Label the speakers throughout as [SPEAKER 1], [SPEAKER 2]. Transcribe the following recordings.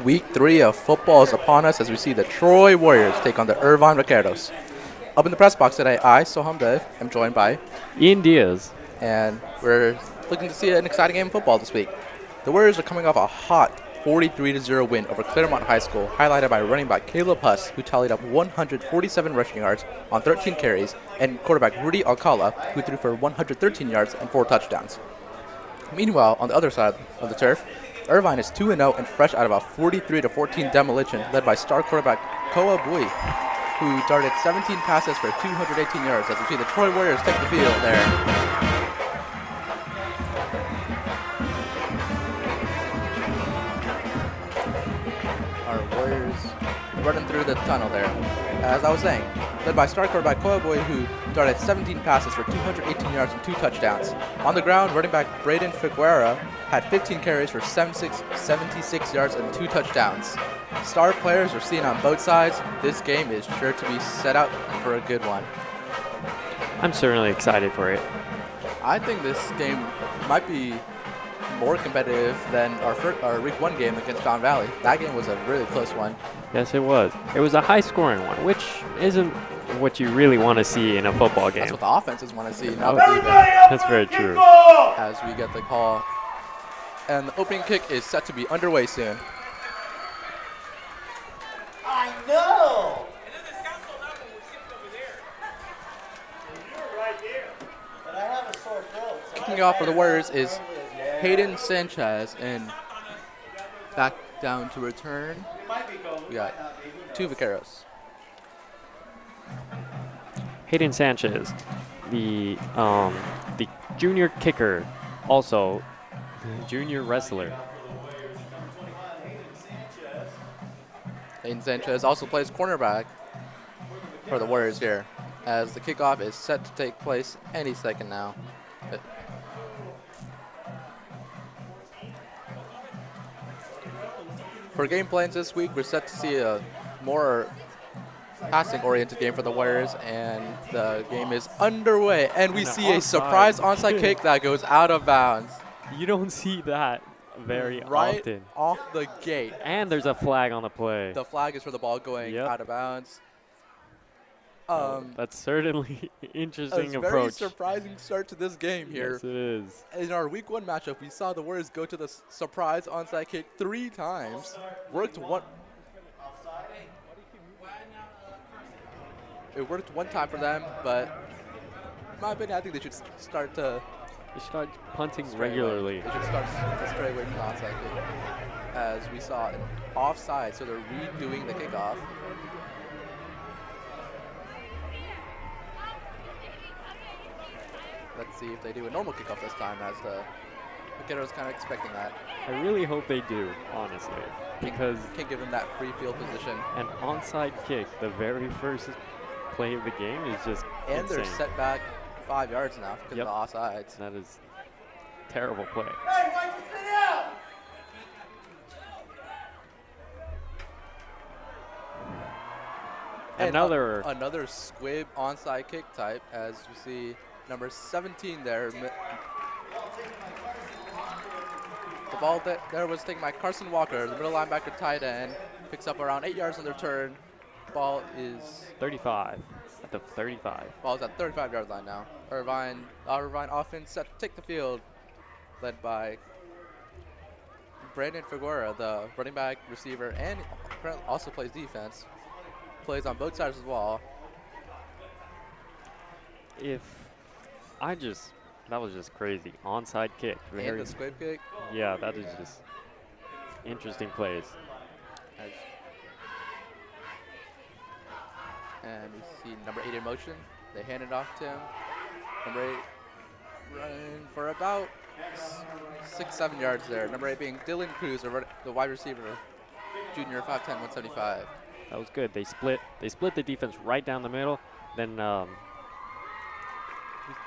[SPEAKER 1] Week 3 of football is upon us as we see the Troy Warriors take on the Irvine Vaqueros. Up in the press box today, I, Soham Dev, am joined by,
[SPEAKER 2] Ian Diaz.
[SPEAKER 1] and we're looking to see an exciting game of football this week. The Warriors are coming off a hot 43-0 win over Claremont High School, highlighted by running back Caleb Huss, who tallied up 147 rushing yards on 13 carries, and quarterback Rudy Alcala, who threw for 113 yards and 4 touchdowns. Meanwhile, on the other side of the turf, Irvine is 2-0 and fresh out of a 43-14 demolition led by star quarterback Koa Bui, who darted 17 passes for 218 yards as we see the Troy Warriors take the field there. Our Warriors running through the tunnel there. As I was saying, led by star quarterback Koa Bui, who darted 17 passes for 218 yards and 2 touchdowns. On the ground, running back Braden Figuera had 15 carries for 76 yards and 2 touchdowns. Star players are seen on both sides. This game is sure to be set out for a good one.
[SPEAKER 2] I'm certainly excited for it.
[SPEAKER 1] I think this game might be more competitive than our Week 1 game against Fountain Valley. That game was a really close one.
[SPEAKER 2] Yes, it was. It was a high-scoring one, which isn't what you really want to see in a football game.
[SPEAKER 1] That's what the offenses want to see, not
[SPEAKER 2] Oh,
[SPEAKER 1] the defense.
[SPEAKER 2] That's very true.
[SPEAKER 1] As we get the call. And the opening kick is set to be underway soon.
[SPEAKER 3] I know! It doesn't sound so loud when we're sitting over there. You're right there. But I have a sore throat. So
[SPEAKER 1] Kicking off for the Warriors is Hayden Sanchez, and back down to return. We got 2 Vaqueros.
[SPEAKER 2] Hayden Sanchez, the junior kicker, also junior wrestler.
[SPEAKER 1] Hayden Sanchez also plays cornerback for the Warriors here, as the kickoff is set to take place any second now. For game plans this week, we're set to see a more passing-oriented game for the Warriors, and the game is underway. And we see a surprise onside kick that goes out of bounds.
[SPEAKER 2] You don't see that very
[SPEAKER 1] right
[SPEAKER 2] often.
[SPEAKER 1] Off the gate.
[SPEAKER 2] And there's a flag on the play.
[SPEAKER 1] The flag is for the ball going out of bounds.
[SPEAKER 2] That's certainly interesting
[SPEAKER 1] a
[SPEAKER 2] approach.
[SPEAKER 1] very surprising start to this game here.
[SPEAKER 2] Yes, it is.
[SPEAKER 1] In our Week 1 matchup, we saw the Warriors go to the surprise onside kick 3 times. Worked one. It worked one time for them, but in my opinion, I think they should start
[SPEAKER 2] punting regularly.
[SPEAKER 1] They should start to stray away from the onside kick, as we saw an offside, so they're redoing the kickoff. Let's see if they do a normal kickoff this time, as the Vaqueros kind of expecting that.
[SPEAKER 2] I really hope they do, honestly, because
[SPEAKER 1] can't give them that free field position.
[SPEAKER 2] An onside kick, the very first play of the game, is just
[SPEAKER 1] and
[SPEAKER 2] insane.
[SPEAKER 1] They're set back 5 yards now because of the offsides.
[SPEAKER 2] That is terrible play.
[SPEAKER 3] Hey, why'd you sit down?
[SPEAKER 2] And now they're
[SPEAKER 1] another squib onside kick type, as we see number 17 there. The ball there was taken by Carson Walker, the middle linebacker tight end. Picks up around 8 yards on the return. Ball is
[SPEAKER 2] 35. At the 35.
[SPEAKER 1] Ball's at 35-yard line now. Irvine offense set to take the field, led by Brandon Figuera, the running back, receiver, and also plays defense. Plays on both sides as well.
[SPEAKER 2] That was just crazy. Onside kick.
[SPEAKER 1] And the squib kick.
[SPEAKER 2] Yeah, that is just interesting plays.
[SPEAKER 1] And we see number 8 in motion. They hand it off to him. Number 8 running for about 6-7 yards there. Number 8 being Dylan Cruz, the wide receiver, junior, 5'10", 175.
[SPEAKER 2] That was good. They split the defense right down the middle. Then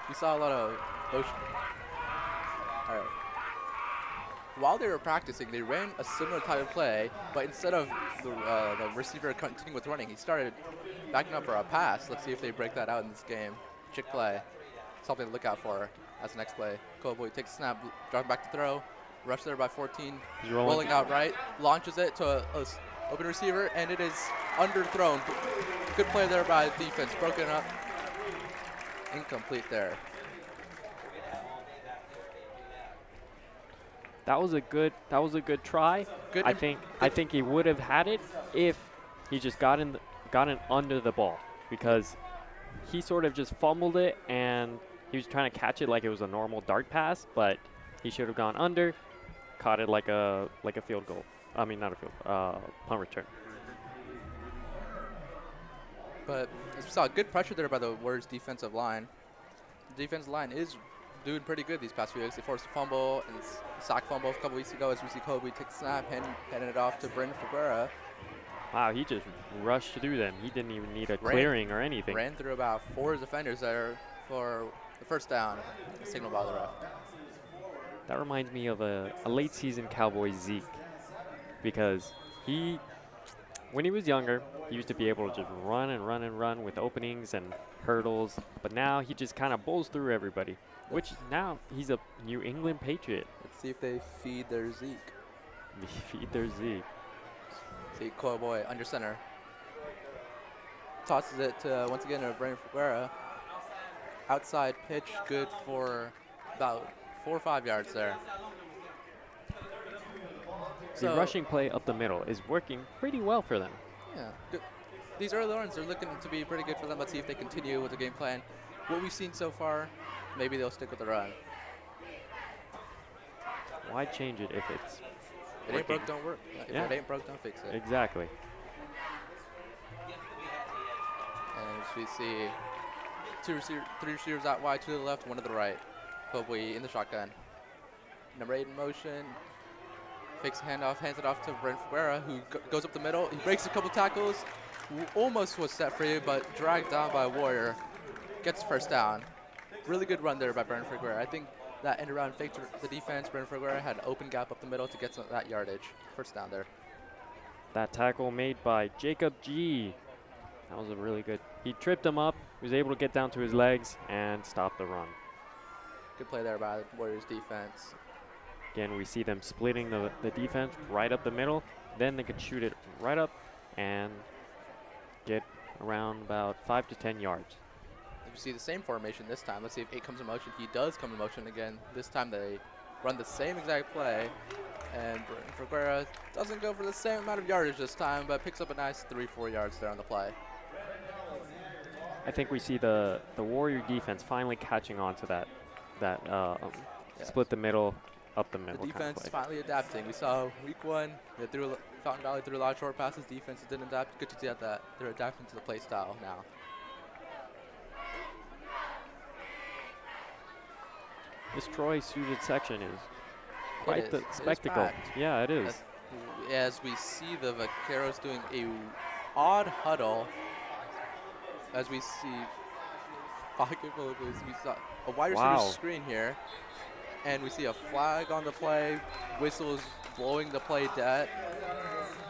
[SPEAKER 1] we saw a lot of motion. All right. While they were practicing, they ran a similar type of play, but instead of the receiver continuing with running, he started backing up for a pass. Let's see if they break that out in this game. Chick play. Something to look out for as the next play. Cowboy takes a snap, dropping back to throw, Rush there by 14.
[SPEAKER 2] He's
[SPEAKER 1] Rolling out right. Launches it to a open receiver, and it is underthrown. Good play there by the defense. Broken up. Incomplete there.
[SPEAKER 2] That was a good try.
[SPEAKER 1] Good
[SPEAKER 2] I think he would have had it if he just got in under the ball, because he sort of just fumbled it and he was trying to catch it like it was a normal dart pass, but he should have gone under, caught it like a field goal. I mean, not a field, punt return.
[SPEAKER 1] But as we saw, good pressure there by the Warriors defensive line. The defensive line is doing pretty good these past few weeks. They forced a fumble and sack fumble a couple weeks ago as we see Kobe take the snap, handing it off to Bryn Figuera.
[SPEAKER 2] Wow, he just rushed through them. He didn't even need a clearing or anything.
[SPEAKER 1] Ran through about 4 defenders there for the first down. Signal by the ref.
[SPEAKER 2] That reminds me of a late season Cowboy Zeke, because when he was younger, he used to be able to just run and run and run with openings and hurdles, but now he just kind of bowls through everybody, which now he's a New England Patriot.
[SPEAKER 1] Let's see if they feed their Zeke.
[SPEAKER 2] Feed their Zeke.
[SPEAKER 1] See Cowboy under center. Tosses it to, once again, to Brandon Figuera. Outside pitch, good for about 4 or 5 yards there.
[SPEAKER 2] The rushing play up the middle is working pretty well for them.
[SPEAKER 1] Yeah, good. These early runs are looking to be pretty good for them. Let's see if they continue with the game plan. What we've seen so far, maybe they'll stick with the run.
[SPEAKER 2] Why change it if it's
[SPEAKER 1] It ain't broke, don't work. If it ain't broke, don't fix it.
[SPEAKER 2] Exactly.
[SPEAKER 1] And as we see 3 receivers out wide, 2 to the left, 1 to the right. Kobe in the shotgun. Number 8 in motion. Fakes a handoff, hands it off to Brent Figuera, who goes up the middle. He breaks a couple tackles. Almost was set free, but dragged down by Warrior. Gets first down. Really good run there by Brent Figuera. I think that end around faked the defense. Brent Figuera had an open gap up the middle to get some, that yardage. First down there.
[SPEAKER 2] That tackle made by Jacob G. That was a really good. He tripped him up, was able to get down to his legs and stop the run.
[SPEAKER 1] Good play there by the Warriors defense.
[SPEAKER 2] Again, we see them splitting the defense right up the middle. Then they could shoot it right up and get around about 5 to 10 yards.
[SPEAKER 1] If you see the same formation this time, let's see if 8 comes in motion. He does come in motion again. This time they run the same exact play. And Figuera doesn't go for the same amount of yardage this time, but picks up a nice 3-4 yards there on the play.
[SPEAKER 2] I think we see the Warrior defense finally catching on to that split the middle, up the middle.
[SPEAKER 1] The defense is finally adapting. We saw week 1, Fountain Valley threw a lot of short passes. Defense didn't adapt. Good to see that they're adapting to the play style now.
[SPEAKER 2] This Troy suited section is quite the
[SPEAKER 1] It is
[SPEAKER 2] spectacle.
[SPEAKER 1] packed.
[SPEAKER 2] Yeah, it is.
[SPEAKER 1] As we see the Vaqueros doing a odd huddle, as we see pocket full of blues, we saw a wide receiver screen here, and we see a flag on the play, whistles blowing the play dead,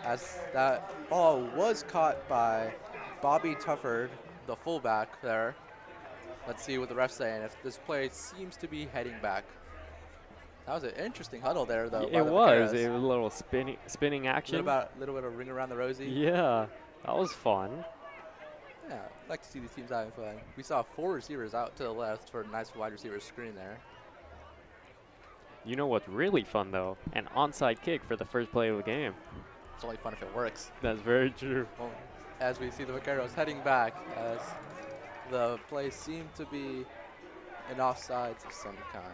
[SPEAKER 1] as that ball was caught by Bobby Tufford, the fullback there. Let's see what the ref's saying, if this play seems to be heading back. That was an interesting huddle there, though.
[SPEAKER 2] It was a little spinning action.
[SPEAKER 1] A little bit of ring around the rosy.
[SPEAKER 2] Yeah, that was fun.
[SPEAKER 1] Yeah, I like to see these teams having fun. We saw 4 receivers out to the left for a nice wide receiver screen there.
[SPEAKER 2] You know what's really fun, though? An onside kick for the first play of the game.
[SPEAKER 1] It's only fun if it works.
[SPEAKER 2] That's very true.
[SPEAKER 1] Well, as we see the Vaqueros heading back, as the play seemed to be an offsides of some kind.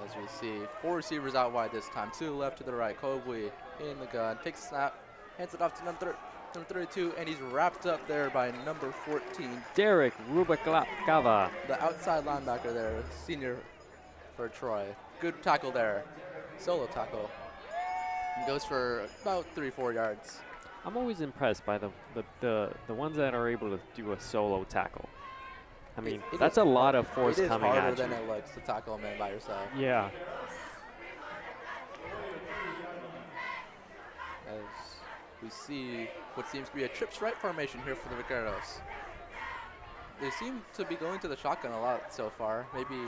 [SPEAKER 1] As we see 4 receivers out wide this time, 2 to the left, to the right. Kobe in the gun, takes a snap, hands it off to number 32, and he's wrapped up there by number 14.
[SPEAKER 2] Derek Rubacava.
[SPEAKER 1] The outside linebacker there, senior for Troy. Good tackle there, solo tackle. And goes for about 3-4 yards.
[SPEAKER 2] I'm always impressed by the ones that are able to do a solo tackle. I mean, that's a lot of force coming at you.
[SPEAKER 1] It is harder than it looks to tackle a man by yourself.
[SPEAKER 2] Yeah.
[SPEAKER 1] As we see what seems to be a trip strike formation here for the Vaqueros. They seem to be going to the shotgun a lot so far. Maybe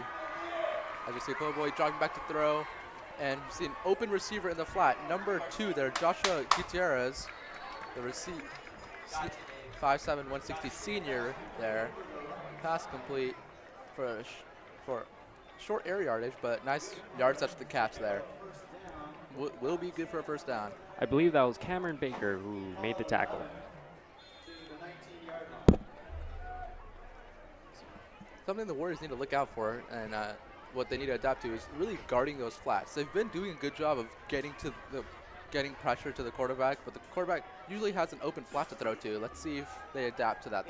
[SPEAKER 1] As we see Boy jogging back to throw, and we see an open receiver in the flat. Number 2 there, Joshua Gutierrez, the 5'7", 160 senior there. Pass complete for short air yardage, but nice yardage after the catch there. Will be good for a first down.
[SPEAKER 2] I believe that was Cameron Baker who made the tackle.
[SPEAKER 1] Something the Warriors need to look out for, and what they need to adapt to is really guarding those flats. They've been doing a good job of getting pressure to the quarterback, but the quarterback usually has an open flat to throw to. Let's see if they adapt to that.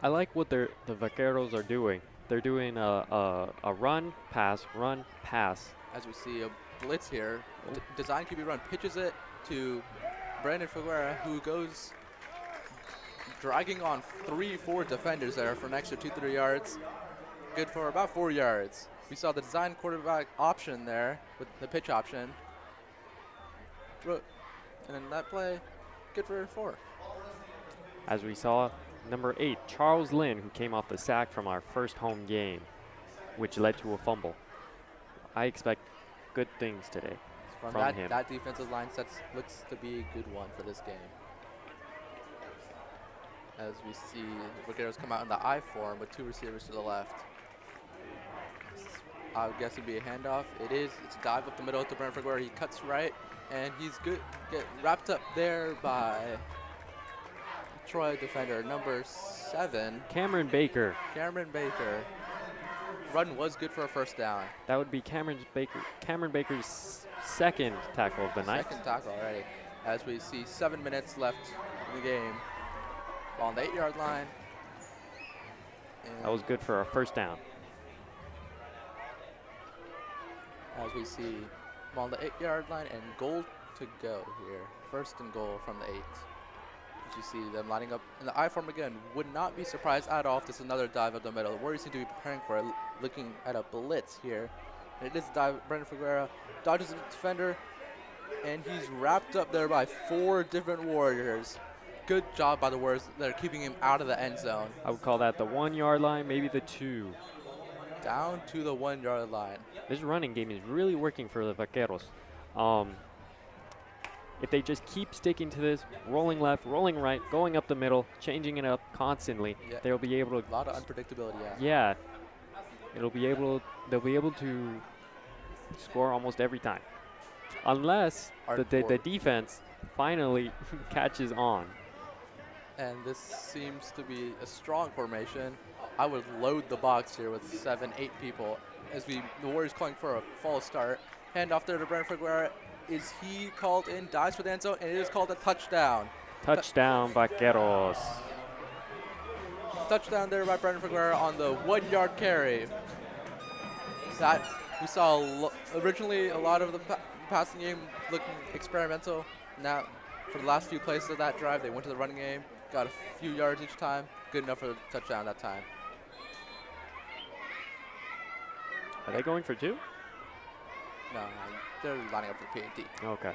[SPEAKER 2] I like what the Vaqueros are doing. They're doing a run, pass, run, pass.
[SPEAKER 1] As we see a blitz here, design QB run, pitches it to Brandon Figuera, who goes dragging on 3-4 defenders there for an extra 2-3 yards. Good for about 4 yards. We saw the design quarterback option there with the pitch option. And then that play, good for 4.
[SPEAKER 2] As we saw, number 8, Charles Lynn, who came off the sack from our first home game, which led to a fumble. I expect good things today from him.
[SPEAKER 1] That defensive line looks to be a good one for this game. As we see the Vaqueros come out in the I form with 2 receivers to the left. I would guess it'd be a handoff. It is. It's a dive up the middle to Brentford where he cuts right, and he's good. Get wrapped up there by Troy defender number 7.
[SPEAKER 2] Cameron Baker.
[SPEAKER 1] Run was good for a first down.
[SPEAKER 2] That would be Cameron Baker's second tackle of the night.
[SPEAKER 1] Second tackle already. As we see 7 minutes left in the game. Ball on the 8-yard line. And
[SPEAKER 2] that was good for a first down.
[SPEAKER 1] As we see ball on the 8-yard line and goal to go here. First and goal from the 8. As you see them lining up in the I form again. Would not be surprised at all if this is another dive up the middle. The Warriors seem to be preparing for it, looking at a blitz here. And it is a dive. Brandon Figuera dodges the defender, and he's wrapped up there by 4 different Warriors. Good job by the Warriors. They're keeping him out of the end zone.
[SPEAKER 2] I would call that the 1-yard line, maybe the 2.
[SPEAKER 1] Down to the 1-yard line.
[SPEAKER 2] This running game is really working for the Vaqueros. If they just keep sticking to this, rolling left, rolling right, going up the middle, changing it up constantly, they'll be able to.
[SPEAKER 1] A lot of unpredictability,
[SPEAKER 2] yeah. They'll be able to score almost every time, unless the defense finally catches on.
[SPEAKER 1] And this seems to be a strong formation. I would load the box here with 7, 8 people. As the Warriors calling for a false start. Hand off there to Brandon Figuera. Is he called in? Dives for the end zone, and it is called a touchdown.
[SPEAKER 2] Touchdown, Vaqueros.
[SPEAKER 1] Touchdown there by Brandon Figuera on the 1-yard carry. That we saw originally a lot of the passing game looking experimental. Now, for the last few plays of that drive, they went to the running game, got a few yards each time. Good enough for the touchdown that time.
[SPEAKER 2] Are they going for 2?
[SPEAKER 1] No, they're lining up for P&T.
[SPEAKER 2] Okay.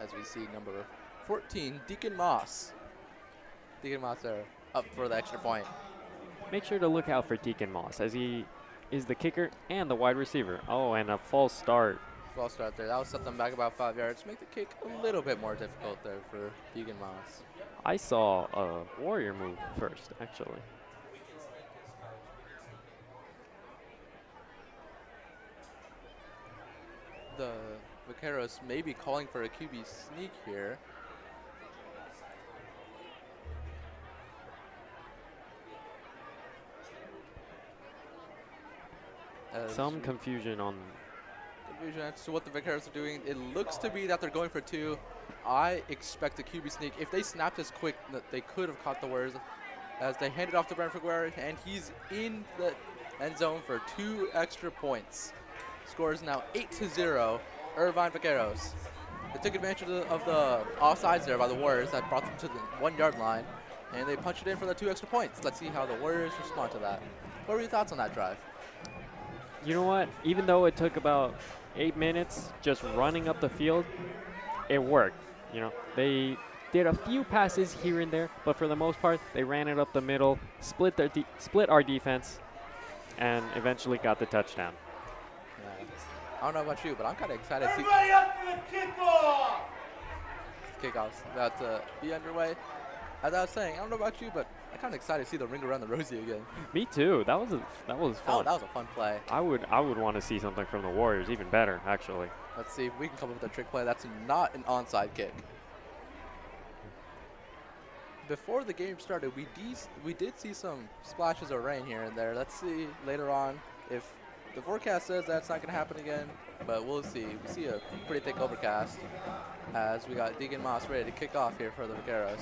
[SPEAKER 1] As we see number 14, Deacon Moss. Deacon Moss are up for the extra point.
[SPEAKER 2] Make sure to look out for Deacon Moss, as he is the kicker and the wide receiver. Oh, and a false start.
[SPEAKER 1] False start there. That will set them back about 5 yards. Make the kick a little bit more difficult there for Deacon Moss.
[SPEAKER 2] I saw a Warrior move first, actually.
[SPEAKER 1] The Vaqueros may be calling for a QB sneak here.
[SPEAKER 2] Some confusion
[SPEAKER 1] as to what the Vaqueros are doing. It looks to be that they're going for 2. I expect a QB sneak. If they snapped this quick, they could have caught the Warriors as they hand it off to Brandon Figuera, and he's in the end zone for 2 extra points. Score is now 8-0, Irvine Vaqueros. They took advantage of the offsides there by the Warriors that brought them to the 1-yard line, and they punched it in for the 2 extra points. Let's see how the Warriors respond to that. What were your thoughts on that drive?
[SPEAKER 2] You know what? Even though it took about 8 minutes just running up the field, it worked. You know, they did a few passes here and there, but for the most part, they ran it up the middle, split our defense, and eventually got the touchdown.
[SPEAKER 1] Yeah. I don't know about you, but I'm kind of excited to see
[SPEAKER 3] Everybody up for the kickoff!
[SPEAKER 1] kickoffs about to be underway. As I was saying, I don't know about you, but I'm kind of excited to see the ring around the Rosie again.
[SPEAKER 2] Me too. That was fun.
[SPEAKER 1] Oh, that was a fun play.
[SPEAKER 2] I would want to see something from the Warriors, even better, actually.
[SPEAKER 1] Let's see if we can come up with a trick play that's not an onside kick. Before the game started, we did see some splashes of rain here and there. Let's see later on if the forecast says that's not going to happen again, but we'll see. We see a pretty thick overcast as we got Deegan Moss ready to kick off here for the Vaqueros.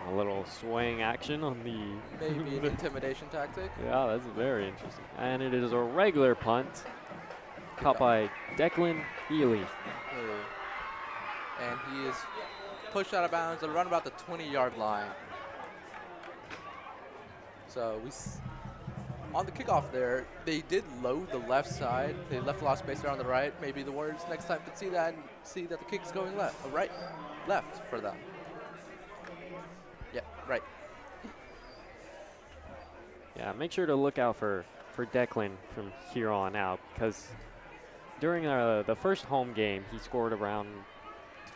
[SPEAKER 2] A little swaying action on the
[SPEAKER 1] Maybe an intimidation tactic.
[SPEAKER 2] Yeah, that's very interesting. And it is a regular punt caught by Declan Healy.
[SPEAKER 1] And he is pushed out of bounds and run about the 20-yard line. So on the kickoff there, they did load the left side. They left a lot of space there on the right. Maybe the Warriors next time could see that and see that the kick's going left, left for them. Yeah, right.
[SPEAKER 2] Yeah, make sure to look out for Declan from here on out, because during the first home game, he scored around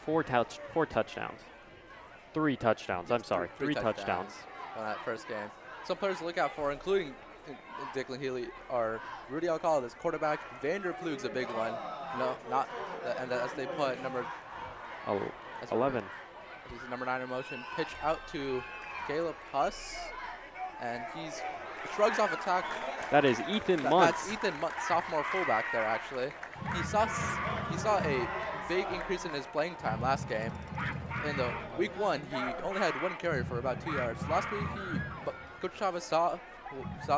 [SPEAKER 2] three touchdowns. I'm sorry, three touchdowns
[SPEAKER 1] on that first game. Some players to look out for, including Declan Healy, are Rudy Alcala, this quarterback. Vanderplug's a big one. No, not, and as they put number
[SPEAKER 2] 11.
[SPEAKER 1] He's number 9 in motion. Pitch out to Caleb Huss, and he's shrugs off a tackle.
[SPEAKER 2] That is Ethan Muntz.
[SPEAKER 1] That's Ethan Muntz, sophomore fullback there, actually. He saw a big increase in his playing time last game. In the week 1, he only had 1 carry for about 2 yards. Last week, Coach Chavez saw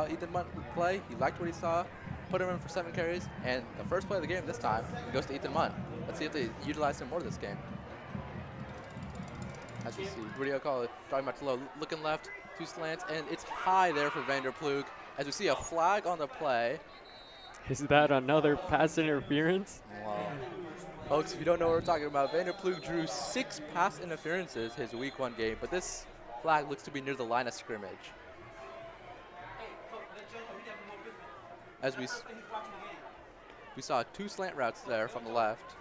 [SPEAKER 1] Ethan Muntz play. He liked what he saw, put him in for 7 carries, and the first play of the game this time goes to Ethan Muntz. Let's see if they utilize him more this game. As you see, Rudy Alcala driving back to low, looking left, 2 slants, and it's high there for Vanderplug. As we see a flag on the play.
[SPEAKER 2] Is that another pass interference?
[SPEAKER 1] Wow. Folks, if you don't know what we're talking about, Vanderplug drew 6 pass interferences his week 1 game, but this flag looks to be near the line of scrimmage. As we saw 2 slant routes there from the left.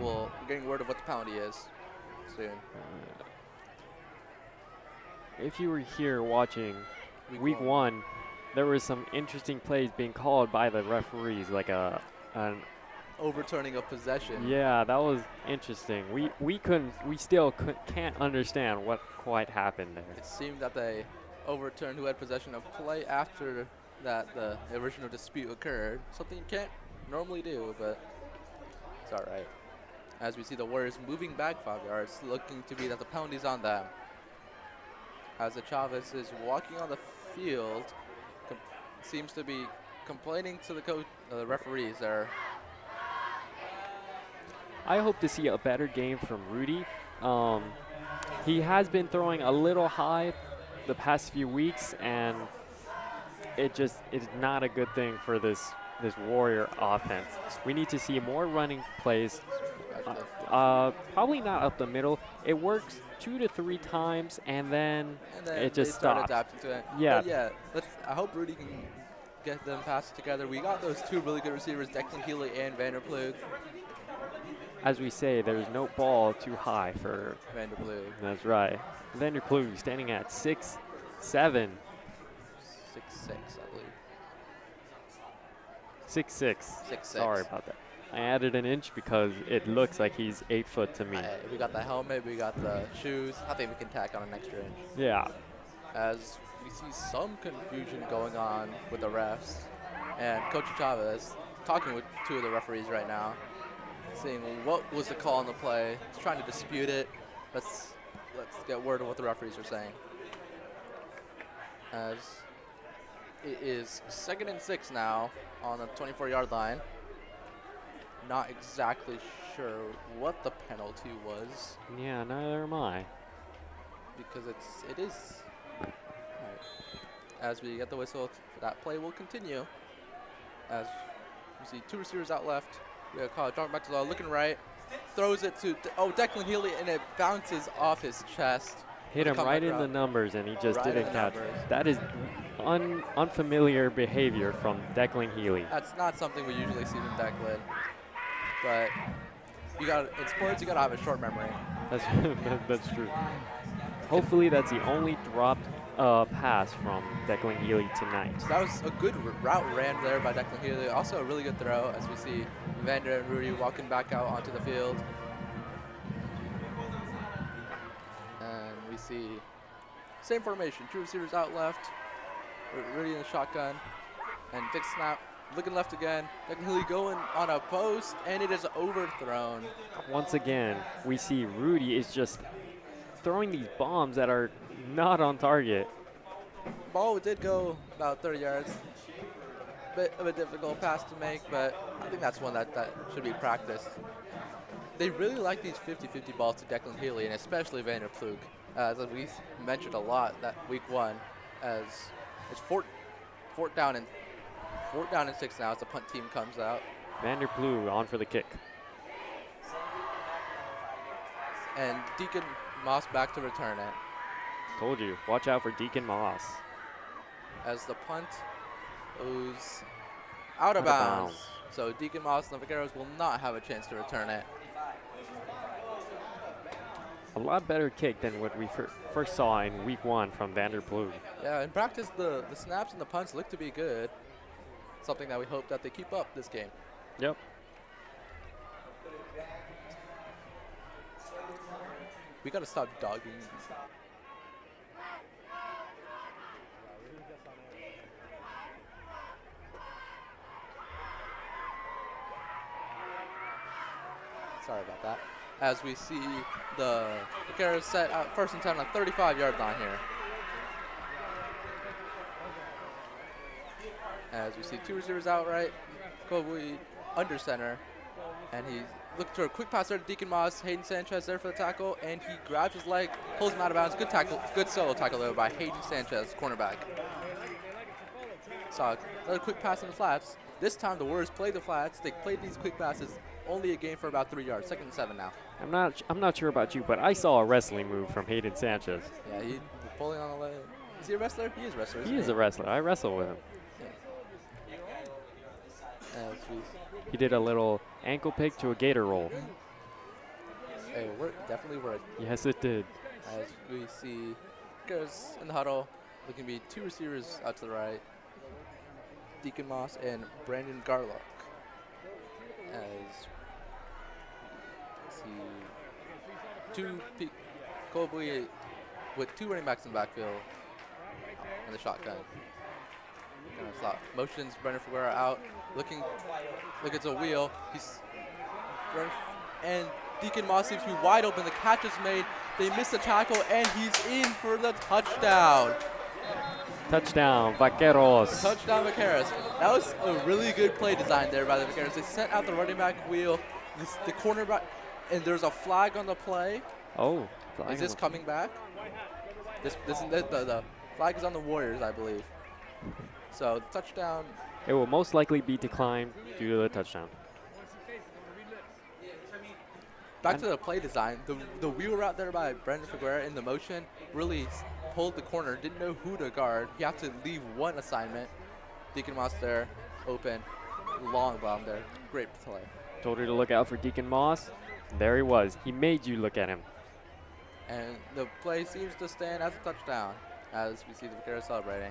[SPEAKER 1] We're getting word of what the penalty is soon.
[SPEAKER 2] If you were here watching week one, there was some interesting plays being called by the referees, like an
[SPEAKER 1] overturning of possession.
[SPEAKER 2] Yeah, that was interesting. We still can't understand what quite happened there.
[SPEAKER 1] It seemed that they overturned who had possession of play after that the original dispute occurred. Something you can't normally do, but it's all right. As we see the Warriors moving back 5 yards, looking to be that the penalty's on them. As the Chavez is walking on the field, seems to be complaining to the referees there.
[SPEAKER 2] I hope to see a better game from Rudy. He has been throwing a little high the past few weeks, and it is not a good thing for this Warrior offense. We need to see more running plays. Probably not up the middle. It works 2 to 3 times, and then it just stops.
[SPEAKER 1] Adapting to it.
[SPEAKER 2] Yeah.
[SPEAKER 1] But yeah. I hope Rudy can get them passed together. We got those 2 really good receivers, Declan Healy and Vanderplug.
[SPEAKER 2] As we say, there's no ball too high for
[SPEAKER 1] Vanderplug.
[SPEAKER 2] That's right. Vanderplug standing at 6'7".
[SPEAKER 1] 6'6", I believe.
[SPEAKER 2] 6'6".
[SPEAKER 1] 6'6".
[SPEAKER 2] Sorry about that. I added an inch because it looks like he's 8 foot to me.
[SPEAKER 1] We got the helmet, we got the shoes. I think we can tack on an extra inch.
[SPEAKER 2] Yeah.
[SPEAKER 1] As we see some confusion going on with the refs, and Coach Chavez talking with 2 of the referees right now, seeing what was the call on the play. He's trying to dispute it. Let's get word of what the referees are saying. As it is 2nd and 6 now on the 24-yard line. Not exactly sure what the penalty was.
[SPEAKER 2] Yeah, neither am I.
[SPEAKER 1] Because it is. Right. As we get the whistle, that play will continue. As we see 2 receivers out left. We got call drop back to low, looking right. throws it to Declan Healy, and it bounces off his chest.
[SPEAKER 2] Hit him right in the numbers, and he just
[SPEAKER 1] Right
[SPEAKER 2] didn't
[SPEAKER 1] in the
[SPEAKER 2] catch.
[SPEAKER 1] numbers.
[SPEAKER 2] That is unfamiliar behavior from Declan Healy.
[SPEAKER 1] That's not something we usually see from Declan. But in sports, you gotta have a short memory.
[SPEAKER 2] That's that's true. Hopefully, that's the only dropped pass from Declan Healy tonight.
[SPEAKER 1] So that was a good route ran there by Declan Healy. Also a really good throw, as we see Vander and Rudy walking back out onto the field. And we see same formation, 2 receivers out left, Rudy in the shotgun, and big snap, looking left again. Declan Healy going on a post, and it is overthrown.
[SPEAKER 2] Once again, we see Rudy is just throwing these bombs that are not on target.
[SPEAKER 1] Ball did go about 30 yards. Bit of a difficult pass to make, but I think that's one that should be practiced. They really like these 50-50 balls to Declan Healy, and especially Vander Plug. As we mentioned a lot that week 1, as it's fourth down and 6 now as the punt team comes out.
[SPEAKER 2] Vander Plug on for the kick.
[SPEAKER 1] And Deacon Moss back to return it.
[SPEAKER 2] Told you, watch out for Deacon Moss.
[SPEAKER 1] As the punt goes out of bounds. So Deacon Moss and the Vaqueros will not have a chance to return it.
[SPEAKER 2] A lot better kick than what we first saw in week 1 from Vander Plug.
[SPEAKER 1] Yeah, in practice, the snaps and the punts look to be good. Something that we hope that they keep up this game.
[SPEAKER 2] Yep.
[SPEAKER 1] We got to stop dogging. Sorry about that. As we see the Vaqueros set out 1st and 10 on 35-yard line here. As we see 2 receivers out right, Kobe under center, and he looking for a quick pass there to Deacon Moss. Hayden Sanchez there for the tackle, and he grabs his leg, pulls him out of bounds. Good tackle, good solo tackle there by Hayden Sanchez, cornerback. Saw another quick pass in the flats. This time the Warriors played the flats. They played these quick passes. Only a gain for about 3 yards. 2nd and 7 now.
[SPEAKER 2] I'm not sure about you, but I saw a wrestling move from Hayden Sanchez.
[SPEAKER 1] Yeah, he's pulling on the leg. Is he a wrestler? He is a wrestler.
[SPEAKER 2] He is a wrestler. I wrestle with him. He did a little ankle pick to a gator roll.
[SPEAKER 1] Hey, definitely worked.
[SPEAKER 2] Yes, it did.
[SPEAKER 1] As we see Vaqueros in the huddle, looking to be 2 receivers out to the right. Deacon Moss and Brandon Garlock. As we see Colby with 2 running backs in the backfield and the shotgun. Slot. Motions Brendan Figueroa out. Look at the wheel. And Deacon Moss seems to be wide open. The catch is made. They miss the tackle, and he's in for the touchdown.
[SPEAKER 2] Touchdown, Vaqueros.
[SPEAKER 1] Touchdown, Vaqueros. That was a really good play design there by the Vaqueros. They sent out the running back wheel, the cornerback, and there's a flag on the play.
[SPEAKER 2] Oh.
[SPEAKER 1] Is this coming back? The flag is on the Warriors, I believe. So the touchdown.
[SPEAKER 2] It will most likely be declined due to the touchdown.
[SPEAKER 1] Back to the play design. The wheel route there by Brendan Figueroa in the motion really pulled the corner. Didn't know who to guard. He had to leave one assignment. Deacon Moss there, open, long bomb there. Great play.
[SPEAKER 2] Told her to look out for Deacon Moss. There he was. He made you look at him.
[SPEAKER 1] And the play seems to stand as a touchdown, as we see the Vaqueros celebrating.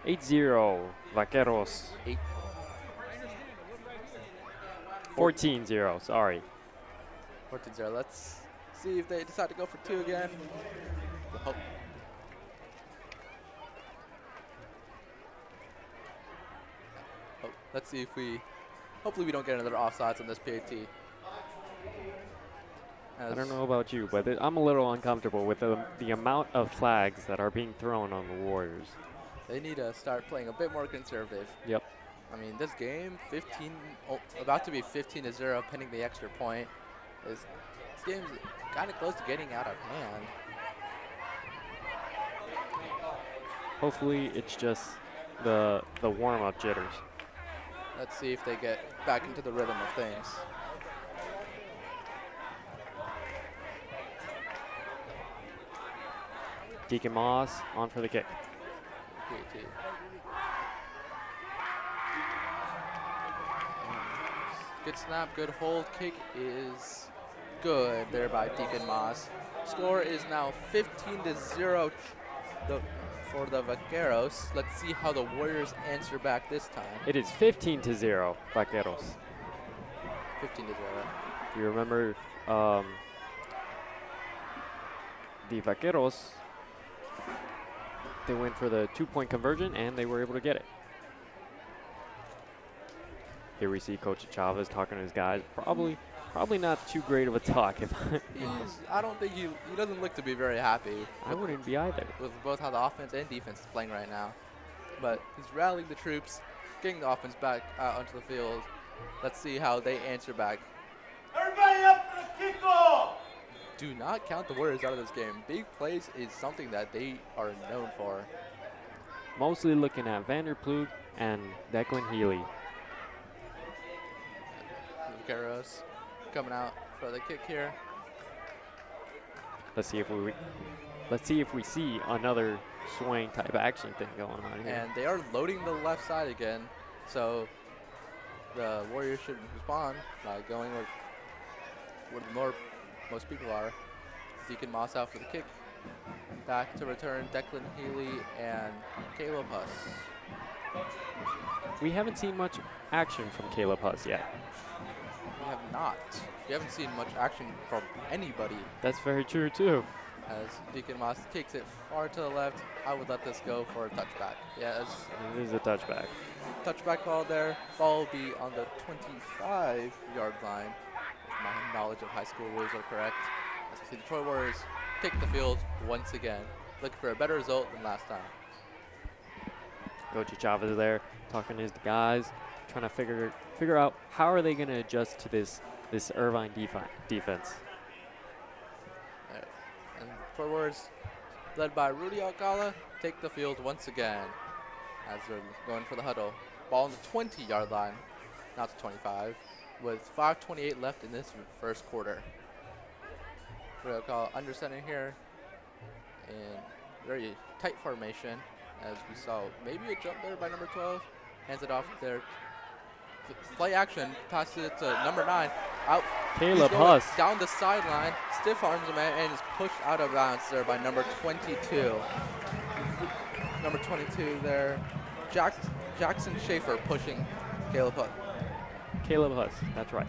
[SPEAKER 2] 8-0, Vaqueros. 14-0, sorry.
[SPEAKER 1] 14-0. Let's see if they decide to go for 2 again. We'll let's see if hopefully we don't get another offsides on this PAT.
[SPEAKER 2] I don't know about you, but I'm a little uncomfortable with the amount of flags that are being thrown on the Warriors.
[SPEAKER 1] They need to start playing a bit more conservative.
[SPEAKER 2] Yep.
[SPEAKER 1] I mean, this game, about to be 15-0, pending the extra point. This game's kind of close to getting out of hand.
[SPEAKER 2] Hopefully, it's just the warm-up jitters.
[SPEAKER 1] Let's see if they get back into the rhythm of things.
[SPEAKER 2] Deacon Moss on for the kick.
[SPEAKER 1] PAT. Good snap, good hold. Kick is good there by Deacon Moss. Score is now 15-0 for the Vaqueros. Let's see how the Warriors answer back this time.
[SPEAKER 2] It is 15-0, Vaqueros.
[SPEAKER 1] 15-0.
[SPEAKER 2] If you remember, the Vaqueros, they went for the 2-point conversion and they were able to get it. Here we see Coach Chavez talking to his guys. Probably not too great of a talk.
[SPEAKER 1] I don't think he doesn't look to be very happy.
[SPEAKER 2] I wouldn't be either.
[SPEAKER 1] With both how the offense and defense is playing right now. But he's rallying the troops, getting the offense back out onto the field. Let's see how they answer back.
[SPEAKER 3] Everybody up for the kickoff!
[SPEAKER 1] Do not count the Warriors out of this game. Big plays is something that they are known for.
[SPEAKER 2] Mostly looking at Vanderploeg and Declan Healy.
[SPEAKER 1] Vaqueros coming out for the kick here.
[SPEAKER 2] Let's see if we see another swing type action thing going on here.
[SPEAKER 1] And they are loading the left side again, so the Warriors should respond by going where most people are. Deacon Moss out for the kick. Back to return Declan Healy and Caleb Huss.
[SPEAKER 2] We haven't seen much action from Caleb Huss yet.
[SPEAKER 1] We have not. We haven't seen much action from anybody.
[SPEAKER 2] That's very true too.
[SPEAKER 1] As Deacon Moss kicks it far to the left, I would let this go for a touchback. Yes.
[SPEAKER 2] It is a touchback.
[SPEAKER 1] Touchback ball there. Ball will be on the 25-yard line. If my knowledge of high school rules are correct. As we see the Troy Warriors take the field once again, looking for a better result than last time.
[SPEAKER 2] Coach Chavez is there talking to his guys, trying to figure out how are they going to adjust to this Irvine defense.
[SPEAKER 1] And Troy Warriors, led by Rudy Alcala, take the field once again as they're going for the huddle. Ball on the 20-yard line, not the 25, with 5:28 left in this first quarter. Rudy Alcala understanding here in very tight formation, as we saw maybe a jump there by number 12. Hands it off there. Play action, passes it to number 9. Out.
[SPEAKER 2] Caleb Huss.
[SPEAKER 1] Down the sideline, stiff arms him and is pushed out of bounds there by number 22. Number 22 there. Jackson Schaefer pushing Caleb Huss.
[SPEAKER 2] Caleb Huss, that's right.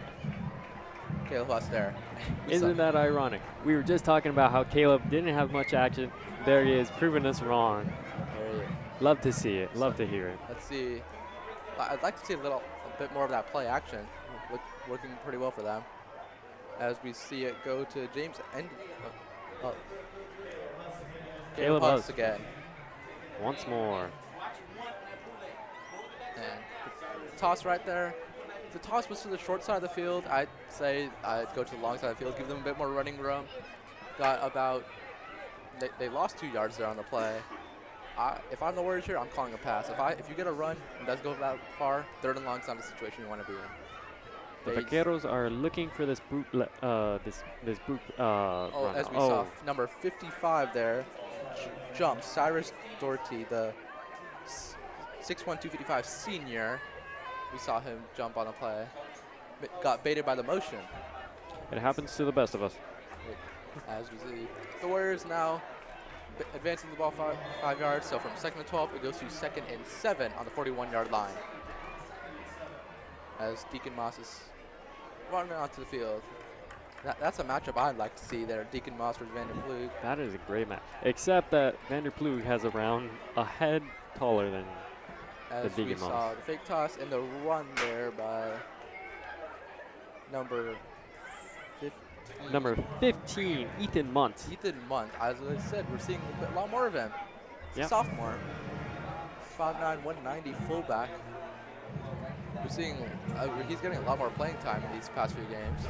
[SPEAKER 1] Caleb Huss there.
[SPEAKER 2] Isn't that ironic? We were just talking about how Caleb didn't have much action. There he is, proving us wrong. Love to see it. Love to hear it.
[SPEAKER 1] Let's see. I'd like to see a bit more of that play action. Working pretty well for them. As we see it go to James and Caleb Huss again.
[SPEAKER 2] Once more.
[SPEAKER 1] And the toss right there. If the toss was to the short side of the field, I'd say I'd go to the long side of the field, give them a bit more running room. Got about, they lost 2 yards there on the play. If I'm the Warriors here, I'm calling a pass. If you get a run and does go that far, 3rd and long is not the situation you want to be in.
[SPEAKER 2] The Vaqueros are looking for this boot. This boot. Run.
[SPEAKER 1] As we saw, number 55 there jumps. Cyrus Doherty, the 6'1", 255 senior. We saw him jump on the play. Got baited by the motion.
[SPEAKER 2] It happens to the best of us.
[SPEAKER 1] As we see, the Warriors now advancing the ball 5 yards. So from 2nd and 12, it goes to 2nd and 7 on the 41-yard line. As Deacon Moss is running onto the field. That's a matchup I'd like to see there. Deacon Moss versus Vanderploeg.
[SPEAKER 2] That is a great match. Except that Vanderploeg has around a head taller than the Deacon Moss.
[SPEAKER 1] As we saw the fake toss and the run there by number 15.
[SPEAKER 2] Number 15, Ethan Munt.
[SPEAKER 1] Ethan Munt. As I said, we're seeing a lot more of him.
[SPEAKER 2] Yep.
[SPEAKER 1] Sophomore. 5'9", 190 fullback. We're seeing he's getting a lot more playing time in these past few games.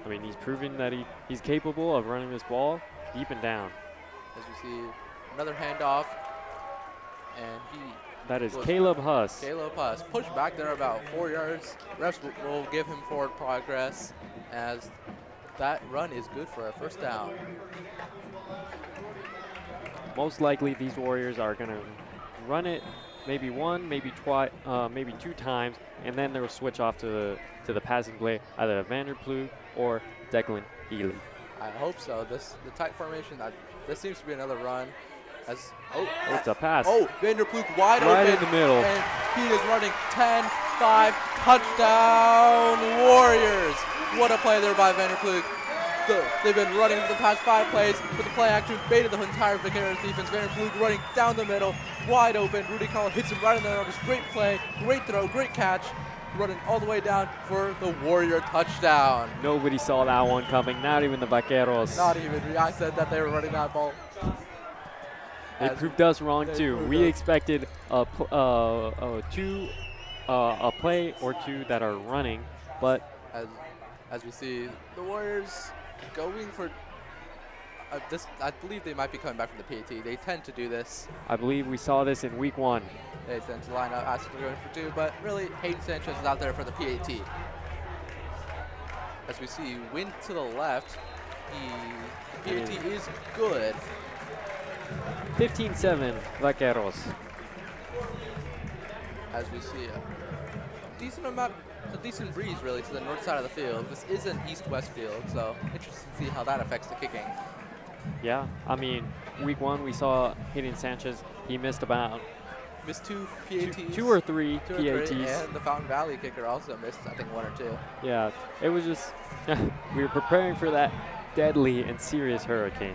[SPEAKER 2] I mean, he's proven that he's capable of running this ball deep and down.
[SPEAKER 1] As we see another handoff, and
[SPEAKER 2] that is Caleb Huss.
[SPEAKER 1] Caleb Huss pushed back there about 4 yards. Refs will give him forward progress, as that run is good for a first down.
[SPEAKER 2] most likely these Warriors are going to run it maybe one, maybe twice, maybe 2 times, and then they'll switch off to the passing play, either Vanderploeg or Declan Ely.
[SPEAKER 1] I hope so. The tight formation, this seems to be another run.
[SPEAKER 2] It's a pass.
[SPEAKER 1] Oh, Vanderploeg wide
[SPEAKER 2] right
[SPEAKER 1] open.
[SPEAKER 2] in the middle.
[SPEAKER 1] And he is running 10-5, touchdown Warriors. What a play there by Vanderploeg. They've been running for the past 5 plays, but the play action baited the entire Vaqueros defense. Vanderploeg running down the middle, wide open. Rudy Collins hits him right in the middle. Just great play, great throw, great catch. Running all the way down for the Warrior touchdown.
[SPEAKER 2] Nobody saw that one coming, not even the Vaqueros.
[SPEAKER 1] Not even. I said that they were running that ball.
[SPEAKER 2] They proved us wrong too. We expected a play or 2 that are running, but
[SPEAKER 1] as we see, the Warriors going for this. I believe they might be coming back from the PAT. They tend to do this.
[SPEAKER 2] I believe we saw this in week 1.
[SPEAKER 1] They tend to line up as they're going for 2, but really Hayden Sanchez is out there for the PAT. As we see, wind to the left. The PAT is good.
[SPEAKER 2] 15-7 Vaqueros.
[SPEAKER 1] As we see a decent breeze really to the north side of the field. This is an east-west field, so interesting to see how that affects the kicking.
[SPEAKER 2] Yeah, I mean, week 1 we saw Hayden Sanchez. He missed 2
[SPEAKER 1] PATs.
[SPEAKER 2] 2 or 3
[SPEAKER 1] 2 or
[SPEAKER 2] PATs.
[SPEAKER 1] 3, and the Fountain Valley kicker also missed, I think, 1 or 2.
[SPEAKER 2] Yeah, it was just, we were preparing for that deadly and serious hurricane.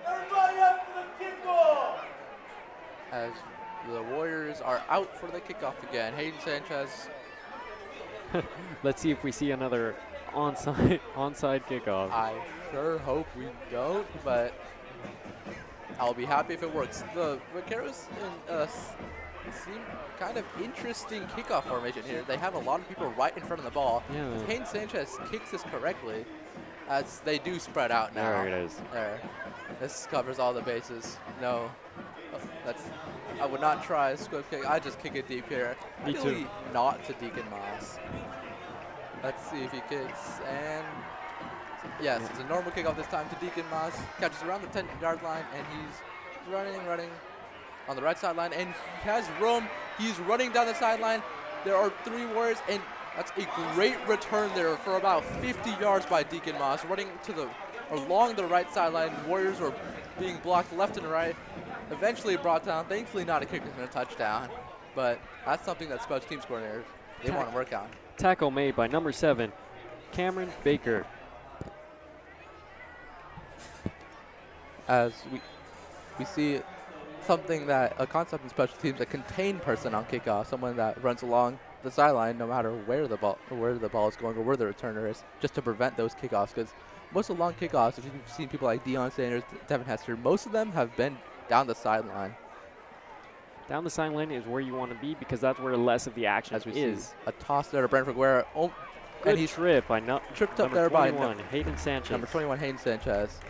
[SPEAKER 3] Everybody up to the kickoff!
[SPEAKER 1] As the Warriors are out for the kickoff again. Hayden Sanchez.
[SPEAKER 2] Let's see if we see another onside kickoff.
[SPEAKER 1] I sure hope we don't, but I'll be happy if it works. The Vaqueros seem kind of interesting kickoff formation here. They have a lot of people right in front of the ball.
[SPEAKER 2] Yeah.
[SPEAKER 1] If Hayden Sanchez kicks this correctly, as they do spread out now.
[SPEAKER 2] There it is.
[SPEAKER 1] There. This covers all the bases. No. I would not try a squib kick. I just kick it deep here.
[SPEAKER 2] Me too.
[SPEAKER 1] Ideally not to Deacon Moss. Let's see if he kicks. And yes, it's a normal kickoff this time to Deacon Moss. Catches around the 10-yard line, and he's running on the right sideline, and he has room. He's running down the sideline. There are 3 Warriors, and that's a great return there for about 50 yards by Deacon Moss, running along the right sideline. Warriors were being blocked left and right. Eventually brought down. Thankfully not a kick and a touchdown, but that's something that special teams coordinators, they want to work on.
[SPEAKER 2] Tackle made by number 7, Cameron Baker.
[SPEAKER 1] As we see something a concept in special teams, a contained person on kickoff, someone that runs along the sideline no matter where the ball is going or where the returner is, just to prevent those kickoffs. Because most of the long kickoffs, if you've seen people like Deion Sanders, Devin Hester, most of them have been down the sideline.
[SPEAKER 2] Down the sideline is where you want to be because that's where less of the action
[SPEAKER 1] As we
[SPEAKER 2] is.
[SPEAKER 1] see a toss there to Brentford Guerra. Oh,
[SPEAKER 2] Good
[SPEAKER 1] and he's
[SPEAKER 2] trip by
[SPEAKER 1] tripped up there by
[SPEAKER 2] Hayden Sanchez.
[SPEAKER 1] number 21, Hayden Sanchez.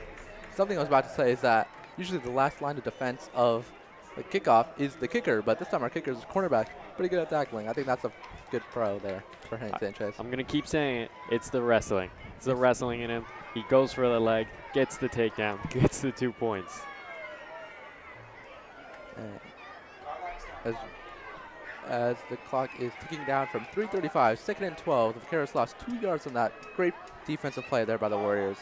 [SPEAKER 1] Something I was about to say is that usually the last line of defense of the kickoff is the kicker, but this time our kicker is cornerback. Pretty good at tackling. I think that's a good pro there for Hayden Sanchez.
[SPEAKER 2] I'm going to keep saying it. It's the wrestling. It's the wrestling in him. He goes for the leg, gets the takedown, gets the 2 points.
[SPEAKER 1] As the clock is ticking down from 3:35, 2nd and 12. The Vaqueros lost 2 yards on that great defensive play there by the Warriors.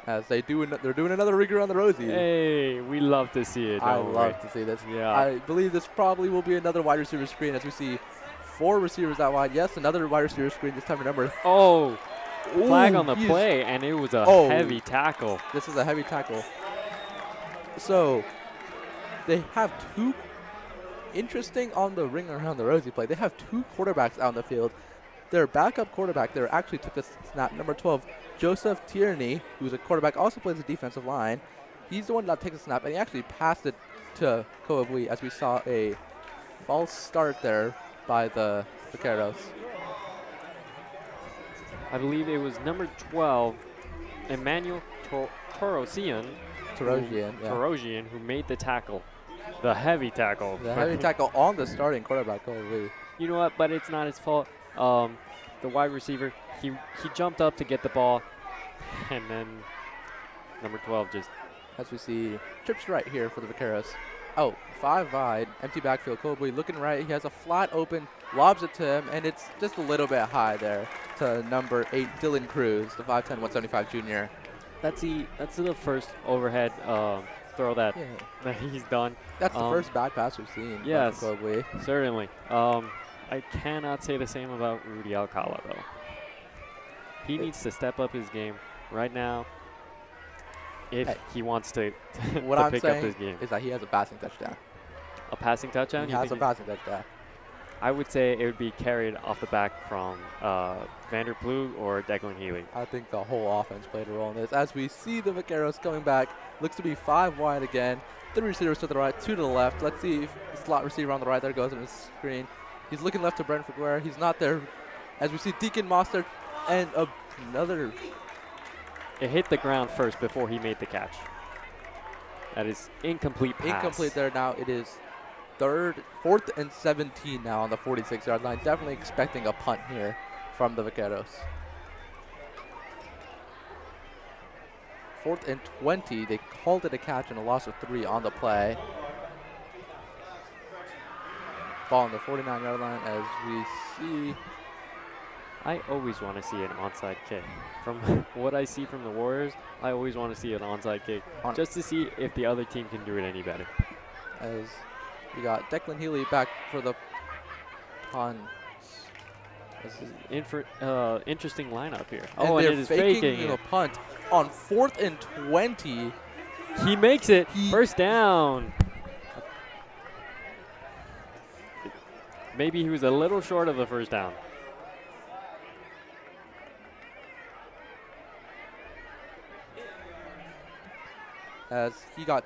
[SPEAKER 1] As they're doing another rigger on the Rosie.
[SPEAKER 2] Hey, we love to see it.
[SPEAKER 1] I love to see this.
[SPEAKER 2] Yeah.
[SPEAKER 1] I believe this probably will be another wide receiver screen as we see 4 receivers out wide. Yes, another wide receiver screen this time. Remember.
[SPEAKER 2] Oh, flag on the play, and it was a heavy tackle.
[SPEAKER 1] This is a heavy tackle. So they have 2 interesting on the ring around the Rosie play. They have 2 quarterbacks out on the field. Their backup quarterback there actually took the snap, number 12, Joseph Tierney, who's a quarterback, also plays the defensive line. He's the one that takes the snap, and he actually passed it to Koabui as we saw a false start there by the Vaqueros.
[SPEAKER 2] I believe it was number 12, Emmanuel Torosian, who made the tackle. The heavy tackle.
[SPEAKER 1] The heavy tackle on the starting quarterback, Koabui.
[SPEAKER 2] You know what? But it's not his fault. The wide receiver, he jumped up to get the ball, and then number 12 just.
[SPEAKER 1] As we see trips right here for the Vaqueros. Oh, 5 wide, empty backfield. Colby looking right. He has a flat open, lobs it to him, and it's just a little bit high there to number 8, Dylan Cruz, the 5'10", 175 junior.
[SPEAKER 2] That's the first overhead throw that he's done.
[SPEAKER 1] That's the first bad pass we've seen.
[SPEAKER 2] Yes,
[SPEAKER 1] Colby.
[SPEAKER 2] certainly. I cannot say the same about Rudy Alcala, though. He needs to step up his game right now if he wants to,
[SPEAKER 1] what
[SPEAKER 2] to
[SPEAKER 1] I'm
[SPEAKER 2] pick up
[SPEAKER 1] saying
[SPEAKER 2] his game.
[SPEAKER 1] is that he has a passing touchdown.
[SPEAKER 2] A passing touchdown?
[SPEAKER 1] He has a passing touchdown.
[SPEAKER 2] I would say it would be carried off the back from Vanderploeg or Declan Healy.
[SPEAKER 1] I think the whole offense played a role in this. As we see the Vaqueros coming back, looks to be 5 wide again. 3 receivers to the right, 2 to the left. Let's see if the slot receiver on the right there goes on his screen. He's looking left to Brentford Guerra. He's not there. As we see Deacon Mostert and another.
[SPEAKER 2] It hit the ground first before he made the catch. That is incomplete pass.
[SPEAKER 1] Incomplete there now. It is 4th and 17 now on the 46-yard line. Definitely expecting a punt here from the Vaqueros. 4th and 20. They called it a catch and a loss of 3 on the play. Ball on the 49-yard line as we see.
[SPEAKER 2] I always want to see an onside kick. From what I see from the Warriors, I always want to see an onside kick just to see if the other team can do it any better.
[SPEAKER 1] As we got Declan Healy back for the punt.
[SPEAKER 2] This is interesting lineup here.
[SPEAKER 1] And
[SPEAKER 2] and
[SPEAKER 1] they're
[SPEAKER 2] it is faking
[SPEAKER 1] the
[SPEAKER 2] it.
[SPEAKER 1] punt on 4th and 20.
[SPEAKER 2] He makes it. First down. Maybe he was a little short of the first down.
[SPEAKER 1] As he got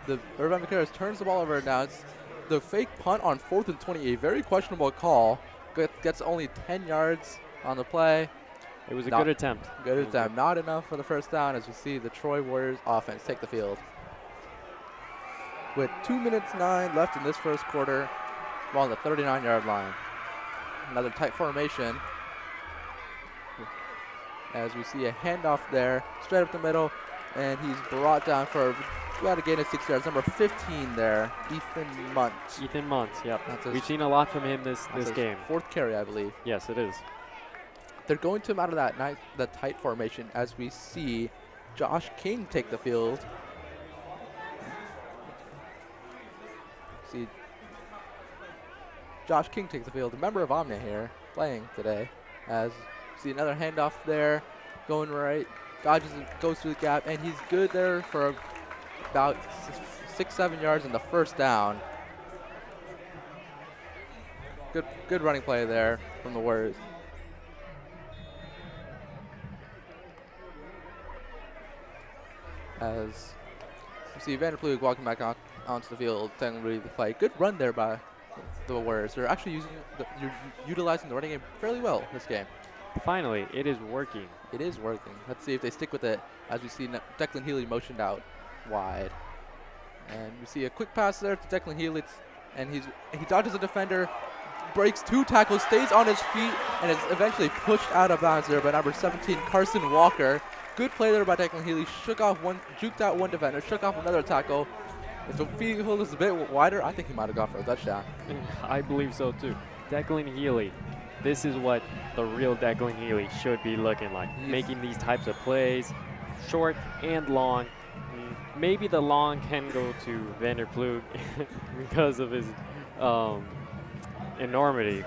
[SPEAKER 1] the Irvine Vaqueros turns the ball over now. It's the fake punt on 4th and 20, a very questionable call. Gets only 10 yards on the play.
[SPEAKER 2] It was a good attempt.
[SPEAKER 1] Good attempt. Not enough for the first down as we see the Troy Warriors offense take the field. With 2 minutes 9 left in this first quarter, ball on the 39-yard line. Another tight formation. As we see a handoff there, straight up the middle, and he's brought down for about a gain of 6 yards. Number 15 there, Ethan Munt.
[SPEAKER 2] Ethan Munt, yep. We've seen a lot from him this game.
[SPEAKER 1] 4th carry, I believe.
[SPEAKER 2] Yes, it is.
[SPEAKER 1] They're going to him out of that tight formation as we see Josh King take the field. See Josh King takes the field, a member of Omnia here, playing today. As see another handoff there, going right, dodges and goes through the gap, and he's good there for about 6-7 yards in the first down. Good running play there from the Warriors. As you see Vanderploeg walking back onto the field, telling Rudy the play. Good run there by the Warriors. They're actually utilizing the running game fairly well this game.
[SPEAKER 2] Finally, it is working.
[SPEAKER 1] It is working. Let's see if they stick with it as we see Declan Healy motioned out wide. And we see a quick pass there to Declan Healy, and he dodges a defender, breaks 2 tackles, stays on his feet, and is eventually pushed out of bounds there by number 17, Carson Walker. Good play there by Declan Healy. Juked out one defender, shook off another tackle. If the field was a bit wider, I think he might have gone for a touchdown.
[SPEAKER 2] I believe so too. Declan Healy. This is what the real Declan Healy should be looking like. Making these types of plays, short and long. Maybe the long can go to Vanderploeg because of his enormity.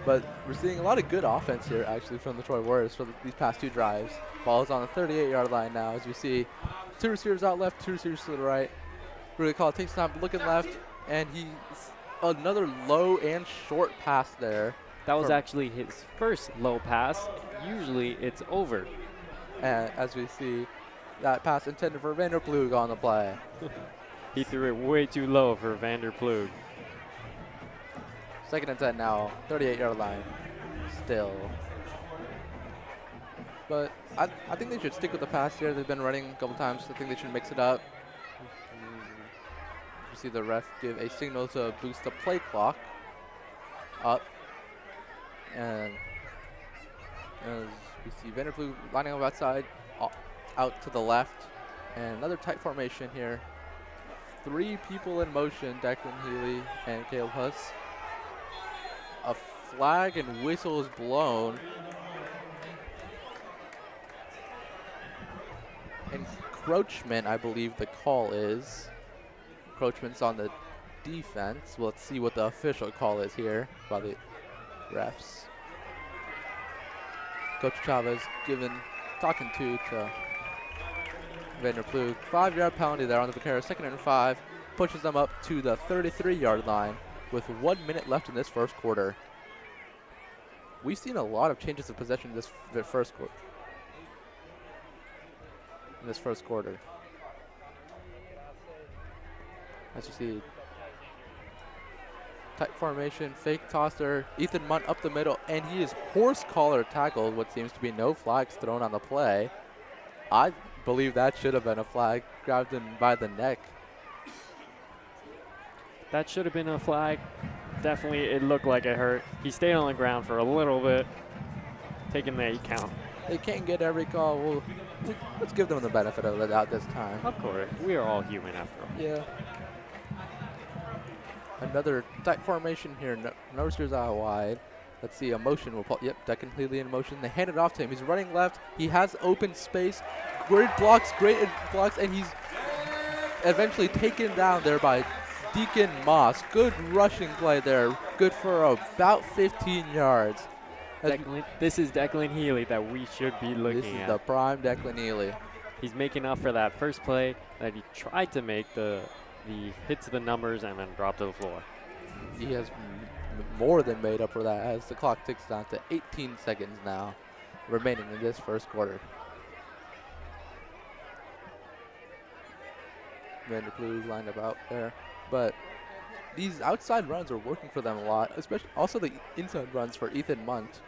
[SPEAKER 1] But we're seeing a lot of good offense here, actually, from the Troy Warriors for these past 2 drives. Ball is on the 38-yard line now, as we see 2 receivers out left, 2 receivers to the right. Really call takes time looking left, and he's another low and short pass there.
[SPEAKER 2] That was actually his first low pass. Usually it's over.
[SPEAKER 1] And as we see, that pass intended for Vanderploeg on the play.
[SPEAKER 2] He threw it way too low for Vanderploeg.
[SPEAKER 1] 2nd and 10 now, 38-yard line still. But I think they should stick with the pass here. They've been running a couple times. I think they should mix it up. we see the ref give a signal to boost the play clock up. And as we see Vanderploeg lining up outside, out to the left. And another tight formation here. 3 people in motion, Declan Healy and Caleb Huss. A flag and whistle is blown. Encroachment, I believe the call is. Encroachment's on the defense. Well, let's see what the official call is here by the refs. Coach Chavez talking to Vanderploeg. 5-yard penalty there on the Vaqueros. 2nd and 5. Pushes them up to the 33-yard line with 1 minute left in this first quarter. We've seen a lot of changes of possession in this first quarter. As you see, tight formation, fake tosser, Ethan Munt up the middle, and he is horse collar tackled. What seems to be no flags thrown on the play. I believe that should have been a flag, grabbed him by the neck.
[SPEAKER 2] That should have been a flag. Definitely, it looked like it hurt. He stayed on the ground for a little bit, taking the 8 count.
[SPEAKER 1] They can't get every call. Well, let's give them the benefit of the doubt this time.
[SPEAKER 2] Of course, we are all human after all.
[SPEAKER 1] Yeah. Another tight formation here. No receivers out wide. Let's see, a motion will pull. Yep, Declan Healy in motion. They hand it off to him. He's running left. He has open space. Great blocks, and he's eventually taken down there by Deacon Moss. Good rushing play there. Good for about 15 yards.
[SPEAKER 2] This is Declan Healy that we should be looking at.
[SPEAKER 1] This is the prime Declan Healy.
[SPEAKER 2] He's making up for that first play that he tried to make, the hit to the numbers and then drop to the floor.
[SPEAKER 1] He has more than made up for that as the clock ticks down to 18 seconds now remaining in this first quarter. Vanderploeg lined up out there, but these outside runs are working for them a lot, especially also the inside runs for Ethan Munt.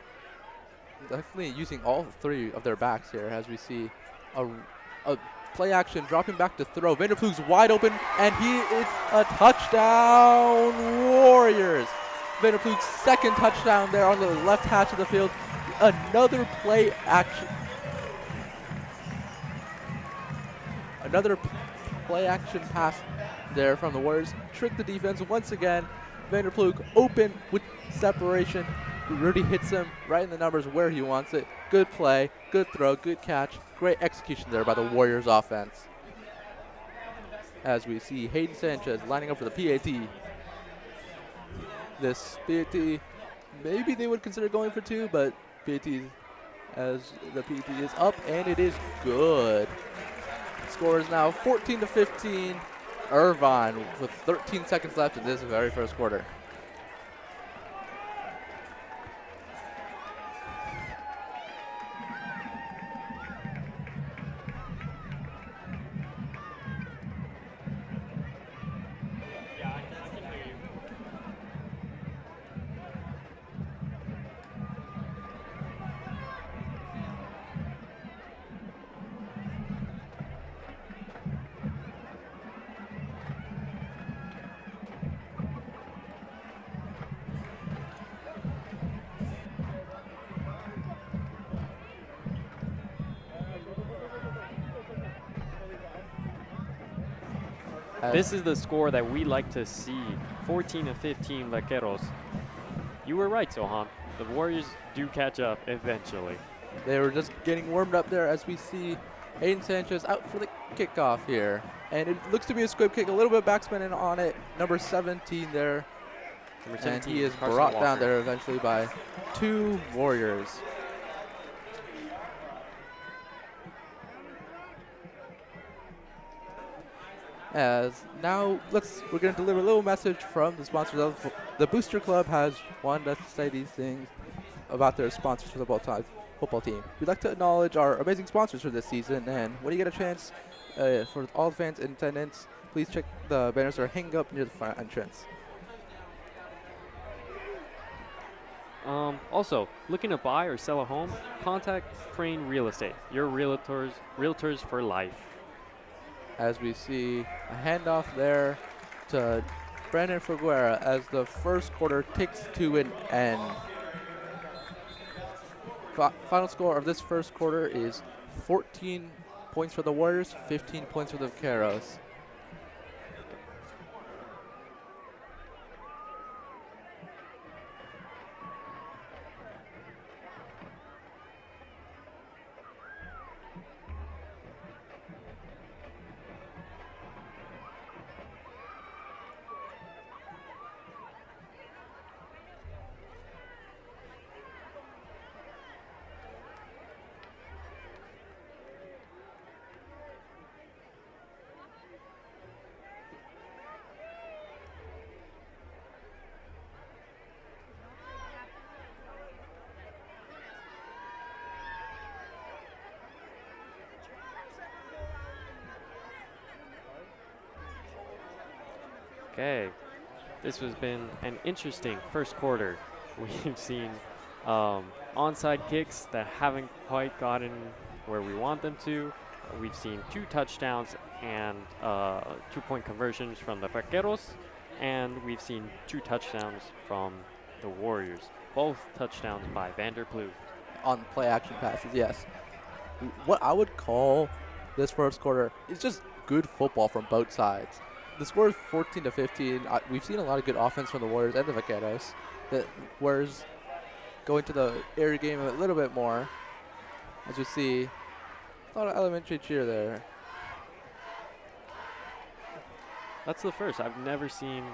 [SPEAKER 1] Definitely using all 3 of their backs here as we see a play action, dropping back to throw. Vanderploeg's wide open, and he is a touchdown, Warriors. Vanderploeg's 2nd touchdown there on the left hatch of the field. Another play action. Another play action pass there from the Warriors. Trick the defense once again. Vanderploeg open with separation. Rudy hits him right in the numbers where he wants it. Good play, good throw, good catch. Great execution there by the Warriors offense. As we see Hayden Sanchez lining up for the PAT. This PAT, maybe they would consider going for 2, but PAT, as the PAT is up, and it is good. Score is now 14-15. Irvine with 13 seconds left in this very first quarter.
[SPEAKER 2] This is the score that we like to see, 14-15 Vaqueros. You were right, Sohan. The Warriors do catch up eventually.
[SPEAKER 1] They were just getting warmed up there as we see Aiden Sanchez out for the kickoff here. And it looks to be a squib kick, a little bit backspinning on it. Number 17 there.
[SPEAKER 2] Number 17,
[SPEAKER 1] and he is
[SPEAKER 2] Carson
[SPEAKER 1] brought
[SPEAKER 2] Walker.
[SPEAKER 1] down there eventually by 2 Warriors. As now we're going to deliver a little message from the sponsors of the Booster Club has wanted us to say these things about their sponsors for the football team. We'd like to acknowledge our amazing sponsors for this season, and when you get a chance, for all the fans in attendance, please check the banners that are hanging up near the front entrance.
[SPEAKER 2] Also, looking to buy or sell a home? Contact Crane Real Estate, your realtors for life.
[SPEAKER 1] As we see a handoff there to Brandon Figuera as the first quarter ticks to an end. Final score of this first quarter is 14 points for the Warriors, 15 points for the Vaqueros.
[SPEAKER 2] Okay, this has been an interesting first quarter. We've seen onside kicks that haven't quite gotten where we want them to. We've seen 2 touchdowns and 2-point conversions from the Vaqueros, and we've seen 2 touchdowns from the Warriors. Both touchdowns by Vanderploeg.
[SPEAKER 1] On play action passes, yes. What I would call this first quarter is just good football from both sides. The score is 14-15. We've seen a lot of good offense from the Warriors and the Vaqueros. The Warriors going to the air game a little bit more. As you see, a lot of elementary cheer there.
[SPEAKER 2] That's the first. I've never seen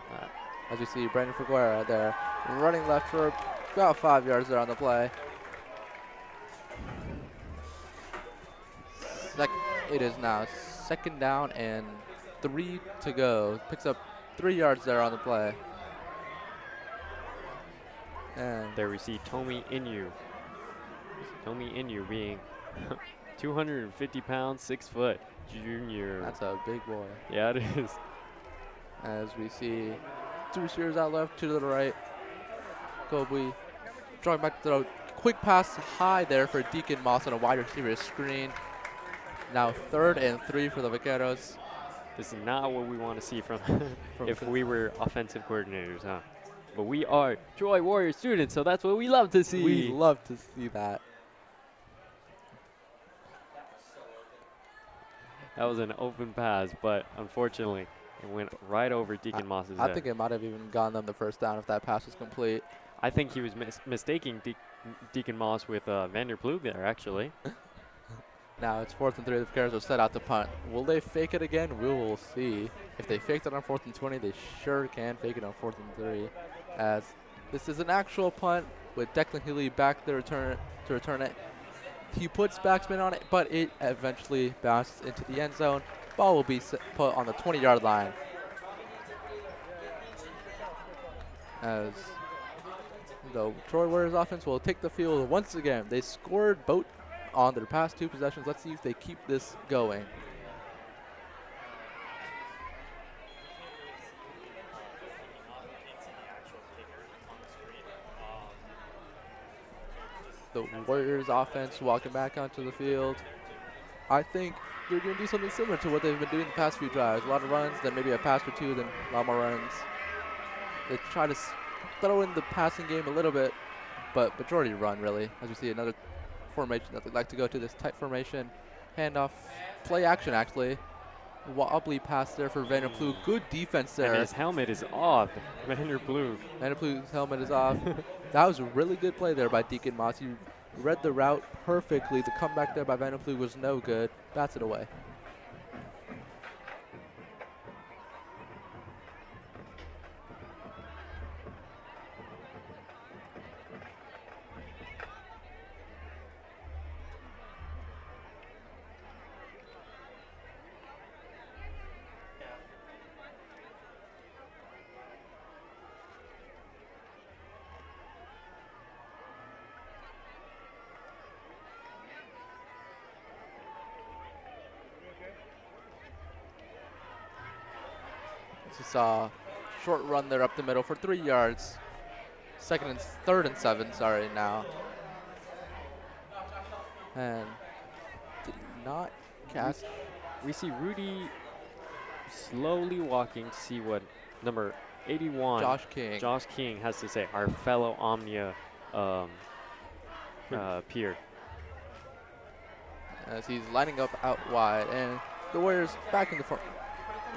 [SPEAKER 2] that.
[SPEAKER 1] As you see, Brandon Figuera there, running left for about 5 yards there on the play. It is now 2nd down and 3 to go. Picks up 3 yards there on the play. And
[SPEAKER 2] there we see Tomi Inu. Tomi Inu being 250 pounds, 6 foot, junior.
[SPEAKER 1] That's a big boy.
[SPEAKER 2] Yeah, it is.
[SPEAKER 1] As we see 2 receivers out left, 2 to the right. Kobe drawing back to the quick pass high there for Deacon Moss on a wide receiver screen. Now 3rd and 3 for the Vaqueros.
[SPEAKER 2] This is not what we want to see from if we were offensive coordinators, huh? But we are Troy Warrior students, so that's what we love to see.
[SPEAKER 1] We love to see that.
[SPEAKER 2] That was an open pass, but unfortunately, it went right over Deacon Moss's head.
[SPEAKER 1] I think it might have even gotten them the first down if that pass was complete.
[SPEAKER 2] I think he was mistaking Deacon Moss with Vanderploeg there, actually.
[SPEAKER 1] Now it's 4th and 3. The Vaqueros will set out to punt. Will they fake it again? We will see. If they faked it on 4th and 20, they sure can fake it on 4th and 3. As this is an actual punt with Declan Healy back to return it. He puts backspin on it, but it eventually bounces into the end zone. Ball will be put on the 20-yard line. As the Troy Warriors offense will take the field once again. They scored both on their past 2 possessions. Let's see if they keep this going. The Warriors offense walking back onto the field. I think they're going to do something similar to what they've been doing the past few drives. A lot of runs, then maybe a pass or 2, then a lot more runs. They try to throw in the passing game a little bit, but majority run, really. As we see another formation that they like to go to, this tight formation. Handoff, play action, actually. Wobbly pass there for Vanderploeg. Good defense there.
[SPEAKER 2] And his helmet is off. Vanderploeg.
[SPEAKER 1] Vanderploeg's helmet is off. That was a really good play there by Deacon Moss. He read the route perfectly. The comeback there by Vanderploeg was no good. Bats it away. Just a short run there up the middle for 3 yards. 3rd and 7, sorry, now. And did not catch.
[SPEAKER 2] We see Rudy slowly walking to see what number 81,
[SPEAKER 1] Josh King.
[SPEAKER 2] has to say, our fellow Omnia peer.
[SPEAKER 1] As he's lining up out wide, and the Warriors back in the front.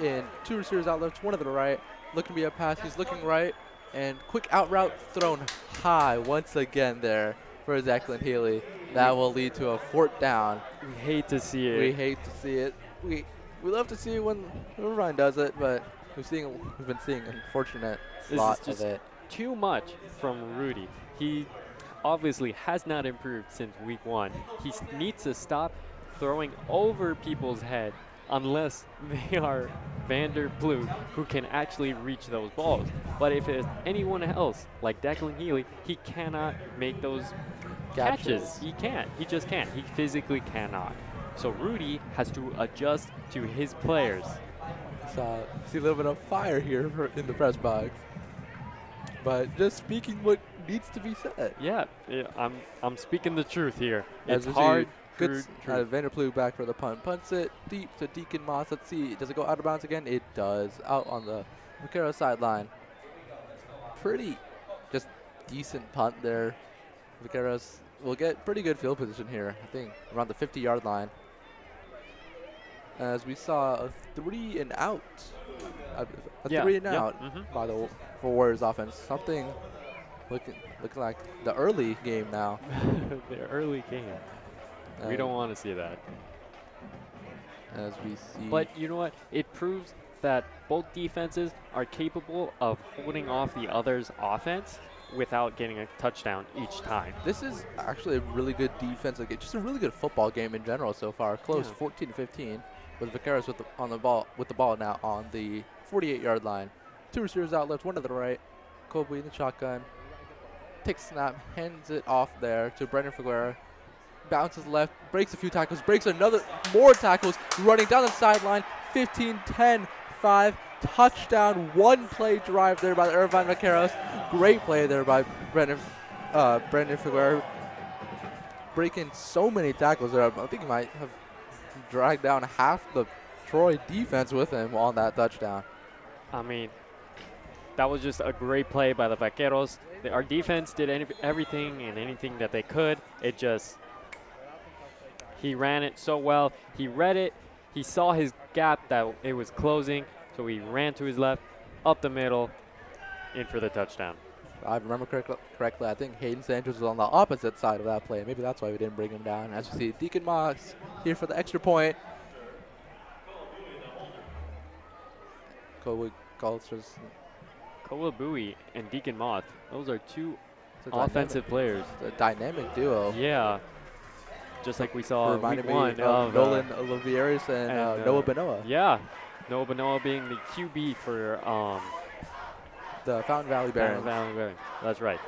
[SPEAKER 1] In 2 receivers out left, 1 to the right. Looking to be a pass. He's looking right, and quick out route thrown high once again there for Declan Healy. That will lead to a 4th down.
[SPEAKER 2] We hate to see it.
[SPEAKER 1] We hate to see it. We love to see it when Irvine does it, but we've been seeing unfortunate lot
[SPEAKER 2] this is
[SPEAKER 1] of
[SPEAKER 2] just
[SPEAKER 1] it.
[SPEAKER 2] too much from Rudy. He obviously has not improved since week 1. He needs to stop throwing over people's head unless they are Vander Ploeg, who can actually reach those balls. But if it's anyone else, like Declan Healy, he cannot make those catches. He can't. He just can't. He physically cannot. So Rudy has to adjust to his players.
[SPEAKER 1] See a little bit of fire here in the press box. But just speaking what needs to be said.
[SPEAKER 2] Yeah, I'm speaking the truth here.
[SPEAKER 1] As
[SPEAKER 2] It's hard.
[SPEAKER 1] Good. Vander Ploeg back for the punt. Punts it deep to Deacon Moss. Let's see. Does it go out of bounds again? It does. Out on the Vaqueros sideline. Pretty just decent punt there. Vaqueros will get pretty good field position here. I think around the 50-yard line. As we saw a 3 and out. A 3 and out by the Warriors offense. Something looking like the early game now.
[SPEAKER 2] The early game. We don't want to see that.
[SPEAKER 1] As we see.
[SPEAKER 2] But you know what? It proves that both defenses are capable of holding off the other's offense without getting a touchdown each time.
[SPEAKER 1] This is actually a really good defensive game. Just a really good football game in general so far. Close, 14-15, with Vaqueros with the ball now on the 48-yard line. 2 receivers out left, 1 to the right. Kobe in the shotgun. Takes snap, hands it off there to Brendan Figueroa. Bounces left, breaks a few tackles, breaks more tackles, running down the sideline. 15-10, 5, touchdown, 1-play drive there by the Irvine Vaqueros. Great play there by Brendan Figueroa. Breaking so many tackles there. I think he might have dragged down half the Troy defense with him on that touchdown.
[SPEAKER 2] I mean, that was just a great play by the Vaqueros. Our defense did everything and anything that they could. It just... He ran it so well. He read it. He saw his gap that it was closing, so he ran to his left, up the middle, in for the touchdown.
[SPEAKER 1] If I remember correctly, I think Hayden Sanchez was on the opposite side of that play. Maybe that's why we didn't bring him down. As you see, Deacon Moss here for the extra point.
[SPEAKER 2] Kowabui and Deacon Moth, those are 2 offensive players.
[SPEAKER 1] It's a dynamic duo.
[SPEAKER 2] Yeah. Just like we saw
[SPEAKER 1] Reminded
[SPEAKER 2] week 1
[SPEAKER 1] of Nolan Olivieris and Noah Benoa.
[SPEAKER 2] Yeah. Noah Benoa being the QB for
[SPEAKER 1] the Fountain Valley Barons.
[SPEAKER 2] That's right.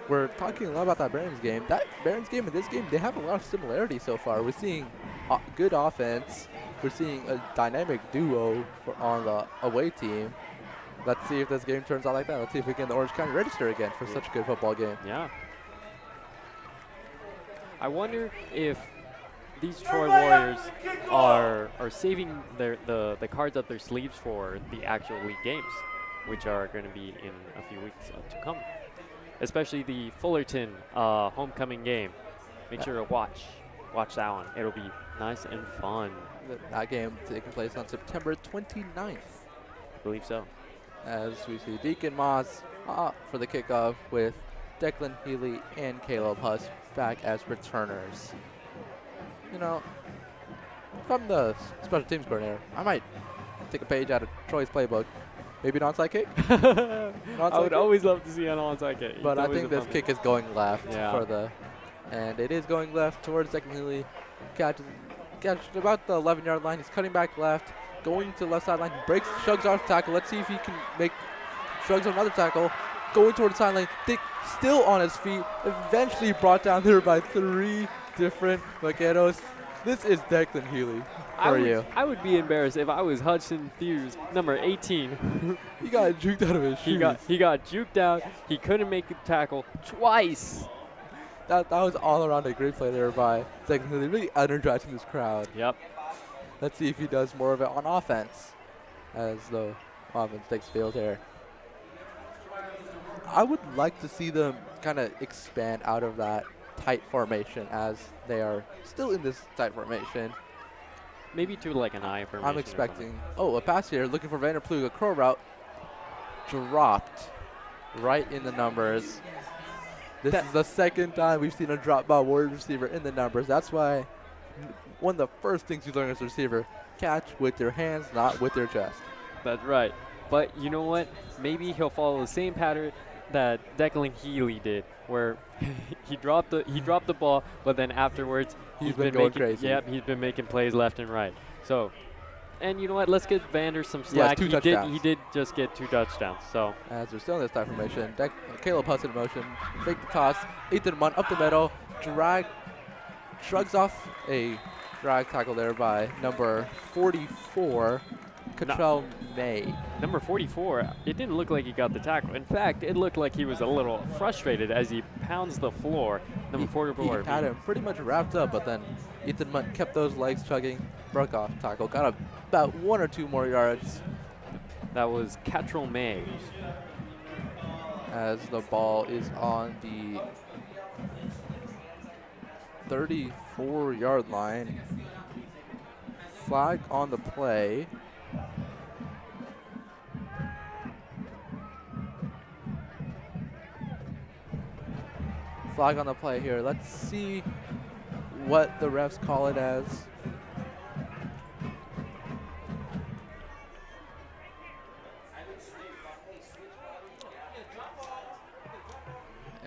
[SPEAKER 1] We're talking a lot about that Barons game. That Barons game and this game, they have a lot of similarities so far. We're seeing good offense. We're seeing a dynamic duo on the away team. Let's see if this game turns out like that. Let's see if we get the Orange County Register again for such a good football game.
[SPEAKER 2] Yeah. I wonder if these Troy Warriors are saving the cards up their sleeves for the actual league games, which are going to be in a few weeks to come. Especially the Fullerton homecoming game. Make sure to watch that one. It'll be nice and fun.
[SPEAKER 1] That game taking place on September 29th.
[SPEAKER 2] I believe so.
[SPEAKER 1] As we see Deacon Moss for the kickoff with Declan Healy and Caleb Huss back as returners. You know, if I'm the special teams coordinator, I might take a page out of Troy's playbook. Maybe an onside kick?
[SPEAKER 2] I would always love to see an onside kick.
[SPEAKER 1] But I think this kick is going left and it is going left towards Declan Healy. Catches about the 11-yard line. He's cutting back left, going to the left sideline. Breaks, shrugs off the tackle. Let's see if he can shrugs on another tackle. Going towards the sideline. Dick still on his feet. Eventually brought down there by 3 different Vaqueros. This is Declan Healy for you.
[SPEAKER 2] I would be embarrassed if I was Hudson Thews, number 18.
[SPEAKER 1] He got juked out of his shoes.
[SPEAKER 2] He got juked out. He couldn't make a tackle twice.
[SPEAKER 1] That was all around a great play there by Declan Healy, really energizing this crowd.
[SPEAKER 2] Yep.
[SPEAKER 1] Let's see if he does more of it on offense as the offense takes field here. I would like to see them kind of expand out of that tight formation as they are still in this tight formation.
[SPEAKER 2] Maybe to like an I formation.
[SPEAKER 1] I'm expecting, a pass here, looking for Vanderplug, a curl route, dropped right in the numbers. This is the second time we've seen a drop by Warriors receiver in the numbers. That's why one of the first things you learn as a receiver, catch with your hands, not with your chest.
[SPEAKER 2] That's right. But you know what? Maybe he'll follow the same pattern that Declan Healy did, where he dropped the ball, but then afterwards
[SPEAKER 1] he's been going
[SPEAKER 2] making,
[SPEAKER 1] crazy.
[SPEAKER 2] Yep, he's been making plays left and right. So, and you know what? Let's give Vander some slack.
[SPEAKER 1] He
[SPEAKER 2] did just get 2 touchdowns. So
[SPEAKER 1] as we're still in this tight formation, Caleb Huss in motion, fake the toss, Ethan Munt up the middle, shrugs off a drag tackle there by number 44. Cottrell May.
[SPEAKER 2] Number 44, it didn't look like he got the tackle. In fact, it looked like he was a little frustrated as he pounds the floor. Number 44.
[SPEAKER 1] He had him pretty much wrapped up, but then Ethan Munt kept those legs chugging, broke off tackle, got about 1 or 2 more yards.
[SPEAKER 2] That was Cottrell May.
[SPEAKER 1] As the ball is on the 34-yard line. Flag on the play. Flag on the play here. Let's see what the refs call it as.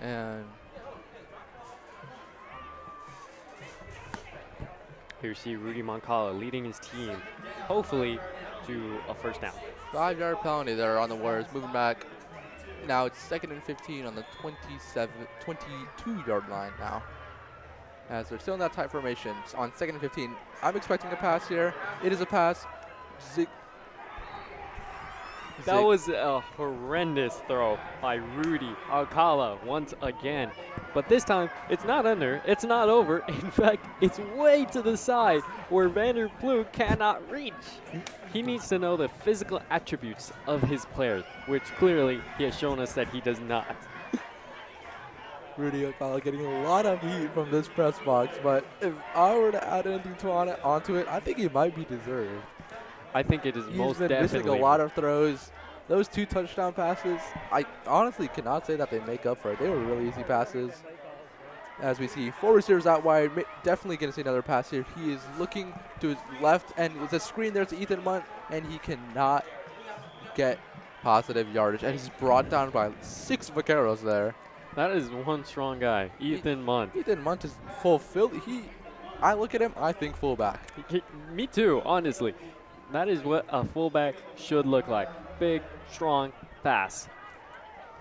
[SPEAKER 1] And
[SPEAKER 2] here you see Rudy Moncala leading his team, hopefully to a first down.
[SPEAKER 1] 5-yard penalty there on the Warriors, moving back. Now it's 2nd and 15 on the 22-yard line now. As they're still in that tight formation on 2nd and 15. I'm expecting a pass here. It is a pass.
[SPEAKER 2] That was a horrendous throw by Rudy Alcala once again. But this time, it's not under, it's not over. In fact, it's way to the side where Vanderplug cannot reach. He needs to know the physical attributes of his players, which clearly he has shown us that he does not.
[SPEAKER 1] Rudy Alcala getting a lot of heat from this press box, but if I were to add anything onto it, I think it might be deserved.
[SPEAKER 2] I think it is most definitely.
[SPEAKER 1] He's been missing a lot of throws. Those 2 touchdown passes, I honestly cannot say that they make up for it. They were really easy passes. As we see 4 receivers out wide, definitely going to see another pass here. He is looking to his left, and it's a screen there to Ethan Munt, and he cannot get positive yardage. And he's brought down by 6 vaqueros there.
[SPEAKER 2] That is one strong guy, Ethan Munt.
[SPEAKER 1] Ethan Munt is fulfilled. I look at him, I think fullback.
[SPEAKER 2] Me too, honestly. That is what a fullback should look like. Big, strong, fast.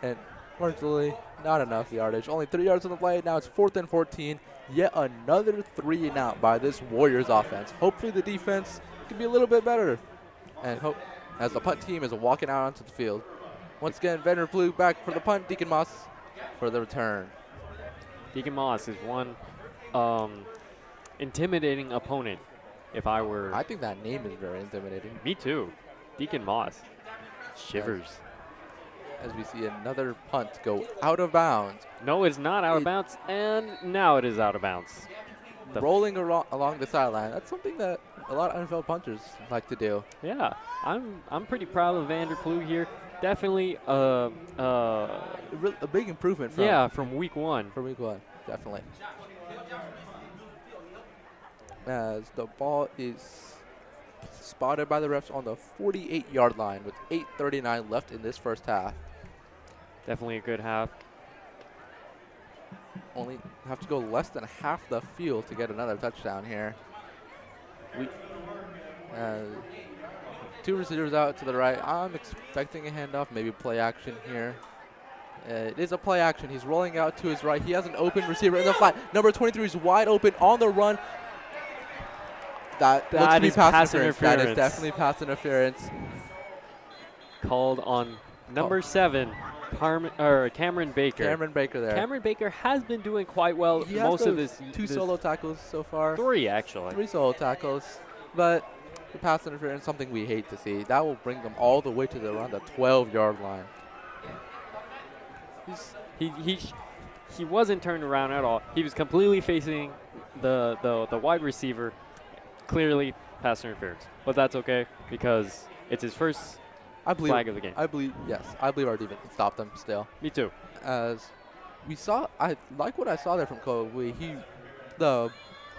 [SPEAKER 1] And unfortunately, not enough yardage. Only 3 yards on the play. Now it's 4th and 14. Yet another 3 and out by this Warriors offense. Hopefully the defense can be a little bit better. And hope as the punt team is walking out onto the field. Once again, Vanderplug back for the punt. Deacon Moss for the return.
[SPEAKER 2] Deacon Moss is one intimidating opponent.
[SPEAKER 1] I think that name is very intimidating.
[SPEAKER 2] Me too. Deacon Moss. Shivers.
[SPEAKER 1] As we see another punt go out of bounds.
[SPEAKER 2] No, it's not out of bounds, and now it is out of bounds.
[SPEAKER 1] Rolling along the sideline. That's something that a lot of NFL punters like to do.
[SPEAKER 2] Yeah, I'm pretty proud of Vanderplug here. Definitely a
[SPEAKER 1] big improvement
[SPEAKER 2] from week 1.
[SPEAKER 1] From week 1, definitely. As the ball is spotted by the refs on the 48-yard line with 8:39 left in this first half.
[SPEAKER 2] Definitely a good half.
[SPEAKER 1] Only have to go less than half the field to get another touchdown here. 2 receivers out to the right. I'm expecting a handoff, maybe play action here. It is a play action. He's rolling out to his right. He has an open receiver in the flat. Number 23 is wide open on the run. That looks to be pass interference. That is definitely pass interference.
[SPEAKER 2] Called on number 7, Cameron Baker.
[SPEAKER 1] Cameron Baker there.
[SPEAKER 2] Cameron Baker has been doing quite well
[SPEAKER 1] he
[SPEAKER 2] most
[SPEAKER 1] has
[SPEAKER 2] of this.
[SPEAKER 1] 2 solo tackles so far.
[SPEAKER 2] 3 actually.
[SPEAKER 1] 3 solo tackles. But the pass interference, something we hate to see. That will bring them all the way to around the 12-yard line.
[SPEAKER 2] He wasn't turned around at all. He was completely facing the wide receiver. Clearly pass interference, but that's okay because it's his first flag of the game.
[SPEAKER 1] I believe our defense can stop them still.
[SPEAKER 2] Me too.
[SPEAKER 1] As we saw, I like what I saw there from Kobe. The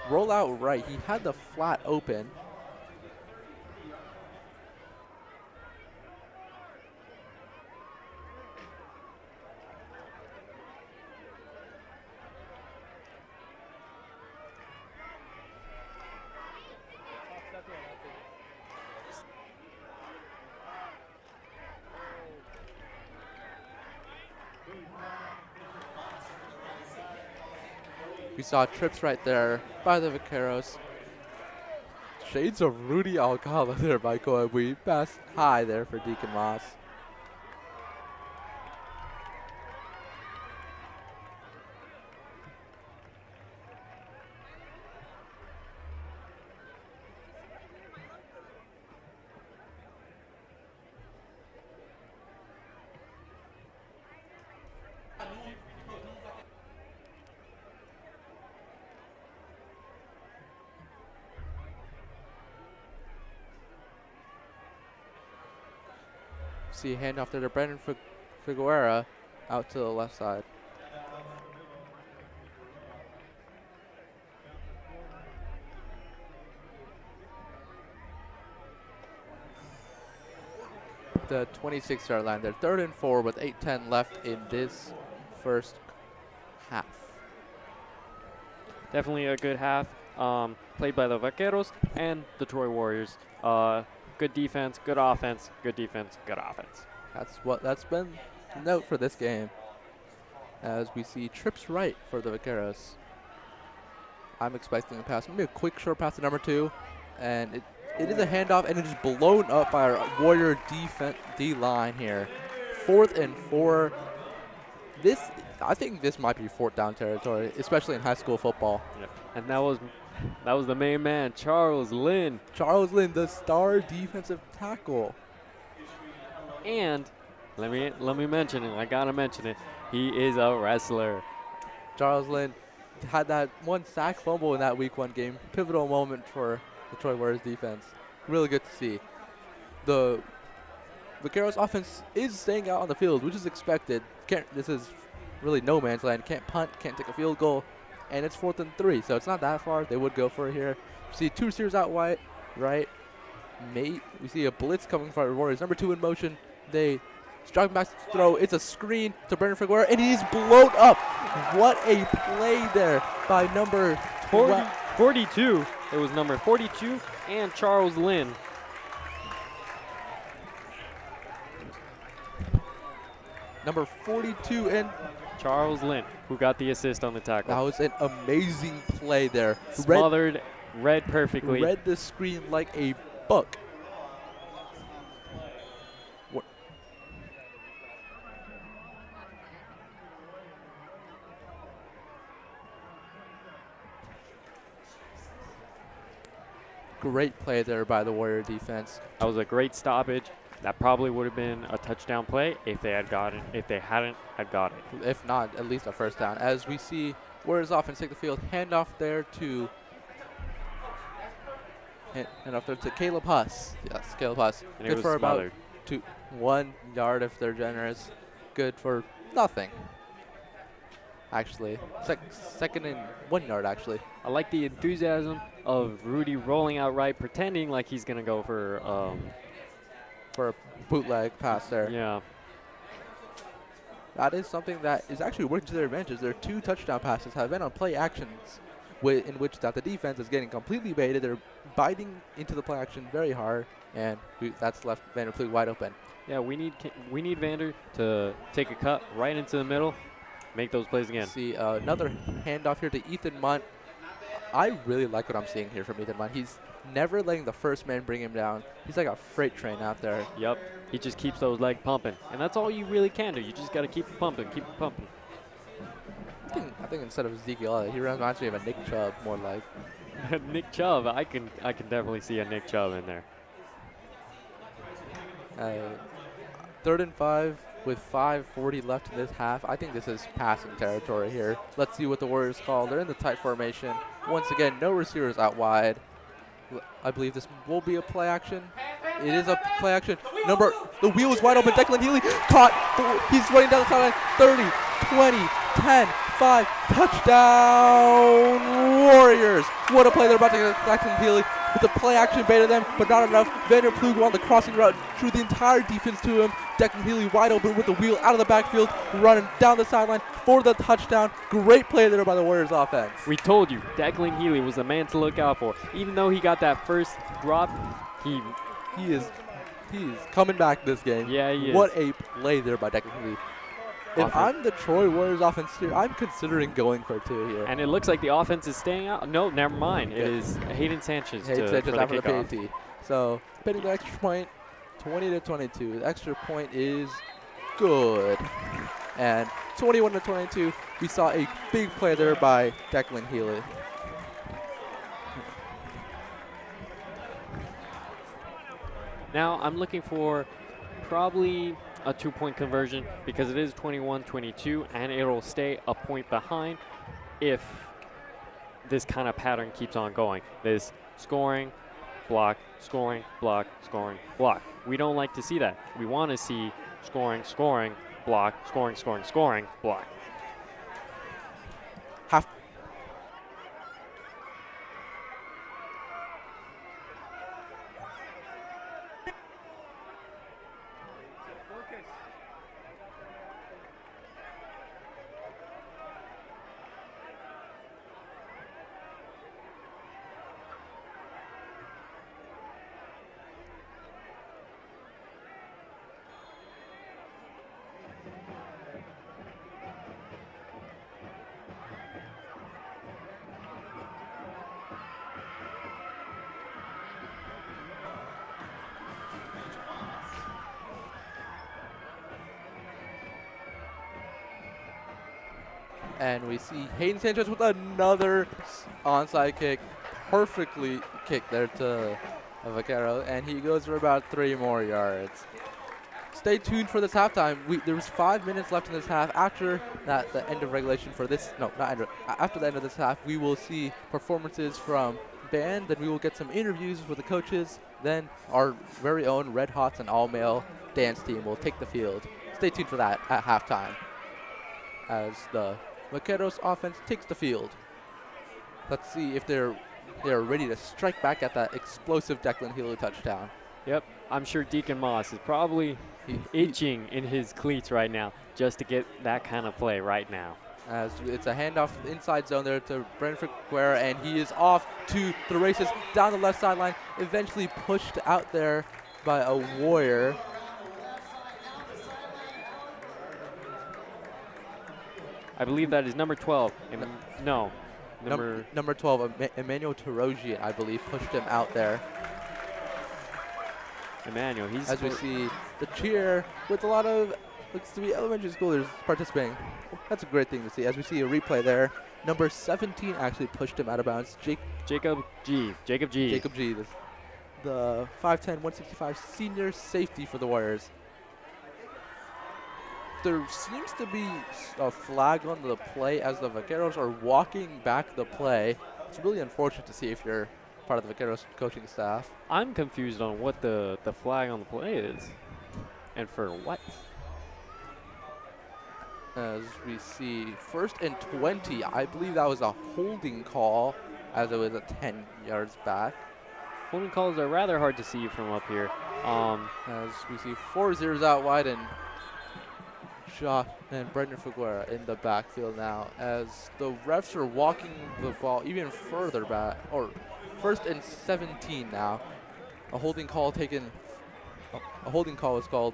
[SPEAKER 1] rollout right, he had the flat open. We saw trips right there by the Vaqueros. Shades of Rudy Alcala there by Kobe. Pass high there for Deacon Moss. See a handoff there to Brendan Figueroa out to the left side. The 26-yard line there. 3rd and 4 with 8:10 left in this first half.
[SPEAKER 2] Definitely a good half played by the Vaqueros and the Troy Warriors. Good defense, good offense, good defense, good offense.
[SPEAKER 1] That's been the note for this game. As we see trips right for the Vaqueros. I'm expecting a pass, maybe a quick short pass to number 2, and it is a handoff, and it is blown up by our Warrior D line here. 4th and 4. I think this might be 4th down territory, especially in high school football.
[SPEAKER 2] Yep. And that was the main man, Charles Lynn.
[SPEAKER 1] Charles Lynn, the star defensive tackle.
[SPEAKER 2] And let me mention it. I gotta mention it. He is a wrestler.
[SPEAKER 1] Charles Lynn had that one sack fumble in that Week 1 game. Pivotal moment for the Troy Warriors defense. Really good to see. The Vaqueros offense is staying out on the field, which is expected. This is really no man's land. Can't punt, can't take a field goal. And it's 4th and 3, so it's not that far. They would go for it here. See 2 receivers out wide, right. We see a blitz coming from the Warriors. Number 2 in motion. They driving back to throw. It's a screen to Brendan Figueroa, and he's blown up. What a play there by number
[SPEAKER 2] 42. It was number 42 and Charles Lynn.
[SPEAKER 1] Number 42 and
[SPEAKER 2] Charles Lynn, who got the assist on the tackle.
[SPEAKER 1] that was an amazing play there.
[SPEAKER 2] Smothered, read perfectly.
[SPEAKER 1] Read the screen like a book. Great play there by the Warrior defense.
[SPEAKER 2] That was a great stoppage. That probably would have been a touchdown play if they hadn't had got it.
[SPEAKER 1] If not, at least a first down. As we see Warriors offense take the field, handoff there to Caleb Huss. Yes, Caleb Huss.
[SPEAKER 2] And
[SPEAKER 1] Good
[SPEAKER 2] it
[SPEAKER 1] for
[SPEAKER 2] was
[SPEAKER 1] about
[SPEAKER 2] smothered.
[SPEAKER 1] 1 yard if they're generous. Good for nothing. Actually, 2nd and 1 yard actually.
[SPEAKER 2] I like the enthusiasm of Rudy rolling out right, pretending like he's gonna go for
[SPEAKER 1] a bootleg pass there.
[SPEAKER 2] Yeah.
[SPEAKER 1] That is something that is actually working to their advantage. Their 2 touchdown passes have been on play actions in which that the defense is getting completely baited. They're biting into the play action very hard, and that's left Vander completely wide open.
[SPEAKER 2] Yeah, we need Vander to take a cut right into the middle, make those plays again.
[SPEAKER 1] See another handoff here to Ethan Munt. I really like what I'm seeing here from Ethan Munt. He's never letting the first man bring him down. He's like a freight train out there.
[SPEAKER 2] Yep. He just keeps those legs pumping. And that's all you really can do. You just got to keep it pumping, keep it pumping.
[SPEAKER 1] I think instead of Ezekiel Elliott, he reminds me of a Nick Chubb more like.
[SPEAKER 2] Nick Chubb, I can definitely see a Nick Chubb in there.
[SPEAKER 1] 3rd and 5 with 5:40 left in this half. I think this is passing territory here. Let's see what the Warriors call. They're in the tight formation. Once again, no receivers out wide. I believe this will be a play action. It is a play action. The wheel is wide open. Declan Healy caught. He's running down the sideline. 30, 20, 10, 5. Touchdown Warriors. What a play. They're about to get Declan Healy with the play action baited them, but not enough. Vander Plug on the crossing route drew the entire defense to him. Declan Healy wide open with the wheel out of the backfield, running down the sideline for the touchdown. Great play there by the Warriors offense.
[SPEAKER 2] We told you, Declan Healy was the man to look out for. Even though he got that first drop, he
[SPEAKER 1] is coming back this game.
[SPEAKER 2] Yeah, he is.
[SPEAKER 1] What a play there by Declan Healy. If I'm the Troy Warriors offense here, I'm considering going for 2 here.
[SPEAKER 2] And it looks like the offense is staying out. No, never mind. It is Hayden Sanchez for
[SPEAKER 1] after the
[SPEAKER 2] kickoff.
[SPEAKER 1] PAT. So, pitting the extra point, 20-22. The extra point is good. And 21-22, we saw a big play there by Declan Healy.
[SPEAKER 2] Now I'm looking for probably a 2-point conversion because it is 21-22 and it'll stay a point behind if this kind of pattern keeps on going. This scoring, block, scoring, block, scoring, block. We don't like to see that. We want to see scoring, scoring, block, scoring, scoring, scoring, block.
[SPEAKER 1] And we see Hayden Sanchez with another onside kick. Perfectly kicked there to Vaquero. And he goes for about 3 more yards. Stay tuned for this halftime. There's 5 minutes left in this half. After that, the end of regulation for this, no, not end. After the end of this half, we will see performances from band. Then we will get some interviews with the coaches. Then our very own Red Hots and all-male dance team will take the field. Stay tuned for that at halftime as the Vaqueros offense takes the field. Let's see if they're ready to strike back at that explosive Declan Healy touchdown.
[SPEAKER 2] Yep, I'm sure Deacon Moss is probably itching in his cleats right now just to get that kind of play right now.
[SPEAKER 1] As it's a handoff inside zone there to Brentford Guerra, and he is off to the races down the left sideline, eventually pushed out there by a Warrior.
[SPEAKER 2] I believe that is number 12.
[SPEAKER 1] Number 12, Emmanuel Tarogian, I believe, pushed him out there.
[SPEAKER 2] Emmanuel, he's...
[SPEAKER 1] As we see the cheer with a lot of, looks to be elementary schoolers participating. That's a great thing to see. As we see a replay there, number 17 actually pushed him out of bounds.
[SPEAKER 2] Jacob G.
[SPEAKER 1] The 5'10", 165 senior safety for the Warriors. There seems to be a flag on the play as the Vaqueros are walking back the play. It's really unfortunate to see if you're part of the Vaqueros coaching staff.
[SPEAKER 2] I'm confused on what the flag on the play is and for what.
[SPEAKER 1] As we see 1st and 20, I believe that was a holding call as it was a 10 yards back.
[SPEAKER 2] Holding calls are rather hard to see from up here.
[SPEAKER 1] As we see 4 zeros out wide and Josh and Brendan Figuera in the backfield now as the refs are walking the ball even further back, or 1st and 17 now. A holding call was called,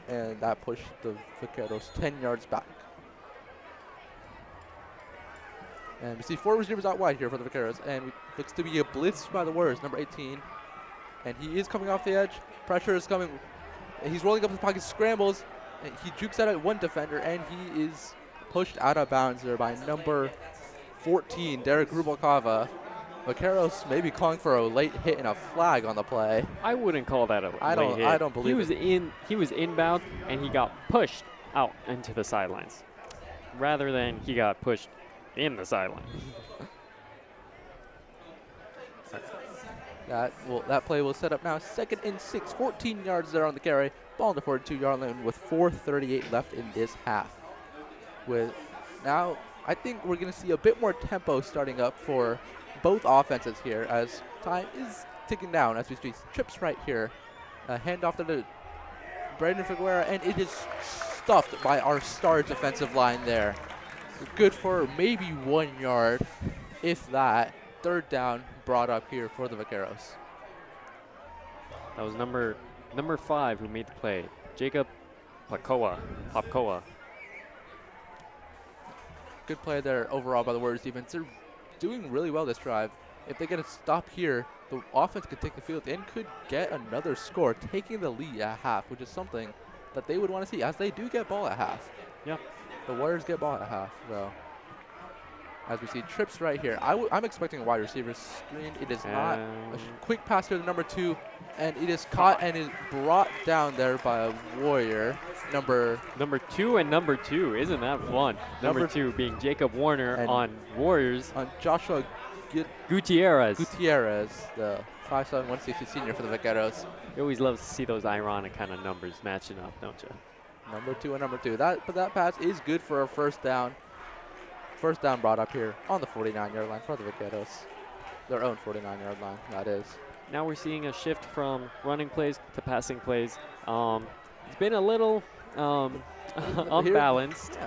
[SPEAKER 1] and that pushed the Vaqueros 10 yards back. And we see 4 receivers out wide here for the Vaqueros, and it looks to be a blitz by the Warriors, number 18. And he is coming off the edge. Pressure is coming. He's rolling up the pocket, scrambles, and he jukes out at one defender, and he is pushed out of bounds there by number 14, Derek Rubalcava. Vaqueros maybe calling for a late hit and a flag on the play.
[SPEAKER 2] I wouldn't call that a late hit.
[SPEAKER 1] I don't believe
[SPEAKER 2] He was inbound and he got pushed out into the sidelines, rather than he got pushed in the sideline.
[SPEAKER 1] That play will set up now 2nd and 6, 14 yards there on the carry. Ball on the 42-yard line with 4:38 left in this half. With now, I think we're going to see a bit more tempo starting up for both offenses here as time is ticking down as we see trips right here. Handoff to the Brandon Figueroa, and it is stuffed by our star defensive line there. Good for maybe 1 yard, if that. 3rd down brought up here for the Vaqueros.
[SPEAKER 2] That was number 5 who made the play, Jacob Popkoa.
[SPEAKER 1] Good play there overall by the Warriors defense. They're doing really well this drive. If they get a stop here, the offense could take the field and could get another score, taking the lead at half, which is something that they would want to see, as they do get ball at half.
[SPEAKER 2] Yeah.
[SPEAKER 1] The Warriors get ball at half, though. As we see trips right here. I'm expecting a wide receiver screen. It is not. A quick pass here to number 2, and it is caught and is brought down there by a Warrior. Number
[SPEAKER 2] 2 and number 2. Isn't that fun? Number 2 being Jacob Warner on Warriors.
[SPEAKER 1] On Joshua
[SPEAKER 2] Gutierrez,
[SPEAKER 1] the 5'7", 160 senior for the Vaqueros.
[SPEAKER 2] You always love to see those ironic kind of numbers matching up, don't you?
[SPEAKER 1] Number 2 and number 2. But that pass is good for a 1st down. 1st down brought up here on the 49-yard line for the Vaqueros. Their own 49-yard line, that is.
[SPEAKER 2] Now we're seeing a shift from running plays to passing plays. It's been a little unbalanced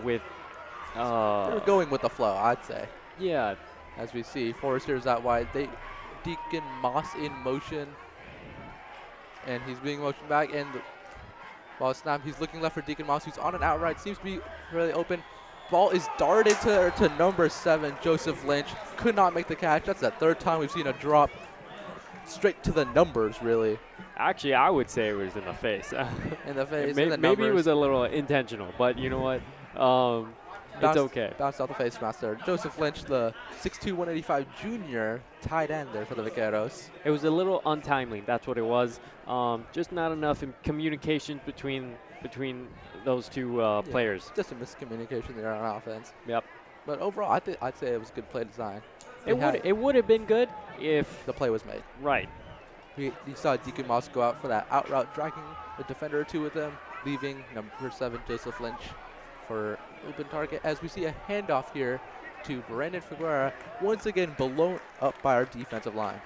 [SPEAKER 2] with.
[SPEAKER 1] They're going with the flow, I'd say.
[SPEAKER 2] Yeah.
[SPEAKER 1] As we see, Forrester's out wide. Deacon Moss in motion, and he's being motioned back. And the ball snapped. He's looking left for Deacon Moss, who's on an outright. Seems to be really open. Ball is darted to number 7, Joseph Lynch. Could not make the catch. That's the 3rd time we've seen a drop straight to the numbers, really.
[SPEAKER 2] Actually, I would say it was in the face.
[SPEAKER 1] In the face.
[SPEAKER 2] Maybe it was a little intentional, but you know what? It's okay.
[SPEAKER 1] Bounced off the face master. Joseph Lynch, the 6'2", 185 junior tight end there for the Vaqueros.
[SPEAKER 2] It was a little untimely. That's what it was. Just not enough in communication between those two players.
[SPEAKER 1] Just a miscommunication there on offense.
[SPEAKER 2] Yep.
[SPEAKER 1] But overall, I'd say it was good play design.
[SPEAKER 2] It would have been good if
[SPEAKER 1] the play was made.
[SPEAKER 2] Right.
[SPEAKER 1] You saw Deacon Moss go out for that out route, dragging a defender or 2 with him, leaving number 7, Joseph Lynch, for open target. As we see a handoff here to Brandon Figueroa, once again blown up by our defensive line.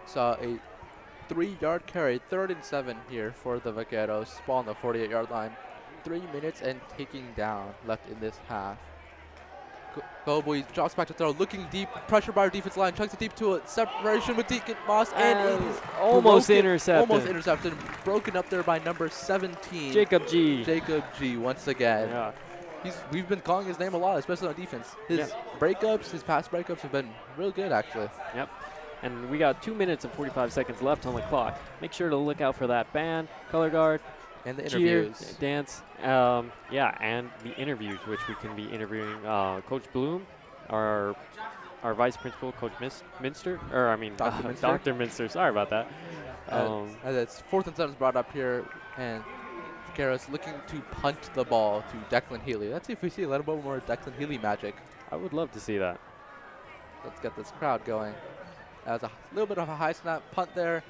[SPEAKER 1] Saw a 3-yard carry, 3rd and 7 here for the Vaqueros. Ball on the 48-yard line. 3 minutes and taking down left in this half. Cowboys drops back to throw, looking deep, pressure by our defense line, chucks it deep to a separation with Deacon Moss, and it is
[SPEAKER 2] almost intercepted.
[SPEAKER 1] Almost intercepted, broken up there by number 17.
[SPEAKER 2] Jacob G.
[SPEAKER 1] Jacob G once again.
[SPEAKER 2] Yeah.
[SPEAKER 1] We've been calling his name a lot, especially on defense. His breakups, his pass breakups have been real good, actually.
[SPEAKER 2] Yep. And we got 2 minutes and 45 seconds left on the clock. Make sure to look out for that band, color guard,
[SPEAKER 1] and the interviews,
[SPEAKER 2] dance, and the interviews, which we can be interviewing Coach Bloom, our vice principal, Coach Minster, or I mean Dr. Minster. Sorry about that.
[SPEAKER 1] As it's 4th and 7 brought up here, and Vaqueros looking to punt the ball to Declan Healy. Let's see if we see a little bit more Declan Healy magic.
[SPEAKER 2] I would love to see that.
[SPEAKER 1] Let's get this crowd going. As a little bit of a high snap punt there,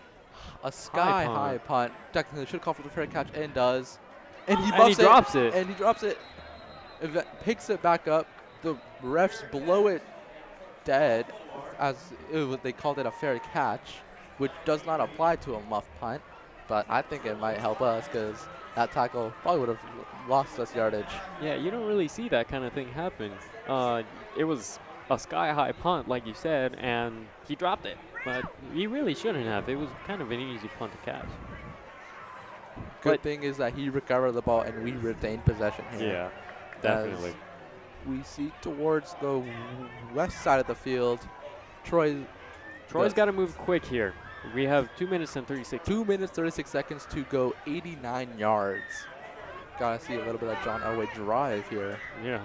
[SPEAKER 1] a sky-high punt. Declan should call for the fair catch and does. And he drops it. And he drops it. Picks it back up. The refs blow it dead, as they called it a fair catch, which does not apply to a muff punt. but I think it might help us because that tackle probably would have lost us yardage.
[SPEAKER 2] Yeah, you don't really see that kind of thing happen. It was a sky-high punt, like you said, and he dropped it. But he really shouldn't have. It was kind of an easy punt to catch.
[SPEAKER 1] Good thing is that he recovered the ball and we retained possession here.
[SPEAKER 2] Yeah, definitely.
[SPEAKER 1] We see towards the west side of the field. Troy's
[SPEAKER 2] got to move quick here. We have 2 minutes and 36.
[SPEAKER 1] 2 minutes, 36 seconds to go, 89 yards. Gotta see a little bit of John Elway drive here.
[SPEAKER 2] Yeah.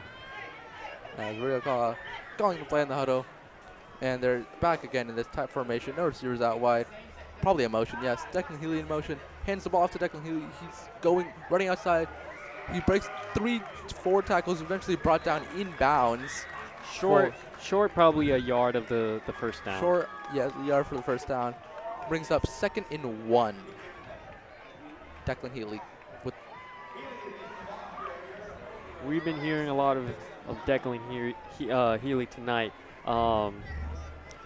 [SPEAKER 1] As Rio calling the play in the huddle. And they're back again in this tight formation. No receivers out wide. Probably a motion, yes. Declan Healy in motion. Hands the ball off to Declan Healy. He's running outside. He breaks 3-4 tackles, eventually brought down inbounds.
[SPEAKER 2] Short, probably a yard of the first down.
[SPEAKER 1] Short, yeah, a yard for the first down. Brings up 2nd and 1. Declan Healy.
[SPEAKER 2] We've been hearing a lot of Declan Healy tonight.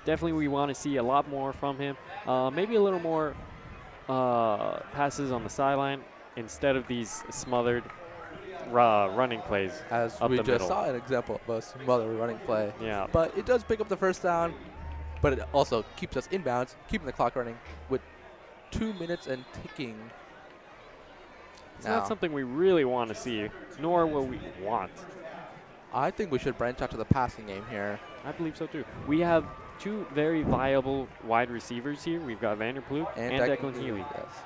[SPEAKER 2] Definitely we want to see a lot more from him. Maybe a little more passes on the sideline instead of these smothered running plays.
[SPEAKER 1] As
[SPEAKER 2] up
[SPEAKER 1] we
[SPEAKER 2] the
[SPEAKER 1] just
[SPEAKER 2] middle.
[SPEAKER 1] saw an example of a smothered running play.
[SPEAKER 2] Yeah.
[SPEAKER 1] But it does pick up the first down, but it also keeps us inbounds, keeping the clock running with 2 minutes and ticking.
[SPEAKER 2] It's not something we really want to see, nor what we want.
[SPEAKER 1] I think we should branch out to the passing game here.
[SPEAKER 2] I believe so too. We have 2 very viable wide receivers here. We've got Vanderploeg and Declan Healy.
[SPEAKER 1] Yes.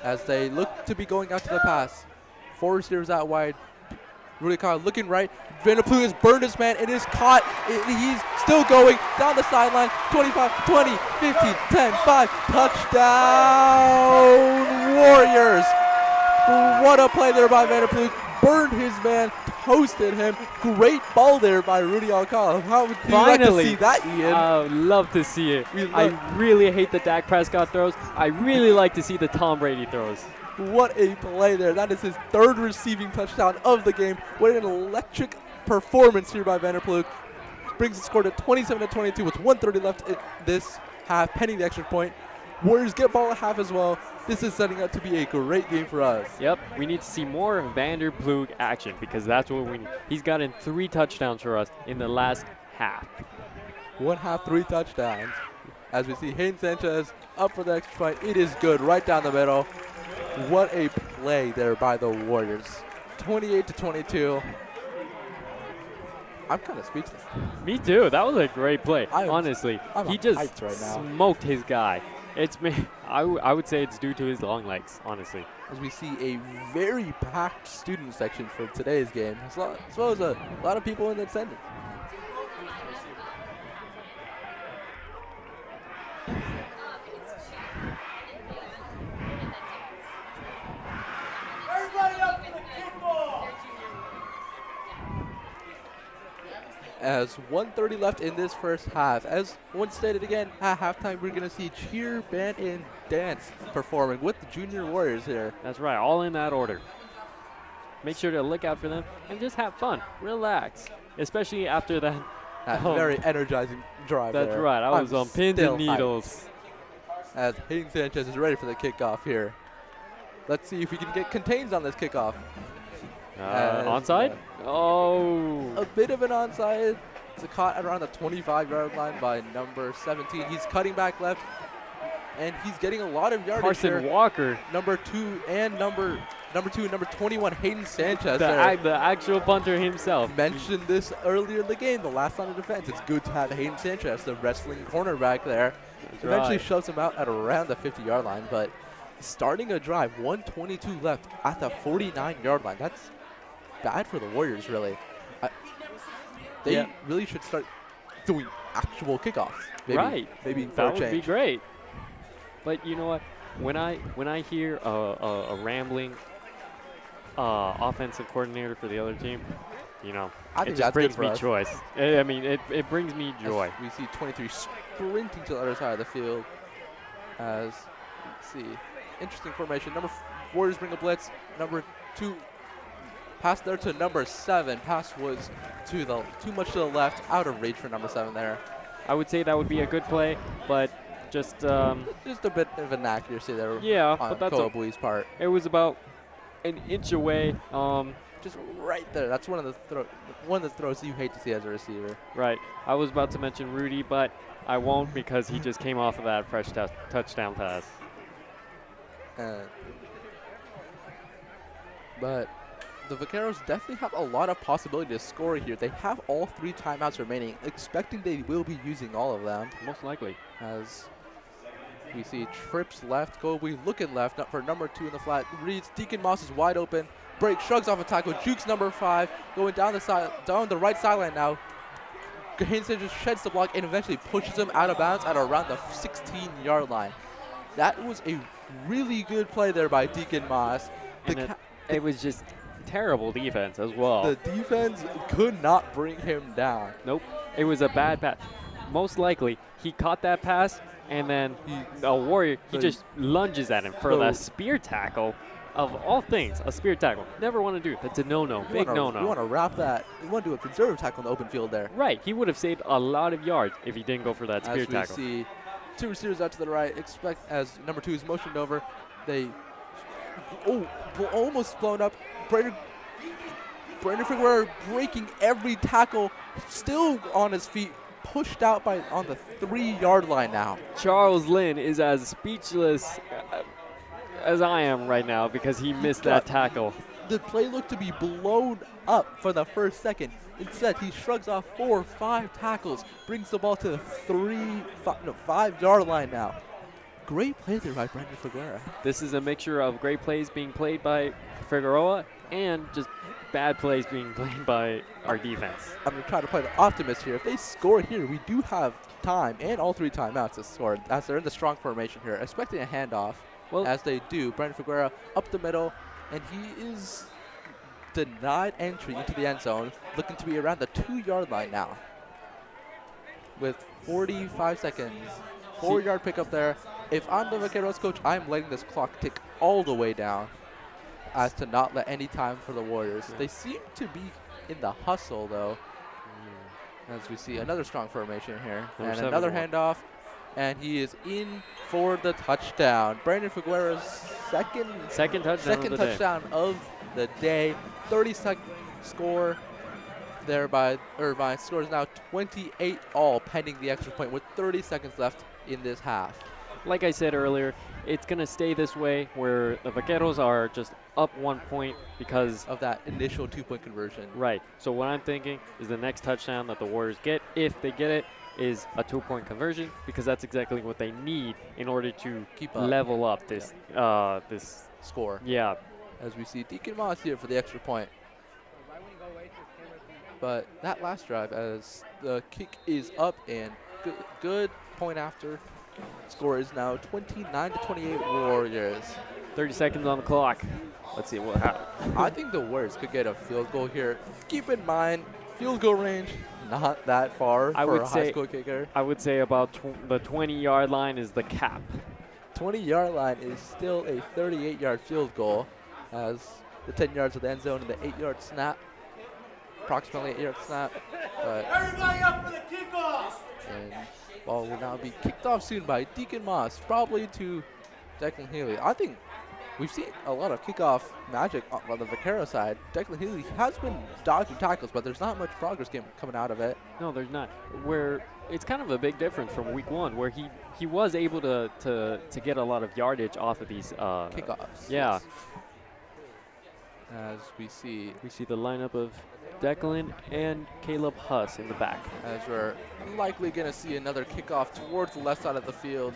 [SPEAKER 1] As they look to be going out to the pass. 4 receivers out wide. Rudy Kyle looking right. Vanderploeg has burned his man. It is caught. He's still going down the sideline. 25, 20, 15, 10, 5. Touchdown Warriors. What a play there by Vanderploeg. Burned his man, toasted him. Great ball there by Rudy Alcala. How would you like to see that, Ian?
[SPEAKER 2] I would love to see it. I really hate the Dak Prescott throws. I really like to see the Tom Brady throws.
[SPEAKER 1] What a play there. That is his 3rd receiving touchdown of the game. What an electric performance here by Vanderploeg. Brings the score to 27-22 with 1:30 left in this half, pending the extra point. Warriors get ball at half as well. This is setting up to be a great game for us.
[SPEAKER 2] Yep, we need to see more Vanderploeg action because that's what we need. He's gotten 3 touchdowns for us in the last half.
[SPEAKER 1] 1 half, 3 touchdowns. As we see Hayden Sanchez up for the extra point. It is good right down the middle. What a play there by the Warriors. 28-22. I'm kind of speechless.
[SPEAKER 2] Me too. That was a great play.
[SPEAKER 1] Honestly,
[SPEAKER 2] he just
[SPEAKER 1] hyped right now.
[SPEAKER 2] smoked his guy. It's me. I would say it's due to his long legs, honestly.
[SPEAKER 1] As we see a very packed student section for today's game, as well as a lot of people in attendance.
[SPEAKER 3] Everybody up to the kickball!
[SPEAKER 1] As 1:30 left in this first half. As once stated again, at halftime we're going to see cheer, band, and dance performing with the Junior Warriors here.
[SPEAKER 2] That's right, all in that order. Make sure to look out for them and just have fun, relax, especially after that.
[SPEAKER 1] Very energizing drive
[SPEAKER 2] That's
[SPEAKER 1] there.
[SPEAKER 2] right, I was on pins and needles.
[SPEAKER 1] As Hayden Sanchez is ready for the kickoff here. Let's see if we can get contains on this kickoff.
[SPEAKER 2] Onside? Oh.
[SPEAKER 1] A bit of an onside. It's a caught at around the 25-yard line by number 17. He's cutting back left, and he's getting a lot of yardage
[SPEAKER 2] Carson
[SPEAKER 1] here.
[SPEAKER 2] Walker.
[SPEAKER 1] Number 2 and number 21, Hayden Sanchez.
[SPEAKER 2] The actual punter himself.
[SPEAKER 1] Mentioned this earlier in the game, the last line of defense. It's good to have Hayden Sanchez, the wrestling cornerback there. Eventually shoves him out at around the 50-yard line, but starting a drive, 1:22 left at the 49-yard line. That's bad for the Warriors, really. They really should start doing actual kickoffs. Maybe
[SPEAKER 2] That would be great. But you know what? When I hear a rambling offensive coordinator for the other team, it just brings me joy. I mean, it brings me joy.
[SPEAKER 1] As we see 23 sprinting to the other side of the field. Let's see, interesting formation. Warriors bring a blitz. Number 2. Pass there to number 7. Pass was too much to the left, out of reach for number 7 there.
[SPEAKER 2] I would say that would be a good play, but Just
[SPEAKER 1] Just a bit of inaccuracy there
[SPEAKER 2] yeah,
[SPEAKER 1] on
[SPEAKER 2] but that's
[SPEAKER 1] Koabui's part.
[SPEAKER 2] it was about an inch away.
[SPEAKER 1] Just right there. That's one of the throws you hate to see as a receiver.
[SPEAKER 2] Right. I was about to mention Rudy, but I won't because he just came off of that fresh touchdown pass.
[SPEAKER 1] But the Vaqueros definitely have a lot of possibility to score here. They have all 3 timeouts remaining, expecting they will be using all of them.
[SPEAKER 2] Most likely.
[SPEAKER 1] As we see trips left, Kobe looking left for number 2 in the flat. Reads Deacon Moss is wide open. Break, shrugs off a tackle, jukes number 5, going down the right sideline now. Henson just sheds the block and eventually pushes him out of bounds at around the 16-yard line. That was a really good play there by Deacon Moss.
[SPEAKER 2] And it was just terrible defense as well.
[SPEAKER 1] The defense could not bring him down.
[SPEAKER 2] Nope. It was a bad pass. Most likely, he caught that pass, and then a Warrior, he just lunges at him for the spear tackle. Of all things, a spear tackle. Never want to do it. That's a no-no. Big no-no.
[SPEAKER 1] You want to wrap that. You want to do a conservative tackle in the open field there.
[SPEAKER 2] Right. He would have saved a lot of yards if he didn't go for that spear tackle.
[SPEAKER 1] As we see 2 receivers out to the right. Expect as number 2 is motioned over. They almost blown up. Brandon Figueroa breaking every tackle. Still on his feet. Pushed out on the 3-yard line now.
[SPEAKER 2] Charles Lynn is as speechless as I am right now because he missed that tackle.
[SPEAKER 1] The play looked to be blown up for the first second. Instead, he shrugs off 4 or 5 tackles, brings the ball to the 5-yard line now. Great play there by Brandon Figueroa.
[SPEAKER 2] This is a mixture of great plays being played by Figueroa and just bad plays being played by our defense.
[SPEAKER 1] I'm going to try to play the optimist here. If they score here, we do have time and all 3 timeouts to score as they're in the strong formation here, expecting a handoff. Well, as they do, Brandon Figueroa up the middle, and he is denied entry into the end zone, looking to be around the 2-yard line now. With 45 seconds, 4-yard pickup there. If I'm the Vaqueros coach, I'm letting this clock tick all the way down as to not let any time for the Warriors. They seem to be in the hustle, though, as we see another strong formation here. And another handoff. And he is in for the touchdown. Brandon Figueroa's second touchdown of the day. 30-second score there by Irvine. Scores now 28 all, pending the extra point with 30 seconds left in this half.
[SPEAKER 2] Like I said earlier, it's going to stay this way where the Vaqueros are just up 1 point because
[SPEAKER 1] of that initial 2-point conversion.
[SPEAKER 2] Right. So what I'm thinking is the next touchdown that the Warriors get, if they get it, is a 2-point conversion because that's exactly what they need in order to level up this this
[SPEAKER 1] score.
[SPEAKER 2] Yeah.
[SPEAKER 1] As we see Deacon Moss here for the extra point. But that last drive, as the kick is up and good point after. Score is now 29-28 Warriors.
[SPEAKER 2] 30 seconds on the clock. Let's see what happens.
[SPEAKER 1] I think the Warriors could get a field goal here. Keep in mind, field goal range not that far for a high school kicker.
[SPEAKER 2] I would say about the 20-yard line is the cap.
[SPEAKER 1] 20-yard line is still a 38-yard field goal, as the 10 yards of the end zone and the 8-yard snap, approximately 8-yard snap. But
[SPEAKER 3] everybody up for the kickoff!
[SPEAKER 1] And ball will now be kicked off soon by Deacon Moss, probably to Declan Healy. I think we've seen a lot of kickoff magic on the Vaquero side. Declan Healy has been dodging tackles, but there's not much progress coming out of it.
[SPEAKER 2] No, there's not. Where it's kind of a big difference from week 1, where he was able to get a lot of yardage off of these
[SPEAKER 1] kickoffs.
[SPEAKER 2] Yeah.
[SPEAKER 1] As we see
[SPEAKER 2] the lineup of Declan and Caleb Huss in the back.
[SPEAKER 1] As we're likely going to see another kickoff towards the left side of the field.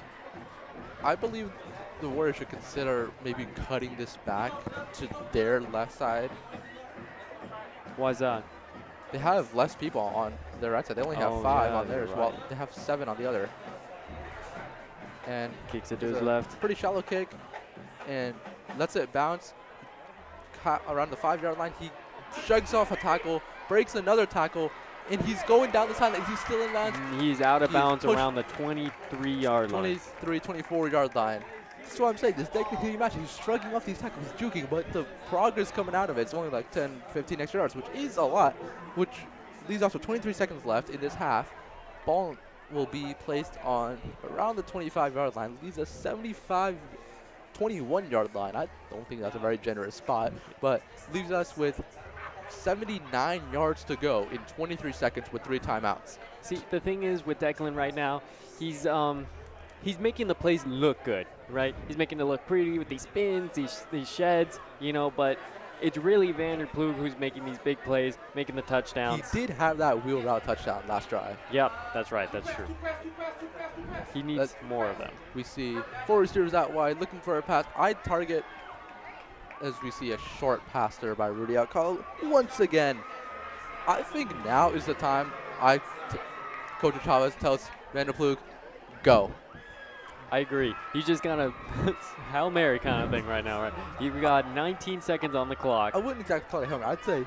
[SPEAKER 1] I believe the Warriors should consider maybe cutting this back to their left side.
[SPEAKER 2] Why is that?
[SPEAKER 1] They have less people on their right side. They only have 5 on theirs, while they have 7 on the other. And
[SPEAKER 2] kicks it to his left.
[SPEAKER 1] Pretty shallow kick, and lets it bounce around the 5-yard line. He shrugs off a tackle, breaks another tackle, and he's going down the sideline. Is he still in bounds?
[SPEAKER 2] He's out of bounds around the 23-yard line.
[SPEAKER 1] 24-yard line. That's what I'm saying. This Declan Healy match, he's shrugging off these tackles, he's juking, but the progress coming out of it, it's only like 10, 15 extra yards, which is a lot, which leaves off with 23 seconds left in this half. Ball will be placed on around the 25-yard line. Leaves a 21-yard line. I don't think that's a very generous spot, but leaves us with 79 yards to go in 23 seconds with 3 timeouts.
[SPEAKER 2] See, the thing is with Declan right now, he's making the plays look good, right? He's making it look pretty with these spins, these sheds, you know, but it's really Vanderploeg who's making these big plays, making the touchdowns.
[SPEAKER 1] He did have that wheel route touchdown last drive.
[SPEAKER 2] Yep, that's right, that's true. He needs more of them.
[SPEAKER 1] We see 4 receivers out wide looking for a pass. I target as we see a short pass there by Rudy Alcala once again. I think now is the time Coach Chavez tells Vanderploeg, go.
[SPEAKER 2] I agree. He's just kind of Hail Mary kind of thing right now, right? You've got 19 seconds on the clock.
[SPEAKER 1] I wouldn't exactly call it Hail Mary. I'd say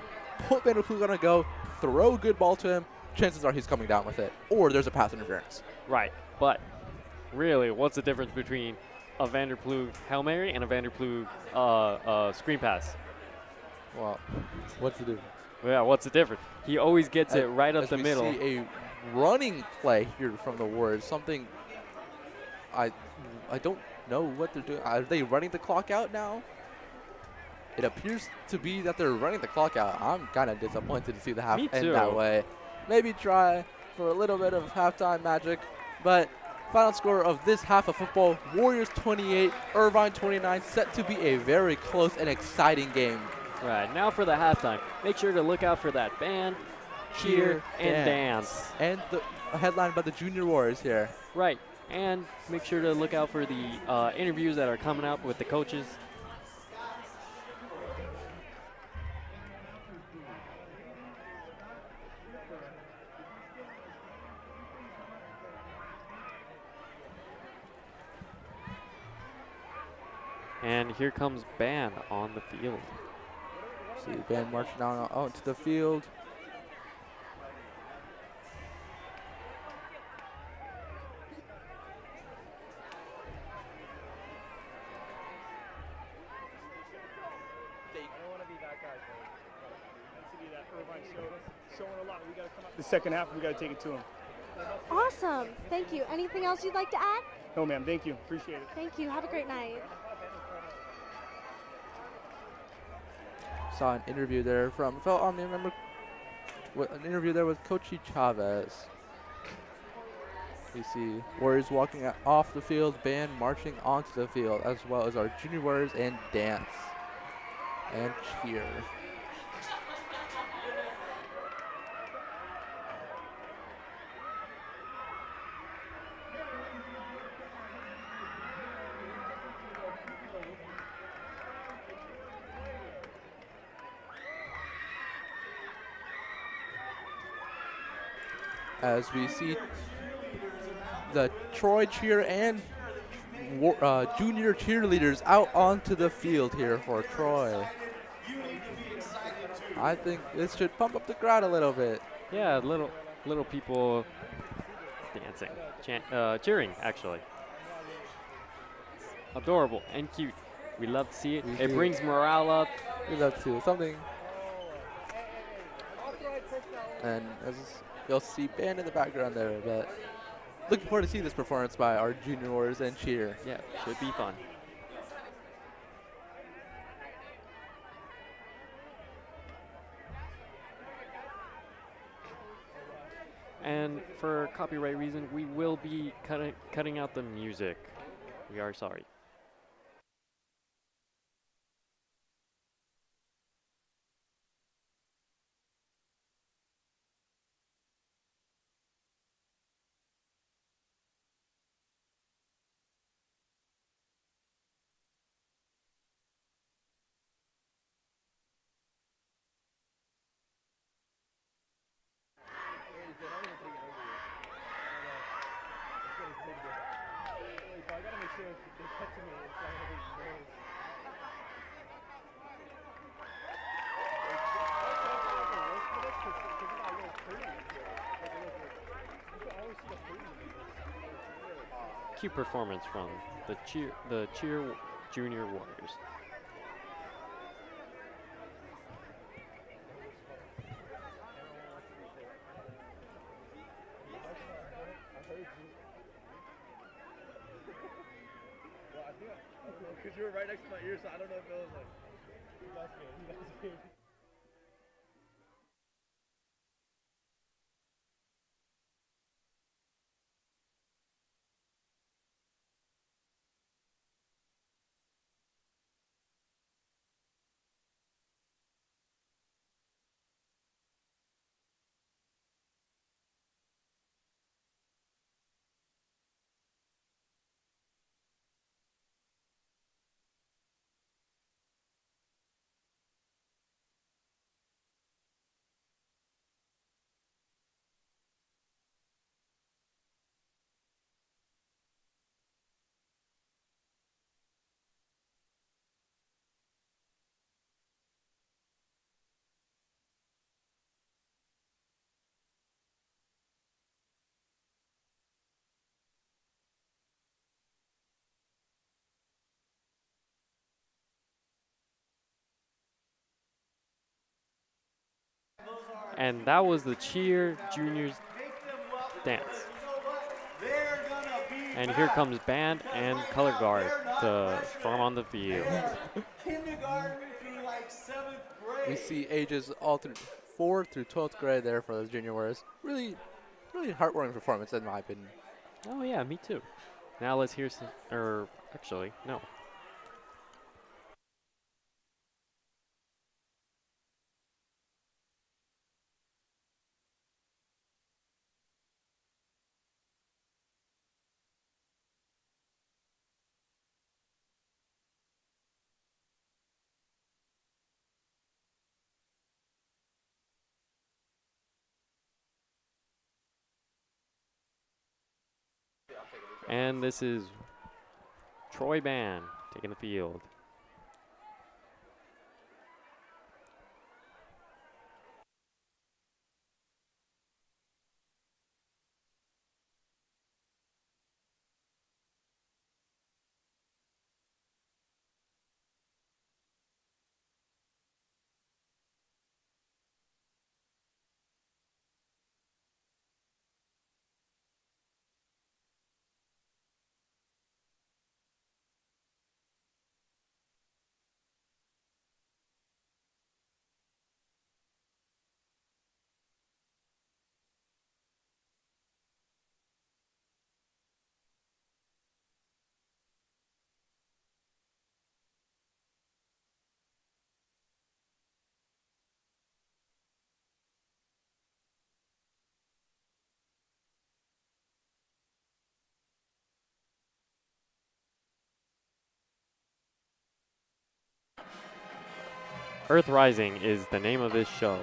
[SPEAKER 1] put Vanderploeg on a go, throw a good ball to him. Chances are he's coming down with it, or there's a pass interference.
[SPEAKER 2] Right, but really, what's the difference between a Vanderploeg Hail Mary and a Vanderploeg screen pass?
[SPEAKER 1] Well, what's the difference?
[SPEAKER 2] Yeah, what's the difference? He always gets it right up the middle.
[SPEAKER 1] We see a running play here from the Warriors, something I don't know what they're doing. Are they running the clock out now? It appears to be that they're running the clock out. I'm kind of disappointed to see the half end that way. Maybe try for a little bit of halftime magic, but final score of this half of football, Warriors 28, Irvine 29, set to be a very close and exciting game.
[SPEAKER 2] Right, now for the halftime. Make sure to look out for that band, cheer, and dance.
[SPEAKER 1] And the headline by the Junior Warriors here.
[SPEAKER 2] Right, and make sure to look out for the interviews that are coming up with the coaches. And here comes Band on the field.
[SPEAKER 1] See the band marching down onto the field.
[SPEAKER 4] The second half, we got to take it to him.
[SPEAKER 5] Awesome. Thank you. Anything else you'd like to add?
[SPEAKER 4] No, ma'am. Thank you. Appreciate it.
[SPEAKER 5] Thank you. Have a great night.
[SPEAKER 1] Saw an interview there from, I remember an interview there with Coach Chavez. We see Warriors walking off the field, band marching onto the field, as well as our Junior Warriors and dance and cheer. As we see the Troy cheer and junior cheerleaders out onto the field here for Troy. I think this should pump up the crowd a little bit.
[SPEAKER 2] Yeah, little people dancing, cheering actually. Adorable and cute. We love to see it. It brings morale up.
[SPEAKER 1] We love to see something. And as you'll see band in the background there, but looking forward to see this performance by our Junior Warriors and cheer.
[SPEAKER 2] Yeah, should be fun. And for copyright reasons, we will be cutting out the music. We are sorry. Cute performance from the cheer Junior Warriors.
[SPEAKER 3] Because you were right next to my ear, so I don't know if it was like. That's good. That's good.
[SPEAKER 2] And that was the cheer juniors dance. And here comes band and color guard to storm on the field.
[SPEAKER 3] Kindergarten through like 7th grade.
[SPEAKER 1] We see ages all through 4th through 12th grade there for those junior warriors. Really, really heartwarming performance in my opinion.
[SPEAKER 2] Oh yeah, me too. Now let's hear some, or actually, no. And this is Troy Band taking the field. Earth Rising is the name of this show.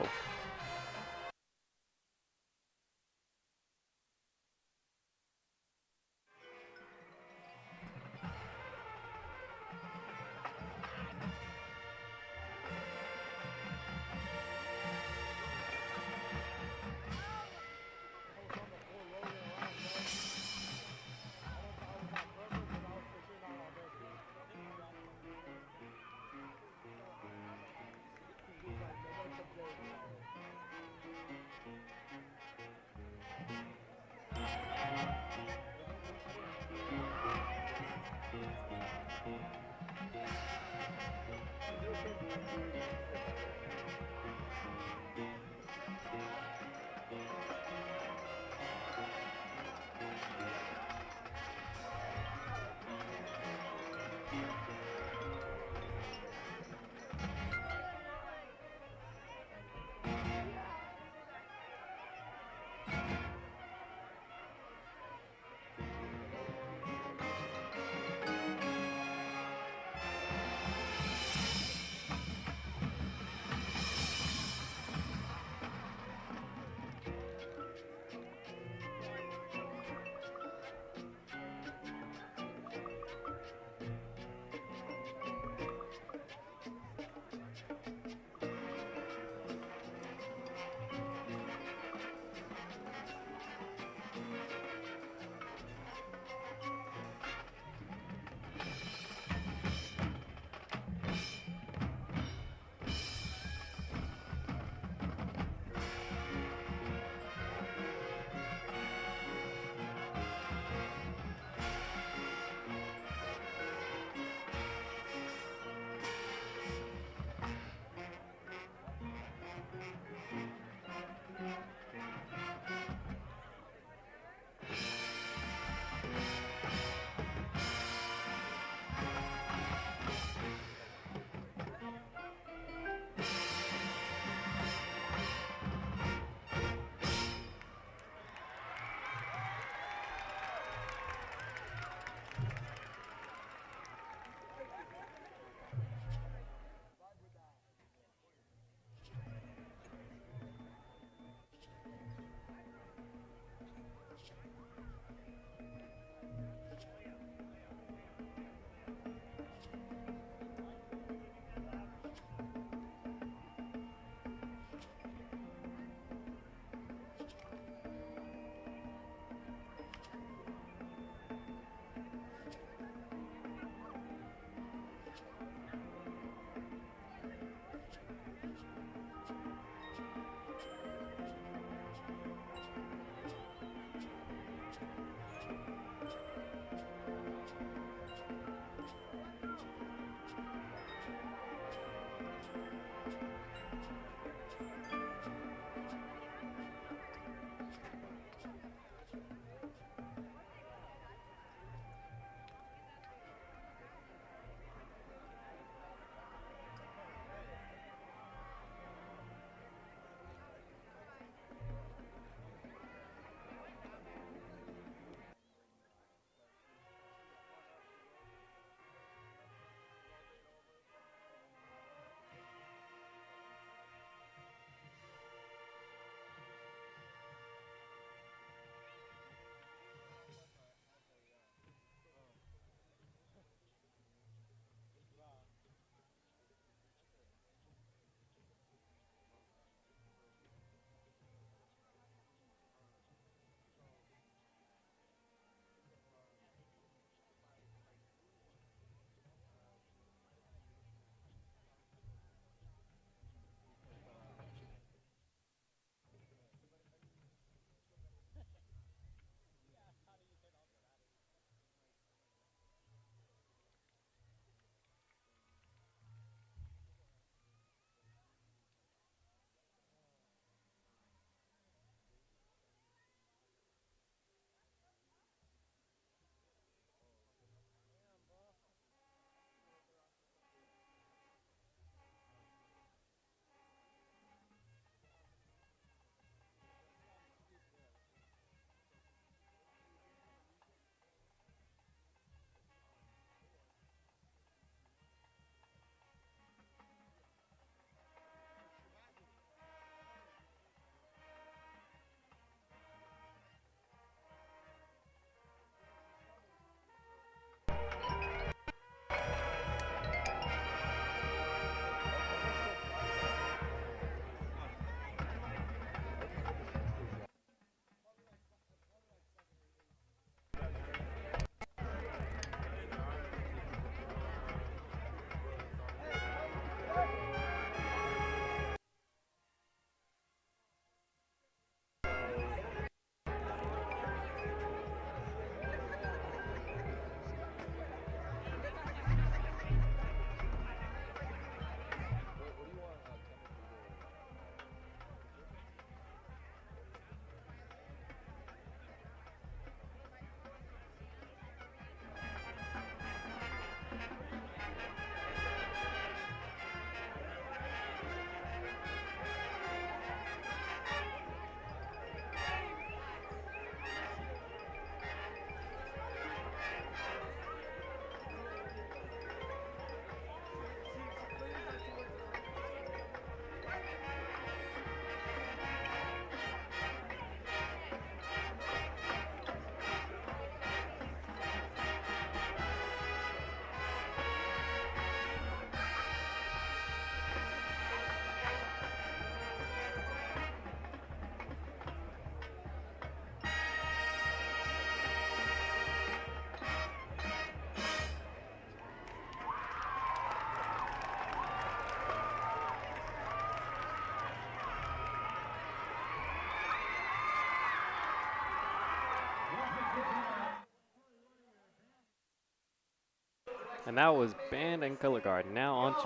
[SPEAKER 2] And that was band and color guard. Now on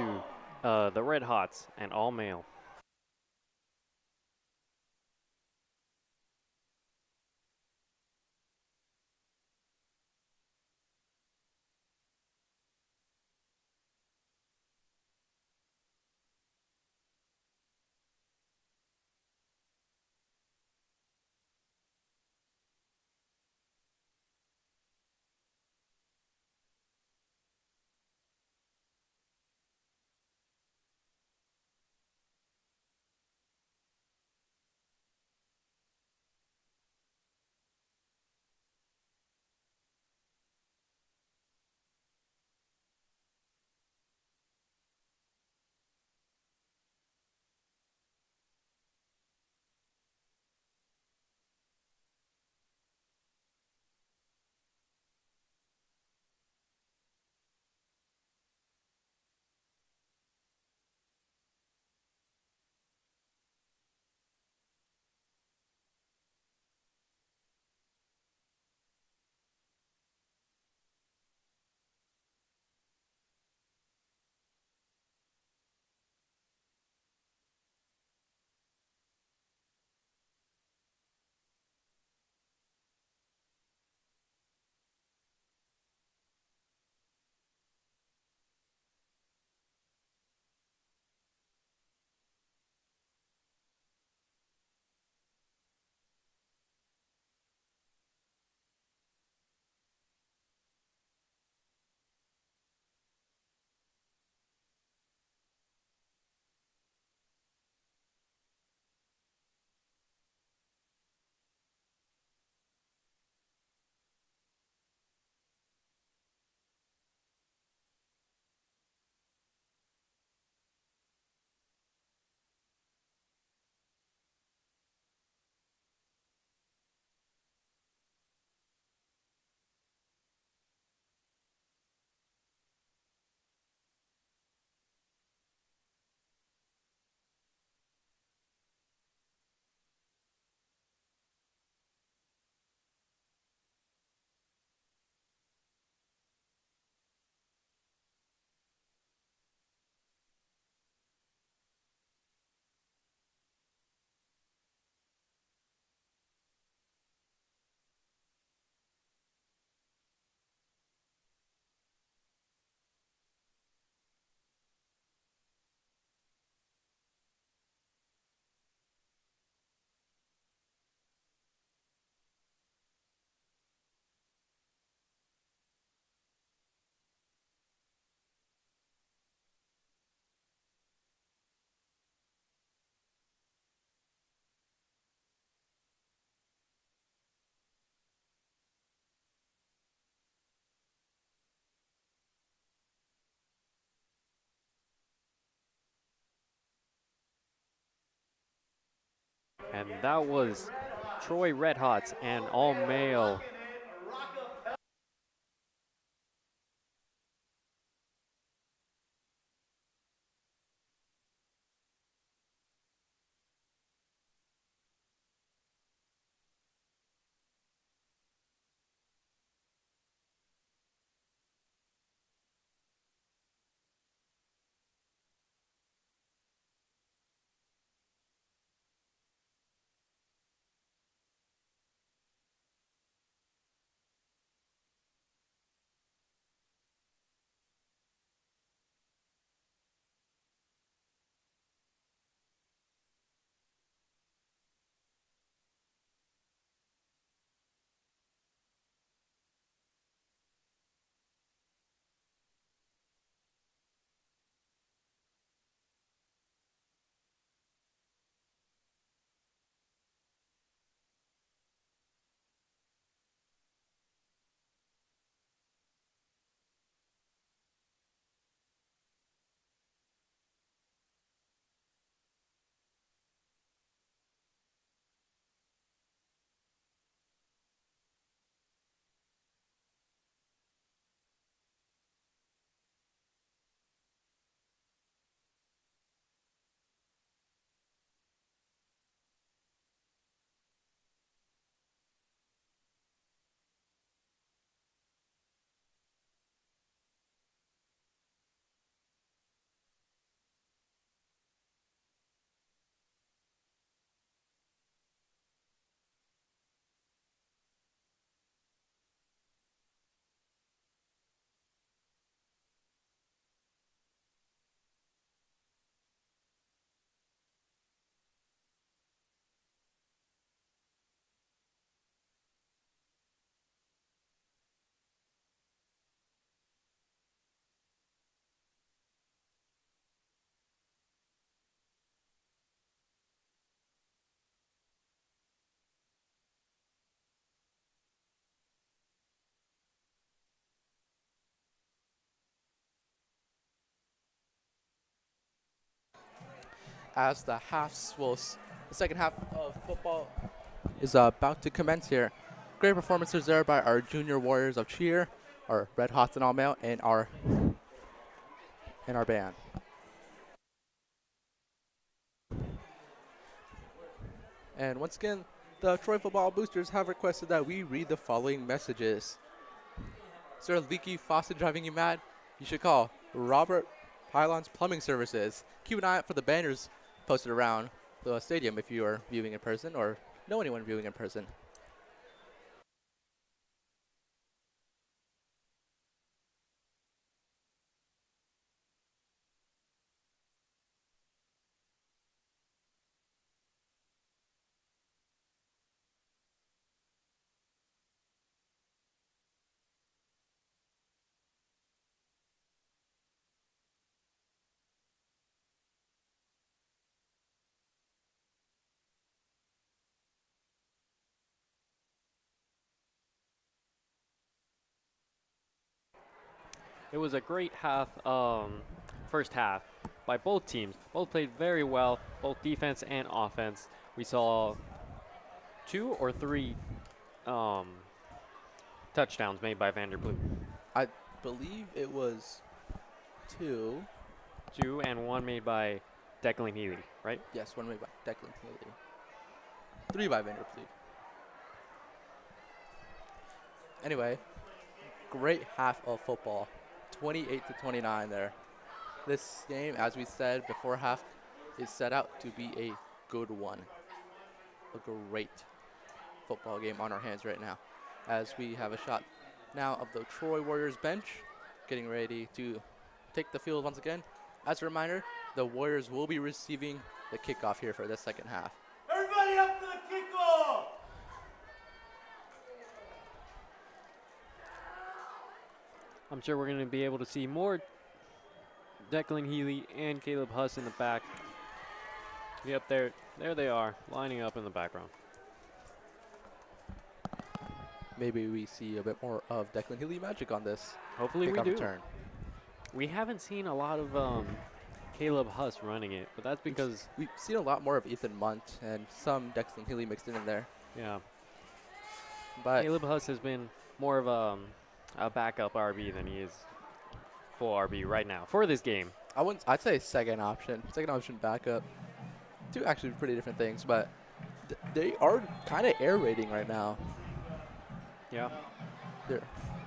[SPEAKER 2] to the Red Hots and all male. And that was Troy Red Hots and all male.
[SPEAKER 1] as the second half of football is about to commence here. Great performances there by our junior warriors of cheer, our Red Hots and all male, and our band. And once again, the Troy football boosters have requested that we read the following messages. Is there a leaky faucet driving you mad? You should call Robert Pylon's Plumbing Services. Keep an eye out for the banners posted around the stadium if you are viewing in person or know anyone viewing in person.
[SPEAKER 2] It was a great first half by both teams. Both played very well, both defense and offense. We saw 2 or 3 touchdowns made by Vanderbilt.
[SPEAKER 1] I believe it was 2.
[SPEAKER 2] 2 and 1 made by Declan Healy, right?
[SPEAKER 1] Yes, 1 made by Declan Healy. 3 by Vanderbilt. Anyway, great half of football. 28-29 there. This game, as we said before half, is set out to be a good one. A great football game on our hands right now, as we have a shot now of the Troy Warriors bench getting ready to take the field once again. As a reminder, the Warriors will be receiving the kickoff here for the second half.
[SPEAKER 3] Everybody up to the kickoff!
[SPEAKER 2] I'm sure we're going to be able to see more Declan Healy and Caleb Huss in the back. Yep, there they are, lining up in the background.
[SPEAKER 1] Maybe we see a bit more of Declan Healy magic on this
[SPEAKER 2] Hopefully we
[SPEAKER 1] kickoff
[SPEAKER 2] do.
[SPEAKER 1] return.
[SPEAKER 2] We haven't seen a lot of Caleb Huss running it, but that's because
[SPEAKER 1] We've seen a lot more of Ethan Munt and some Declan Healy mixed in there.
[SPEAKER 2] yeah,
[SPEAKER 1] But
[SPEAKER 2] Caleb Huss has been more of a backup RB than he is full RB right now for this game.
[SPEAKER 1] I'd say second option backup. 2 actually pretty different things, but they are kind of air raiding right now.
[SPEAKER 2] Yeah.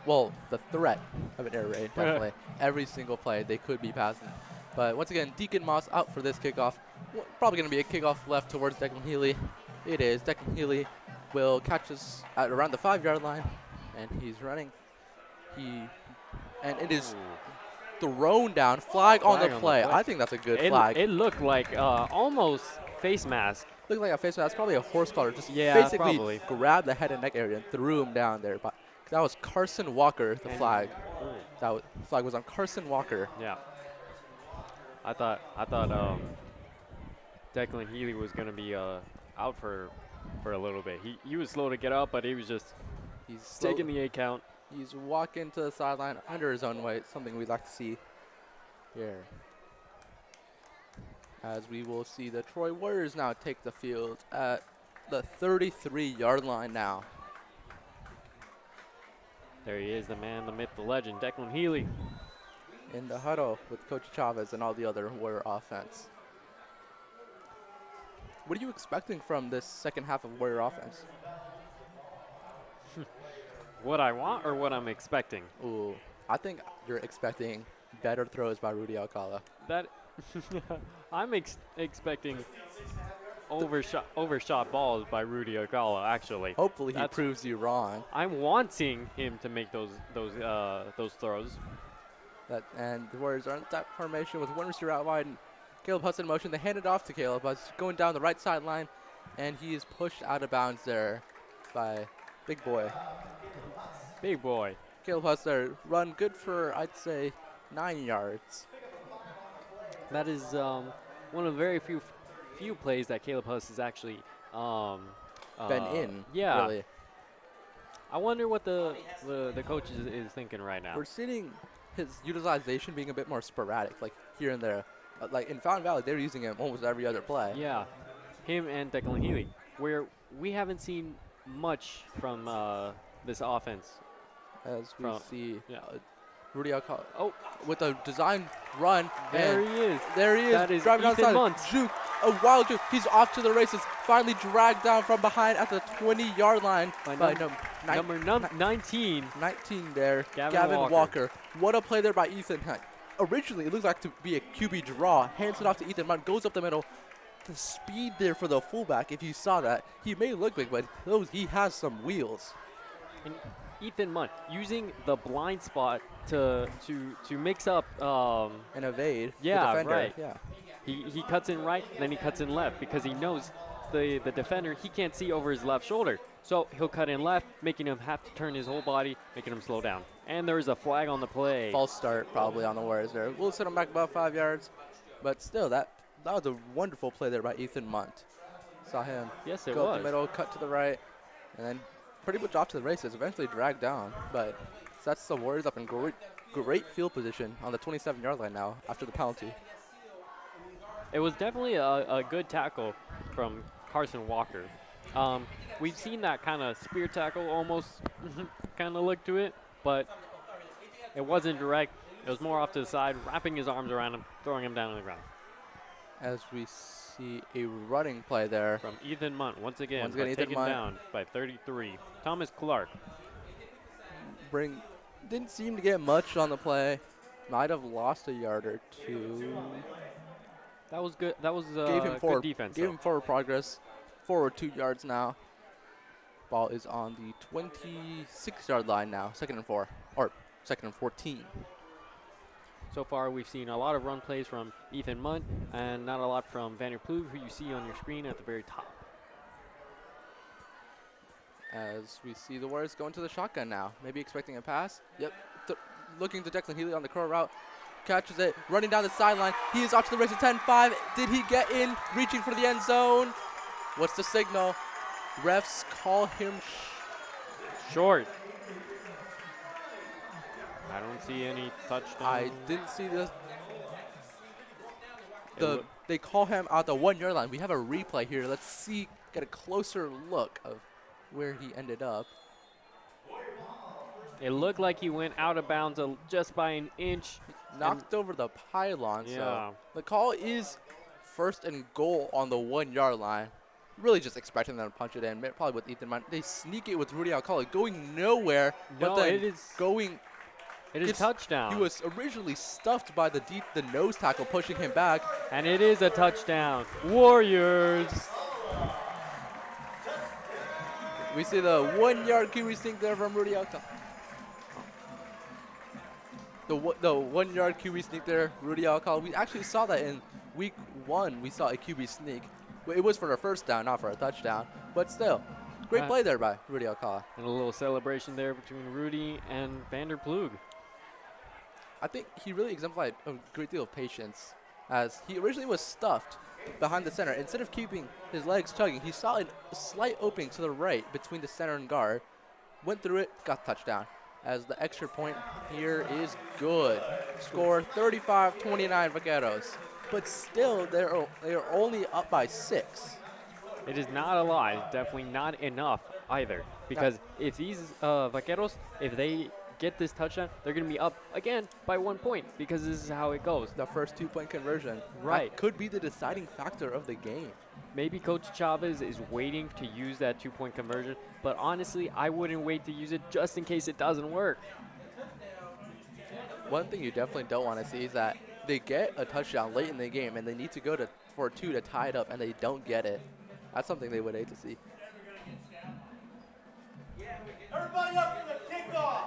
[SPEAKER 1] Well, the threat of an air raid, definitely. Every single play they could be passing. But once again, Deacon Moss out for this kickoff. Probably going to be a kickoff left towards Declan Healy. It is. Declan Healy will catch us at around the 5-yard line, and he's running. And it is thrown down. Flag on the play. I think that's a good flag.
[SPEAKER 2] It looked like almost face mask.
[SPEAKER 1] Looked like a face mask. Probably a horse collar. Just
[SPEAKER 2] Yeah,
[SPEAKER 1] basically
[SPEAKER 2] probably.
[SPEAKER 1] grabbed the head and neck area and threw him down there. But that was Carson Walker, the flag. Flag was on Carson Walker.
[SPEAKER 2] Yeah. I thought Declan Healy was going to be out for a little bit. He was slow to get up, but he was just taking the 8 count.
[SPEAKER 1] He's walking to the sideline under his own weight, something we'd like to see here. As we will see the Troy Warriors now take the field at the 33-yard line now.
[SPEAKER 2] There he is, the man, the myth, the legend, Declan Healy.
[SPEAKER 1] In the huddle with Coach Chavez and all the other Warrior offense. What are you expecting from this second half of Warrior offense?
[SPEAKER 2] What I want or what I'm expecting?
[SPEAKER 1] Ooh, I think you're expecting better throws by Rudy Alcala.
[SPEAKER 2] That I'm expecting overshot balls by Rudy Alcala. Actually,
[SPEAKER 1] Hopefully he proves you wrong.
[SPEAKER 2] I'm wanting him to make those throws.
[SPEAKER 1] And the Warriors are in that formation with one receiver out wide. And Caleb Huss in motion. They hand it off to Caleb Huss, going down the right sideline, and he is pushed out of bounds there by Big Boy.
[SPEAKER 2] Big boy.
[SPEAKER 1] Caleb Huss there, run good for, I'd say, 9 yards.
[SPEAKER 2] That is one of the very few plays that Caleb Huss has actually
[SPEAKER 1] been in.
[SPEAKER 2] Yeah.
[SPEAKER 1] Really.
[SPEAKER 2] I wonder what the coach is thinking right now.
[SPEAKER 1] We're seeing his utilization being a bit more sporadic, like here and there. Like in Fountain Valley, they're using him almost every other play.
[SPEAKER 2] Yeah, him and Declan Healy, where we haven't seen much from this offense.
[SPEAKER 1] As we see
[SPEAKER 2] yeah.
[SPEAKER 1] Rudy Alcala
[SPEAKER 2] Oh,
[SPEAKER 1] with a design run.
[SPEAKER 2] there
[SPEAKER 1] and
[SPEAKER 2] he is.
[SPEAKER 1] There he is.
[SPEAKER 2] That is
[SPEAKER 1] driving
[SPEAKER 2] Ethan
[SPEAKER 1] outside.
[SPEAKER 2] Muntz.
[SPEAKER 1] Juke. A wild juke. He's off to the races. Finally dragged down from behind at the 20-yard line by
[SPEAKER 2] Number 19.
[SPEAKER 1] 19 there.
[SPEAKER 2] Gavin
[SPEAKER 1] Walker. What a play there by Ethan Hunt. Originally, it looked like to be a QB draw. Hands it off to Ethan Munt. Goes up the middle. The speed there for the fullback, if you saw that. He may look big, but he has some wheels.
[SPEAKER 2] And Ethan Munt using the blind spot to mix up
[SPEAKER 1] And evade
[SPEAKER 2] yeah,
[SPEAKER 1] the defender.
[SPEAKER 2] right.
[SPEAKER 1] Yeah.
[SPEAKER 2] He cuts in right, then he cuts in left because he knows the defender, he can't see over his left shoulder. So he'll cut in left, making him have to turn his whole body, making him slow down. And there's a flag on the play.
[SPEAKER 1] False start probably on the Warriors there. We'll set him back about 5 yards. But still, that was a wonderful play there by Ethan Munt. Saw him
[SPEAKER 2] Yes, it
[SPEAKER 1] go up
[SPEAKER 2] was.
[SPEAKER 1] the middle, cut to the right, and then pretty much off to the races, eventually dragged down. But sets the Warriors up in great field position on the 27-yard line now after the penalty.
[SPEAKER 2] It was definitely a good tackle from Carson Walker. We've seen that kind of spear tackle almost kind of look to it, but it wasn't direct. It was more off to the side, wrapping his arms around him, throwing him down on the ground.
[SPEAKER 1] As we see a running play there.
[SPEAKER 2] From Ethan Munt, once again
[SPEAKER 1] Ethan
[SPEAKER 2] taken
[SPEAKER 1] Munt.
[SPEAKER 2] down by 33. Thomas Clark.
[SPEAKER 1] Didn't seem to get much on the play. Might have lost a yard or two.
[SPEAKER 2] That was good. That was
[SPEAKER 1] Gave him
[SPEAKER 2] good defense.
[SPEAKER 1] Gave him forward progress. Forward 2 yards now. Ball is on the 26-yard line now. 2nd and 4. Or 2nd and 14.
[SPEAKER 2] So far, we've seen a lot of run plays from Ethan Munt and not a lot from Vander Ploeg, who you see on your screen at the very top.
[SPEAKER 1] As we see the Warriors go into the shotgun now. Maybe expecting a pass. Yep. Looking to Declan Healy on the curl route. Catches it. Running down the sideline. He is off to the races. 10-5. Did he get in? Reaching for the end zone. What's the signal? Refs call him
[SPEAKER 2] short. I don't see any touchdown.
[SPEAKER 1] I didn't see this. They call him out the 1 yard line. We have a replay here. Let's see, get a closer look of where he ended up.
[SPEAKER 2] It looked like he went out of bounds just by an inch.
[SPEAKER 1] Knocked over the pylon.
[SPEAKER 2] Yeah.
[SPEAKER 1] So the call is 1st and goal on the 1 yard line. Really just expecting them to punch it in. Probably with Ethan Munt. They sneak it with Rudy Alcala going nowhere.
[SPEAKER 2] No,
[SPEAKER 1] but then
[SPEAKER 2] it is
[SPEAKER 1] going.
[SPEAKER 2] It is touchdown.
[SPEAKER 1] He was originally stuffed by the nose tackle, pushing him back.
[SPEAKER 2] And it is a touchdown. Warriors.
[SPEAKER 1] We see the 1 yard QB sneak there from Rudy Alcala. The 1 yard QB sneak there, Rudy Alcala. We actually saw that in week 1. We saw a QB sneak. It was for a first down, not for a touchdown. But still, great play there by Rudy Alcala.
[SPEAKER 2] And a little celebration there between Rudy and Vander Ploeg.
[SPEAKER 1] I think he really exemplified a great deal of patience, as he originally was stuffed behind the center. Instead of keeping his legs tugging, he saw a slight opening to the right between the center and guard, went through it, got touchdown. As the extra point here is good. Score 35-29 Vaqueros. But still, they are only up by 6.
[SPEAKER 2] It is not a lot. Definitely not enough either. Because if these Vaqueros, if they get this touchdown, they're going to be up again by 1 point, because this is how it goes.
[SPEAKER 1] The first 2-point conversion.
[SPEAKER 2] Right.
[SPEAKER 1] That could be the deciding factor of the game.
[SPEAKER 2] Maybe Coach Chavez is waiting to use that 2-point conversion, but honestly, I wouldn't wait to use it just in case it doesn't work.
[SPEAKER 1] One thing you definitely don't want to see is that they get a touchdown late in the game and they need to go for 2 to tie it up, and they don't get it. That's something they would hate to see.
[SPEAKER 3] Everybody up for the kickoff!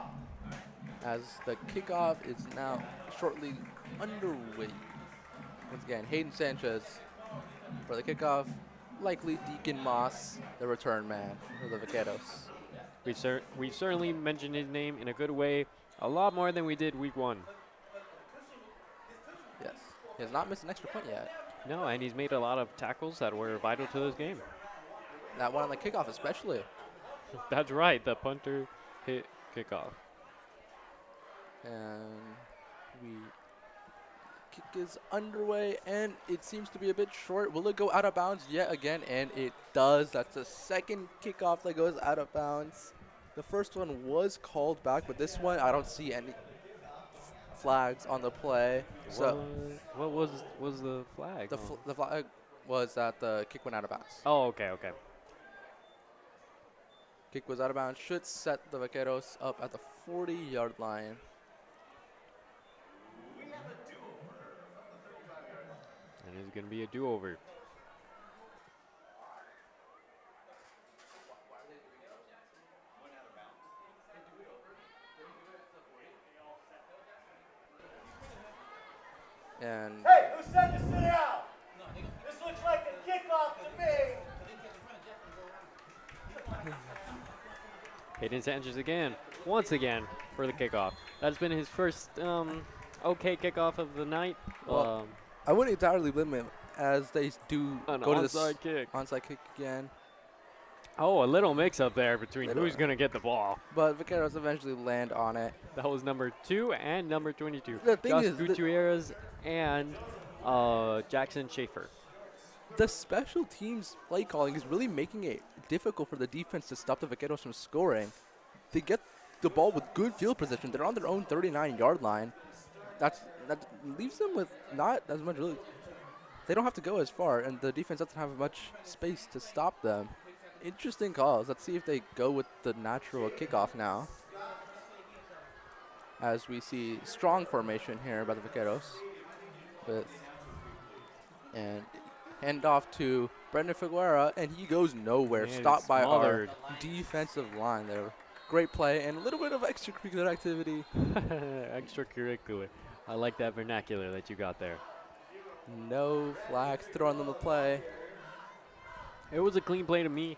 [SPEAKER 1] As the kickoff is now shortly underway. Once again, Hayden Sanchez for the kickoff. Likely Deacon Moss, the return man for the Vaqueros.
[SPEAKER 2] We've certainly mentioned his name in a good way, a lot more than we did week 1.
[SPEAKER 1] Yes, he has not missed an extra point yet.
[SPEAKER 2] No, and he's made a lot of tackles that were vital to this game.
[SPEAKER 1] That one on the kickoff especially.
[SPEAKER 2] That's right, the punter hit kickoff.
[SPEAKER 1] And we kick is underway, and it seems to be a bit short. Will it go out of bounds yet again? And it does. That's the second kickoff that goes out of bounds. The first one was called back, but this one I don't see any flags on the play. So
[SPEAKER 2] what was the flag?
[SPEAKER 1] the flag was that the kick went out of bounds.
[SPEAKER 2] Oh, okay.
[SPEAKER 1] Kick was out of bounds. Should set the Vaqueros up at the 40-yard line.
[SPEAKER 2] And it's going to be a do-over.
[SPEAKER 1] And
[SPEAKER 3] Hey, who said to sit down? This looks like a kickoff to me.
[SPEAKER 2] Hayden Sanchez again, once again, for the kickoff. That's been his first okay kickoff of the night.
[SPEAKER 1] Well, I wouldn't entirely blame him, as they do
[SPEAKER 2] An
[SPEAKER 1] go to this
[SPEAKER 2] onside kick.
[SPEAKER 1] onside kick again.
[SPEAKER 2] Oh, a little mix-up there between who's going to get the ball.
[SPEAKER 1] But Vaqueros eventually land on it.
[SPEAKER 2] That was number 2 and number 22.
[SPEAKER 1] The thing
[SPEAKER 2] Josh
[SPEAKER 1] is
[SPEAKER 2] Gutierrez and Jackson Schaefer.
[SPEAKER 1] The special teams play calling is really making it difficult for the defense to stop the Vaqueros from scoring. They get the ball with good field position. They're on their own 39-yard line. That leaves them with not as much really. They don't have to go as far, and the defense doesn't have much space to stop them. Interesting calls. Let's see if they go with the natural kickoff now. As we see strong formation here by the Vaqueros. And hand off to Brendan Figuera, and he goes nowhere.
[SPEAKER 2] Man,
[SPEAKER 1] Stopped by
[SPEAKER 2] smothered.
[SPEAKER 1] our defensive line there. Great play and a little bit of extracurricular activity.
[SPEAKER 2] Extracurricular. I like that vernacular that you got there.
[SPEAKER 1] No flags thrown on the play.
[SPEAKER 2] It was a clean play to me.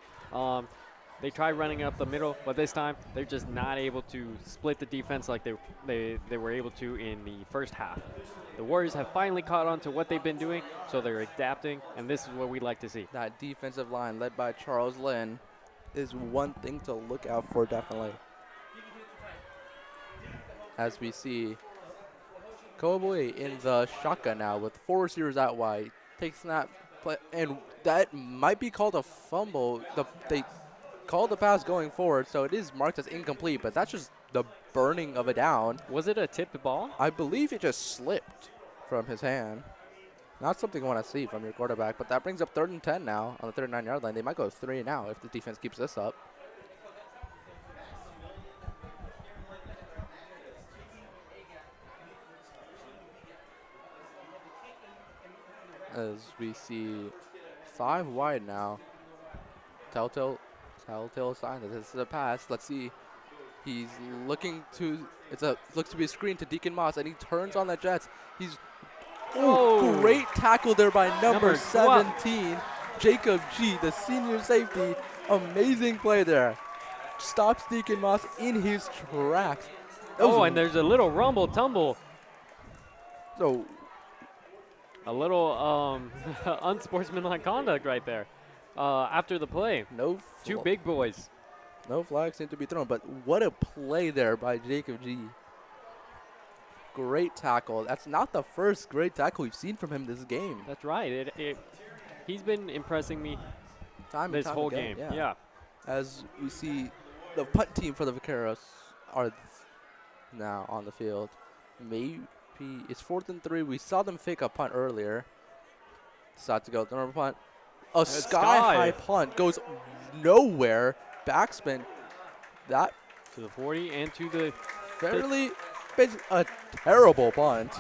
[SPEAKER 2] They tried running up the middle, but this time they're just not able to split the defense like they were able to in the first half. The Warriors have finally caught on to what they've been doing, so they're adapting, and this is what we'd like to see.
[SPEAKER 1] That defensive line led by Charles Lynn is one thing to look out for, definitely. As we see Cowboy in the shotgun now with 4 receivers out wide. Takes snap, play, and that might be called a fumble. They called the pass going forward, so it is marked as incomplete, but that's just the burning of a down.
[SPEAKER 2] Was it a tipped ball?
[SPEAKER 1] I believe it just slipped from his hand. Not something I want to see from your quarterback, but that brings up 3rd and 10 now on the 39-yard line. They might go 3 now if the defense keeps this up. As we see 5 wide now. Telltale sign that this is a pass. Let's see. He's looking to, looks to be a screen to Deacon Moss, and he turns on the Jets. He's, great tackle there by number 17, Jacob G, the senior safety. Amazing play there. Stops Deacon Moss in his tracks.
[SPEAKER 2] And there's a little rumble tumble.
[SPEAKER 1] So
[SPEAKER 2] a little unsportsmanlike conduct right there after the play. Two big boys.
[SPEAKER 1] No flags seem to be thrown, but what a play there by Jacob G. Great tackle. That's not the first great tackle we've seen from him this game.
[SPEAKER 2] That's right. He's been impressing me this whole game. Yeah.
[SPEAKER 1] As we see the punt team for the Vaqueros are now on the field. Maybe it's 4th and 3. We saw them fake a punt earlier. Decide to go the number punt. A sky-high punt goes nowhere. Backspin. That
[SPEAKER 2] to the 40 and to the
[SPEAKER 1] a terrible punt.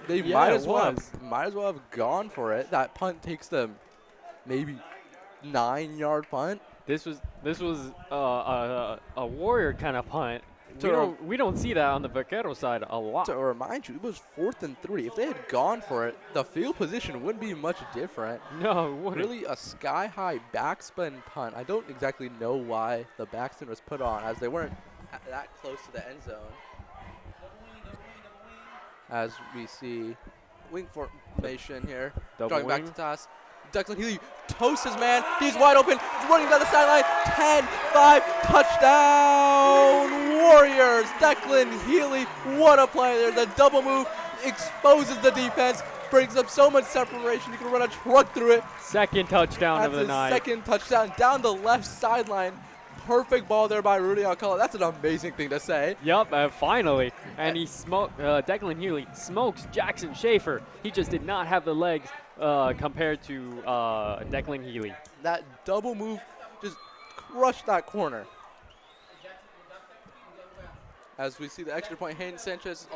[SPEAKER 1] They might as well have gone for it. That punt takes them maybe 9-yard punt.
[SPEAKER 2] This was a Warrior kind of punt. We don't see that on the Vaquero side a lot.
[SPEAKER 1] To remind you, it was 4th and 3. If they had gone for it, the field position wouldn't be much different.
[SPEAKER 2] No, it wouldn't.
[SPEAKER 1] Really a sky-high backspin punt. I don't exactly know why the backspin was put on, as they weren't that close to the end zone. As we see wing formation here. Drawing back to toss. Declan Healy toasts his man. He's wide open. Running down the sideline. 10-5. Touchdown Warriors. Declan Healy. What a play. There's a double move exposes the defense, brings up so much separation. You can run a truck through it.
[SPEAKER 2] Second touchdown
[SPEAKER 1] That's
[SPEAKER 2] of the
[SPEAKER 1] his
[SPEAKER 2] night.
[SPEAKER 1] second touchdown down the left sideline. Perfect ball there by Rudy Alcala. That's an amazing thing to say.
[SPEAKER 2] Yup, finally. And he smoked, Declan Healy smokes Jackson Schaefer. He just did not have the legs compared to Declan Healy.
[SPEAKER 1] That double move just crushed that corner. As we see the extra point, Hayden Sanchez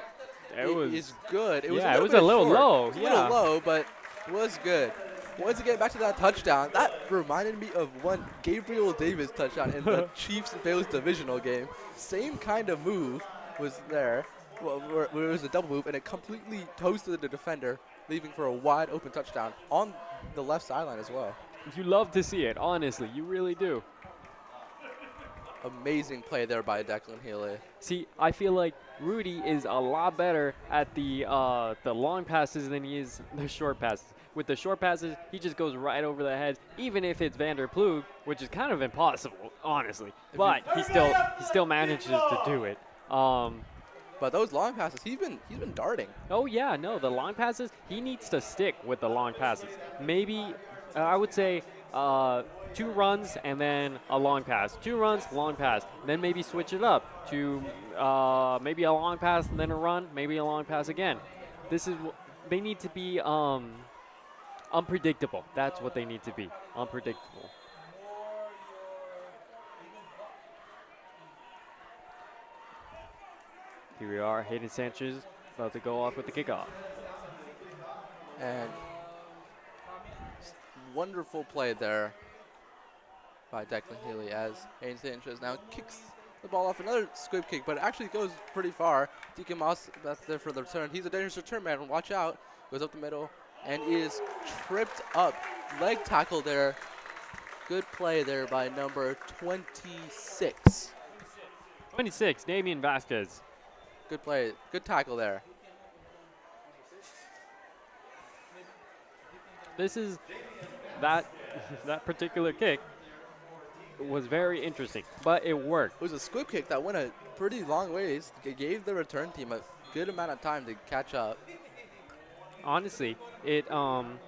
[SPEAKER 1] is good. It was
[SPEAKER 2] yeah,
[SPEAKER 1] a
[SPEAKER 2] it was a little
[SPEAKER 1] short.
[SPEAKER 2] low.
[SPEAKER 1] It was
[SPEAKER 2] yeah.
[SPEAKER 1] a little low, but it was good. Once again, back to that touchdown. That reminded me of one Gabriel Davis touchdown in the Chiefs-Bills divisional game. Same kind of move was there, where it was a double move, and it completely toasted the defender, leaving for a wide open touchdown on the left sideline as well.
[SPEAKER 2] You love to see it, honestly. You really do.
[SPEAKER 1] Amazing play there by Declan Healy.
[SPEAKER 2] See, I feel like Rudy is a lot better at the long passes than he is the short passes. With the short passes, he just goes right over the heads, even if it's Vander Ploeg, which is kind of impossible, honestly. But he still manages to do it.
[SPEAKER 1] But those long passes, he's been darting.
[SPEAKER 2] Oh yeah, no, the long passes, he needs to stick with the long passes. Maybe I would say 2 runs and then a long pass. 2 runs, long pass. Then maybe switch it up to maybe a long pass and then a run, maybe a long pass again. They need to be unpredictable. That's what they need to be, unpredictable. Here we are, Hayden Sanchez about to go off with the kickoff.
[SPEAKER 1] And wonderful play there by Declan Healy as Hayden Sanchez now kicks the ball off another squib kick, but it actually goes pretty far. Deacon Moss, that's there for the return. He's a dangerous return man. Watch out. Goes up the middle and is tripped up. Leg tackle there. Good play there by number 26.
[SPEAKER 2] 26, Damian Vasquez.
[SPEAKER 1] Good play. Good tackle there.
[SPEAKER 2] This is that particular kick was very interesting, but it worked.
[SPEAKER 1] It was a squib kick that went a pretty long ways. It gave the return team a good amount of time to catch up.
[SPEAKER 2] Honestly, it kind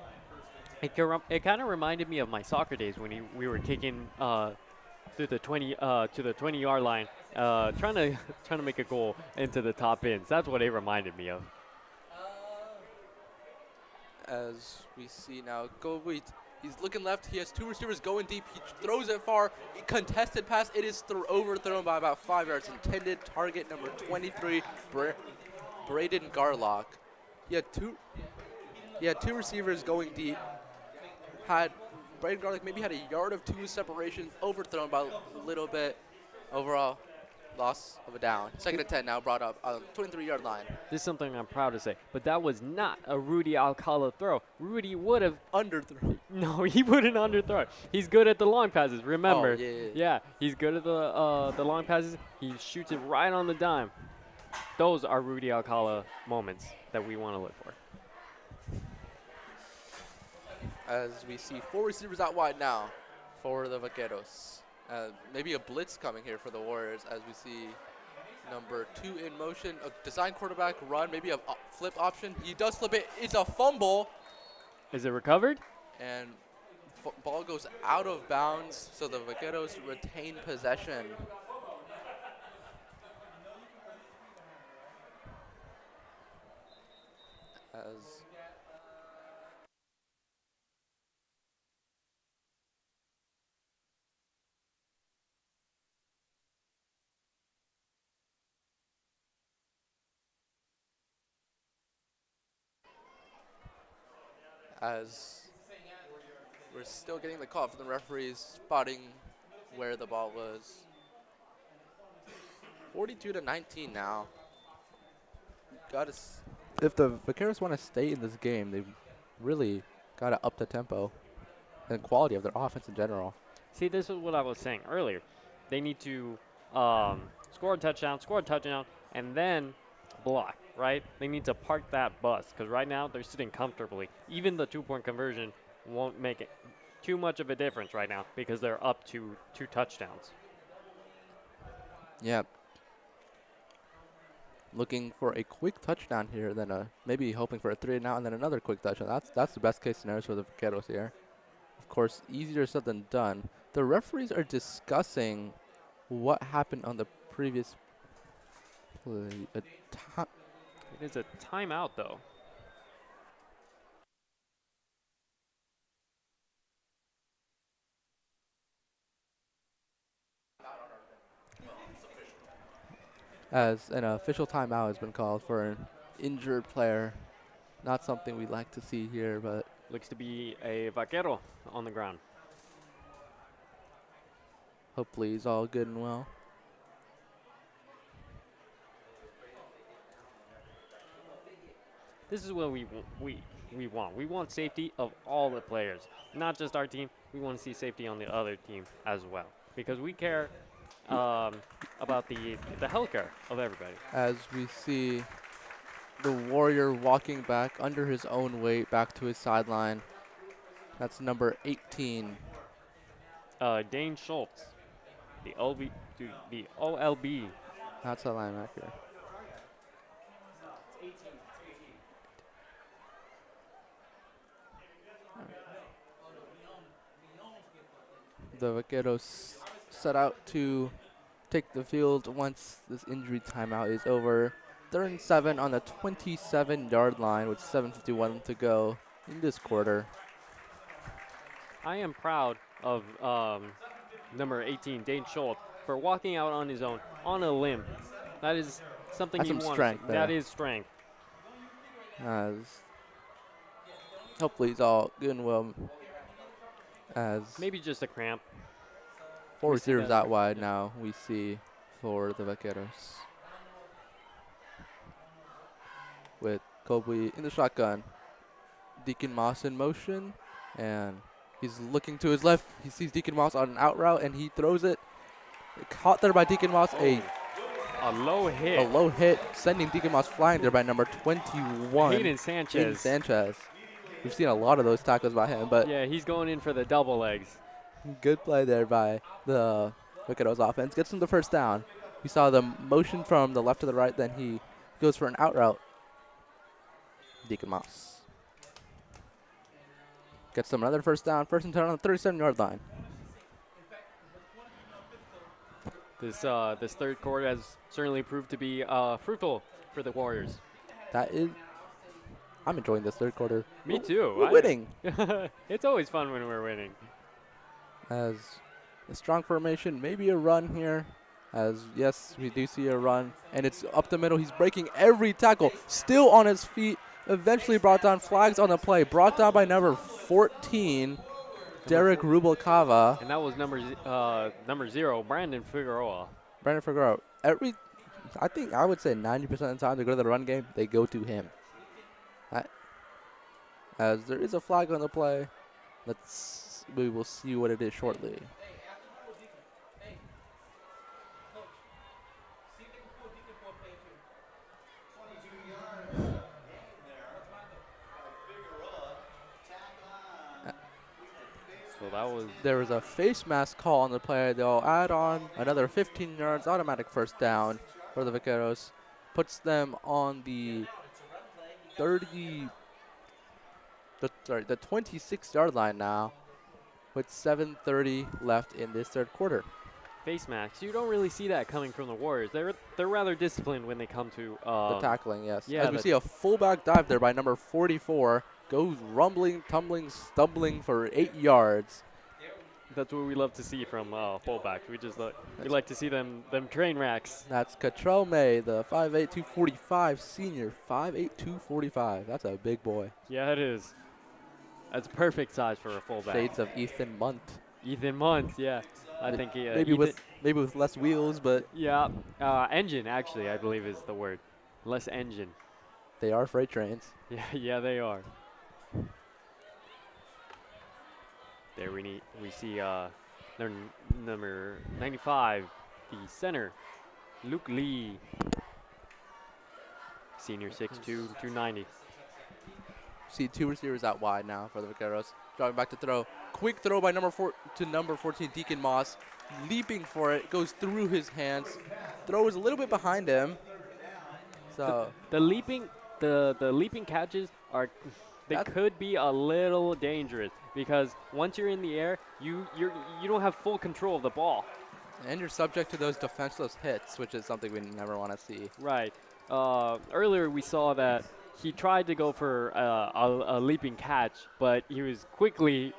[SPEAKER 2] of reminded me of my soccer days when we were kicking through the 20-yard line, trying to make a goal into the top ends. That's what it reminded me of.
[SPEAKER 1] As we see now, he's looking left. He has 2 receivers going deep. He throws it far. Contested pass. It is overthrown by about 5 yards. Intended target number 23, Braden Garlock. He had two receivers going deep. Braden Garlock maybe had a yard of 2 separation. Overthrown by a little bit. Overall, loss of a down. 2nd and 10 now brought up on the 23-yard line.
[SPEAKER 2] This is something I'm proud to say, but that was not a Rudy Alcala throw. Rudy would have
[SPEAKER 1] underthrown.
[SPEAKER 2] No, he wouldn't underthrow it. He's good at the long passes. Remember?
[SPEAKER 1] Oh, yeah.
[SPEAKER 2] Yeah, he's good at the long passes. He shoots it right on the dime. Those are Rudy Alcala moments that we want to look for.
[SPEAKER 1] As we see 4 receivers out wide now for the Vaqueros. Maybe a blitz coming here for the Warriors as we see number 2 in motion. A design quarterback run, maybe a flip option. He does flip it. It's a fumble.
[SPEAKER 2] Is it recovered?
[SPEAKER 1] And ball goes out of bounds, so the Vaqueros retain possession. As we're still getting the call from the referees spotting where the ball was. 42-19 now. If the Vaqueros want to stay in this game, they've really got to up the tempo and quality of their offense in general.
[SPEAKER 2] See, this is what I was saying earlier. They need to score a touchdown, and then block, right? They need to park that bus because right now they're sitting comfortably. Even the 2-point conversion won't make it too much of a difference right now because they're up to 2 touchdowns.
[SPEAKER 1] Yeah. looking for a quick touchdown here, then maybe hoping for a 3 and out and then another quick touchdown. That's the best case scenario for the Vaqueros here. Of course, easier said than done. The referees are discussing what happened on the previous play.
[SPEAKER 2] It is a timeout, though.
[SPEAKER 1] As an official timeout has been called for an injured player. Not something we'd like to see here, but
[SPEAKER 2] Looks to be a vaquero on the ground.
[SPEAKER 1] hopefully he's all good and well.
[SPEAKER 2] This is what we want. We want safety of all the players, not just our team. We want to see safety on the other team as well, because we care about the healthcare of everybody.
[SPEAKER 1] As we see the Warrior walking back under his own weight back to his sideline. That's number 18.
[SPEAKER 2] Dane Schultz, the OLB.
[SPEAKER 1] That's a linebacker. The Vaqueros set out to take the field once this injury timeout is over. 3rd and 7 on the 27-yard line with 7:51 to go in this quarter.
[SPEAKER 2] I am proud of number 18, Dane Schultz, for walking out on his own, on a limb. That is something
[SPEAKER 1] That's
[SPEAKER 2] you
[SPEAKER 1] some
[SPEAKER 2] want.
[SPEAKER 1] strength there.
[SPEAKER 2] That is strength.
[SPEAKER 1] As hopefully he's all good and well. As
[SPEAKER 2] Maybe just a cramp.
[SPEAKER 1] 4
[SPEAKER 2] we see
[SPEAKER 1] receivers
[SPEAKER 2] that.
[SPEAKER 1] out wide now we see for the Vaqueros. With Colby in the shotgun. Deacon Moss in motion, and he's looking to his left. He sees Deacon Moss on an out route, and he throws it. Caught there by Deacon Moss.
[SPEAKER 2] A low hit.
[SPEAKER 1] A low hit, sending Deacon Moss flying there by number 21.
[SPEAKER 2] Hayden Sanchez.
[SPEAKER 1] Hayden Sanchez. We've seen a lot of those tackles by him, but
[SPEAKER 2] Yeah, he's going in for the double legs.
[SPEAKER 1] good play there by the Vaqueros offense. Gets him the first down. We saw the motion from the left to the right, then he goes for an out route. Deacon Moss gets them another first down. 1st and 10 on the 37-yard line.
[SPEAKER 2] This third quarter has certainly proved to be fruitful for the Warriors.
[SPEAKER 1] That is, I'm enjoying this third quarter.
[SPEAKER 2] Me too.
[SPEAKER 1] We're winning.
[SPEAKER 2] It's always fun when we're winning.
[SPEAKER 1] As a strong formation, maybe a run here. As yes, we do see a run, and it's up the middle. He's breaking every tackle, still on his feet. Eventually brought down, flags on the play. Brought down by number 14, Derek Rubalcava.
[SPEAKER 2] And that was number 0, Brandon Figueroa.
[SPEAKER 1] Brandon Figueroa. I think I would say 90% of the time they go to the run game, they go to him. As there is a flag on the play, we will see what it is shortly.
[SPEAKER 2] So
[SPEAKER 1] there was a face mask call on the play. They'll add on another 15 yards, automatic first down for the Vaqueros. Puts them on the 26-yard line now, with 7:30 left in this third quarter.
[SPEAKER 2] face masks. You don't really see that coming from the Warriors. They're rather disciplined when they come to
[SPEAKER 1] The tackling, yes.
[SPEAKER 2] yeah,
[SPEAKER 1] As we see a fullback dive there by number 44. Goes rumbling, tumbling, stumbling for 8 yards.
[SPEAKER 2] That's what we love to see from fullbacks. We like to see them train racks.
[SPEAKER 1] That's Catrell May, the 5'8", 245 senior. 5'8", 245. That's a big boy.
[SPEAKER 2] Yeah, it is. That's perfect size for a fullback.
[SPEAKER 1] Shades of Ethan Munt.
[SPEAKER 2] Ethan Munt, yeah. I think
[SPEAKER 1] maybe with less wheels, but
[SPEAKER 2] yeah, engine actually I believe is the word. Less engine.
[SPEAKER 1] they are freight trains.
[SPEAKER 2] Yeah, they are. There we see their number 95, the center, Luke Lee, senior 6'2", 290.
[SPEAKER 1] See 2 receivers out wide now for the Vaqueros. Drawing back to throw. Quick throw by number 14, Deacon Moss. Leaping for it, goes through his hands. Throw is a little bit behind him. So
[SPEAKER 2] The leaping catches are they
[SPEAKER 1] That's-
[SPEAKER 2] could be a little dangerous because once you're in the air, you don't have full control of the ball.
[SPEAKER 1] and you're subject to those defenseless hits, which is something we never want to see.
[SPEAKER 2] Right. Earlier we saw that he tried to go for a leaping catch, but he was quickly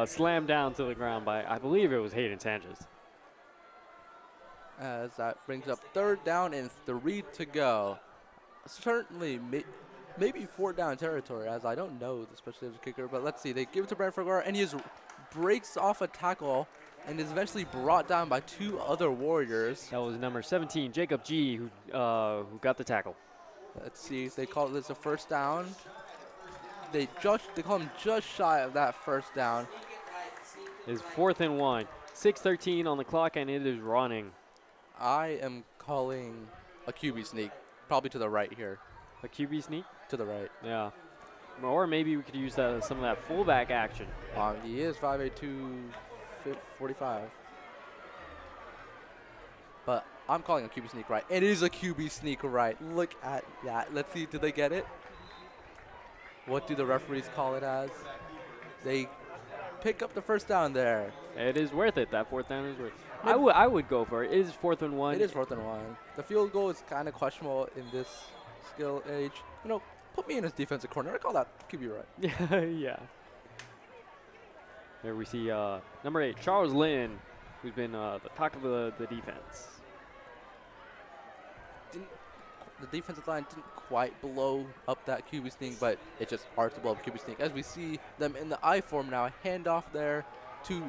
[SPEAKER 2] slammed down to the ground by, I believe it was Hayden Sanchez.
[SPEAKER 1] As that brings up 3rd down and 3 to go. Certainly, maybe 4th down territory, as I don't know, especially as a kicker. But let's see. They give it to Brandon Figueroa, and he just breaks off a tackle and is eventually brought down by 2 other Warriors.
[SPEAKER 2] That was number 17, Jacob G, who got the tackle.
[SPEAKER 1] Let's see. They call this a 1st down. They call him just shy of that 1st down.
[SPEAKER 2] It's 4th and 1. 6:13 on the clock, and it is running.
[SPEAKER 1] I am calling a QB sneak, probably to the right here.
[SPEAKER 2] A QB sneak?
[SPEAKER 1] To the right.
[SPEAKER 2] Yeah. Or maybe we could use some of that fullback action.
[SPEAKER 1] He is 5'8", 245. But I'm calling a QB sneak right. It is a QB sneak right. Look at that. Let's see, did they get it? What do the referees call it as? They pick up the 1st down there.
[SPEAKER 2] It is worth it. That 4th down is worth it. I would go for it. It is 4th and 1.
[SPEAKER 1] It is 4th and 1. The field goal is kind of questionable in this skill age. You know, put me in as defensive corner. I call that QB right.
[SPEAKER 2] Yeah. Here we see number 8, Charles Lynn, who's been the talk of the defense.
[SPEAKER 1] The defensive line didn't quite blow up that QB sneak, but it's just hard to blow up QB sneak. As we see them in the I form now, handoff there to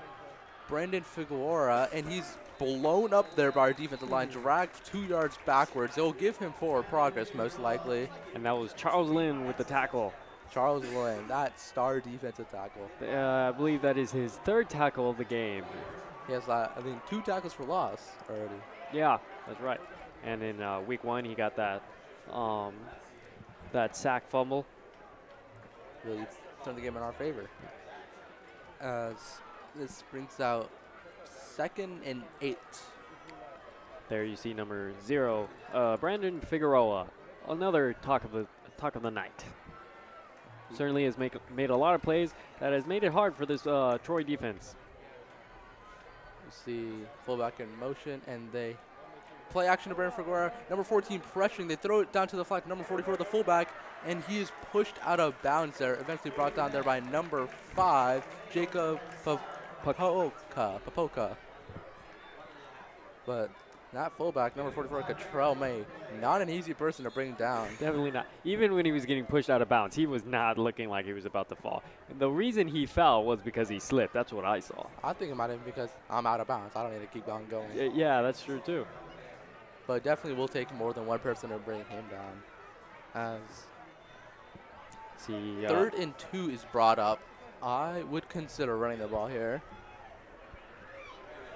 [SPEAKER 1] Brandon Figueroa, and he's blown up there by our defensive line, dragged 2 yards backwards. They'll give him forward progress, most likely.
[SPEAKER 2] And that was Charles Lynn with the tackle.
[SPEAKER 1] Charles Lynn, that star defensive tackle.
[SPEAKER 2] I believe that is his 3rd tackle of the game.
[SPEAKER 1] He has, I think, 2 tackles for loss already.
[SPEAKER 2] Yeah, that's right. And in week 1, he got that sack fumble.
[SPEAKER 1] Really turned the game in our favor. As this brings out 2nd and 8.
[SPEAKER 2] There you see number 0, Brandon Figueroa, another talk of the night. Certainly has made a lot of plays that has made it hard for this Troy defense.
[SPEAKER 1] You see fullback in motion, and they play action to Brandon Figueroa. Number 14 pressuring. They throw it down to the flat. Number 44, the fullback, and he is pushed out of bounds there. Eventually brought down there by number 5, Jacob Papoka. But that fullback, number 44, Catrell May, not an easy person to bring down.
[SPEAKER 2] Definitely not. Even when he was getting pushed out of bounds, he was not looking like he was about to fall. And the reason he fell was because he slipped. That's what I saw.
[SPEAKER 1] I think it might have been because I'm out of bounds. I don't need to keep on going.
[SPEAKER 2] Yeah, that's true too.
[SPEAKER 1] But definitely will take more than one person to bring him down. As
[SPEAKER 2] See,
[SPEAKER 1] 3rd and 2 is brought up. I would consider running the ball here,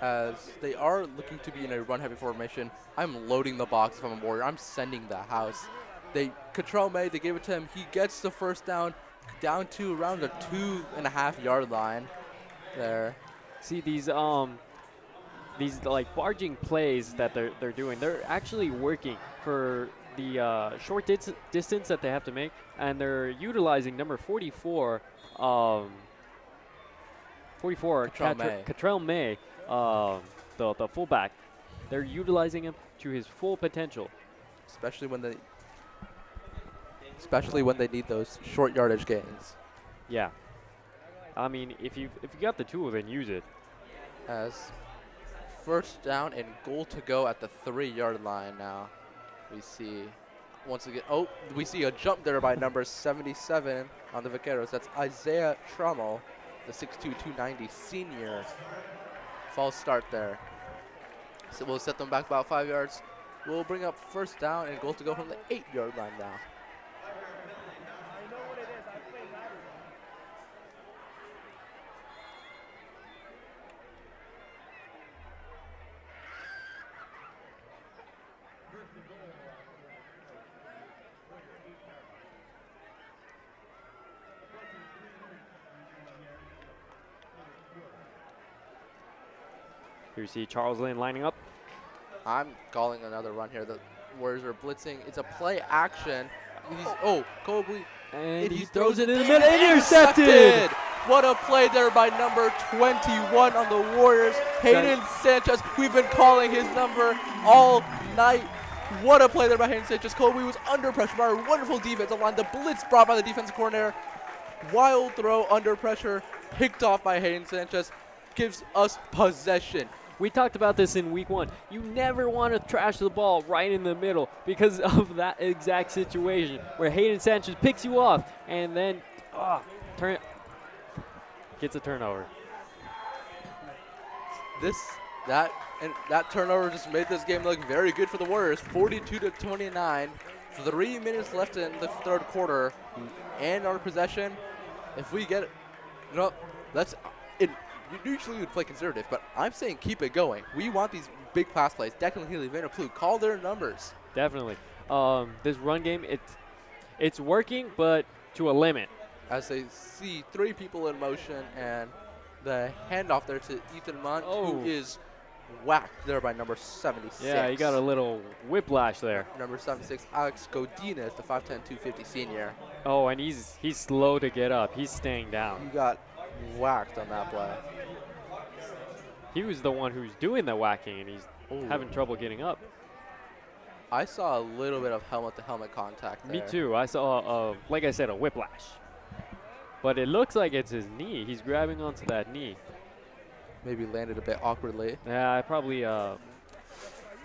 [SPEAKER 1] as they are looking to be in a run-heavy formation. I'm loading the box if I'm a Warrior. I'm sending the house. Catrell May, they gave it to him. He gets the 1st down to around the 2.5-yard line there.
[SPEAKER 2] See these like barging plays that they're doing. They're actually working for the short distance that they have to make, and they're utilizing number 44, Catrell May, the fullback. They're utilizing him to his full potential,
[SPEAKER 1] especially when they need those short yardage gains.
[SPEAKER 2] Yeah, I mean, if you got the tool, then use it.
[SPEAKER 1] As 1st down and goal to go at the 3-yard line now. We see once again. Oh, we see a jump there by number 77 on the Vaqueros. That's Isaiah Trommel, the 6'2", 290 senior. False start there. So we'll set them back about 5 yards. We'll bring up 1st down and goal to go from the 8-yard line now.
[SPEAKER 2] Here you see Charles Lynn lining up.
[SPEAKER 1] I'm calling another run here. Warriors are blitzing. It's a play action. Kobe.
[SPEAKER 2] And he
[SPEAKER 1] he
[SPEAKER 2] throws it in the
[SPEAKER 1] deep.
[SPEAKER 2] middle. Intercepted!
[SPEAKER 1] What a play there by number 21 on the Warriors. Hayden Sanchez, we've been calling his number all night. What a play there by Hayden Sanchez. Kobe was under pressure by a wonderful defensive line. The blitz brought by the defensive coordinator. Wild throw under pressure, picked off by Hayden Sanchez, gives us possession.
[SPEAKER 2] We talked about this in week 1. You never want to trash the ball right in the middle because of that exact situation where Hayden Sanchez picks you off and then gets a turnover.
[SPEAKER 1] That turnover just made this game look very good for the Warriors. 42-29. 3 minutes left in the third quarter, and our possession. If we get it, usually we'd play conservative, but I'm saying keep it going. We want these big pass plays. Declan Healy, Vanderploeg, call their numbers.
[SPEAKER 2] Definitely. This run game, it's working, but to a limit.
[SPEAKER 1] As they see 3 people in motion, and the handoff there to Ethan Munt, who is whacked there by number 76.
[SPEAKER 2] Yeah, he got a little whiplash there.
[SPEAKER 1] Number 76, Alex Godinez, the 5'10", 250 senior.
[SPEAKER 2] Oh, and he's slow to get up. He's staying down.
[SPEAKER 1] He got whacked on that play.
[SPEAKER 2] He was the one who's doing the whacking, and he's having trouble getting up.
[SPEAKER 1] I saw a little bit of helmet-to-helmet contact there.
[SPEAKER 2] Me too. I saw, like I said, a whiplash. But it looks like it's his knee. He's grabbing onto that knee.
[SPEAKER 1] Maybe landed a bit awkwardly.
[SPEAKER 2] Yeah, I probably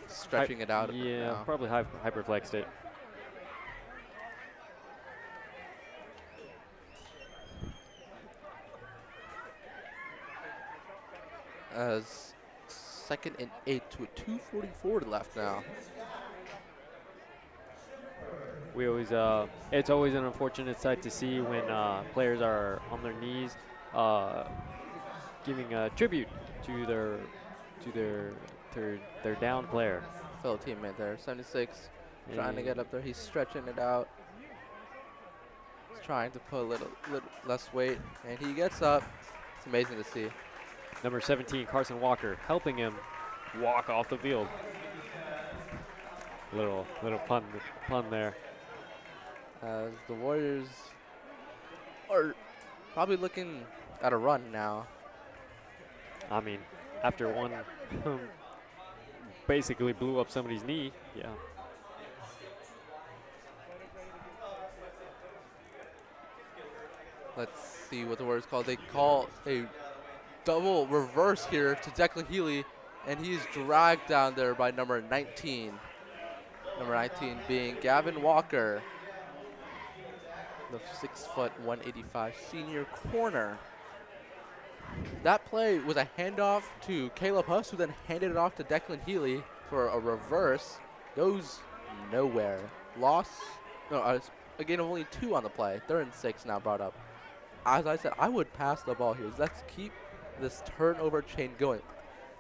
[SPEAKER 1] stretching it out.
[SPEAKER 2] Yeah, probably hyperflexed it.
[SPEAKER 1] As 2nd and 8 to a 2:44 left now.
[SPEAKER 2] We always, it's always an unfortunate sight to see when players are on their knees, giving a tribute to their down player.
[SPEAKER 1] Fellow teammate there, 76, trying to get up there. He's stretching it out. He's trying to put a little less weight, and he gets up. It's amazing to see.
[SPEAKER 2] Number 17, Carson Walker, helping him walk off the field. Little pun there.
[SPEAKER 1] As the Warriors are probably looking at a run now.
[SPEAKER 2] I mean, after one basically blew up somebody's knee, yeah.
[SPEAKER 1] Let's see what the Warriors call. They call a double reverse here to Declan Healy, and he's dragged down there by number 19. Number 19 being Gavin Walker, the 6', 185 senior corner. That play was a handoff to Caleb Huss, who then handed it off to Declan Healy for a reverse. Goes nowhere. Loss, a gain of only 2 on the play. 3rd and 6 now brought up. As I said, I would pass the ball here. Let's keep this turnover chain going.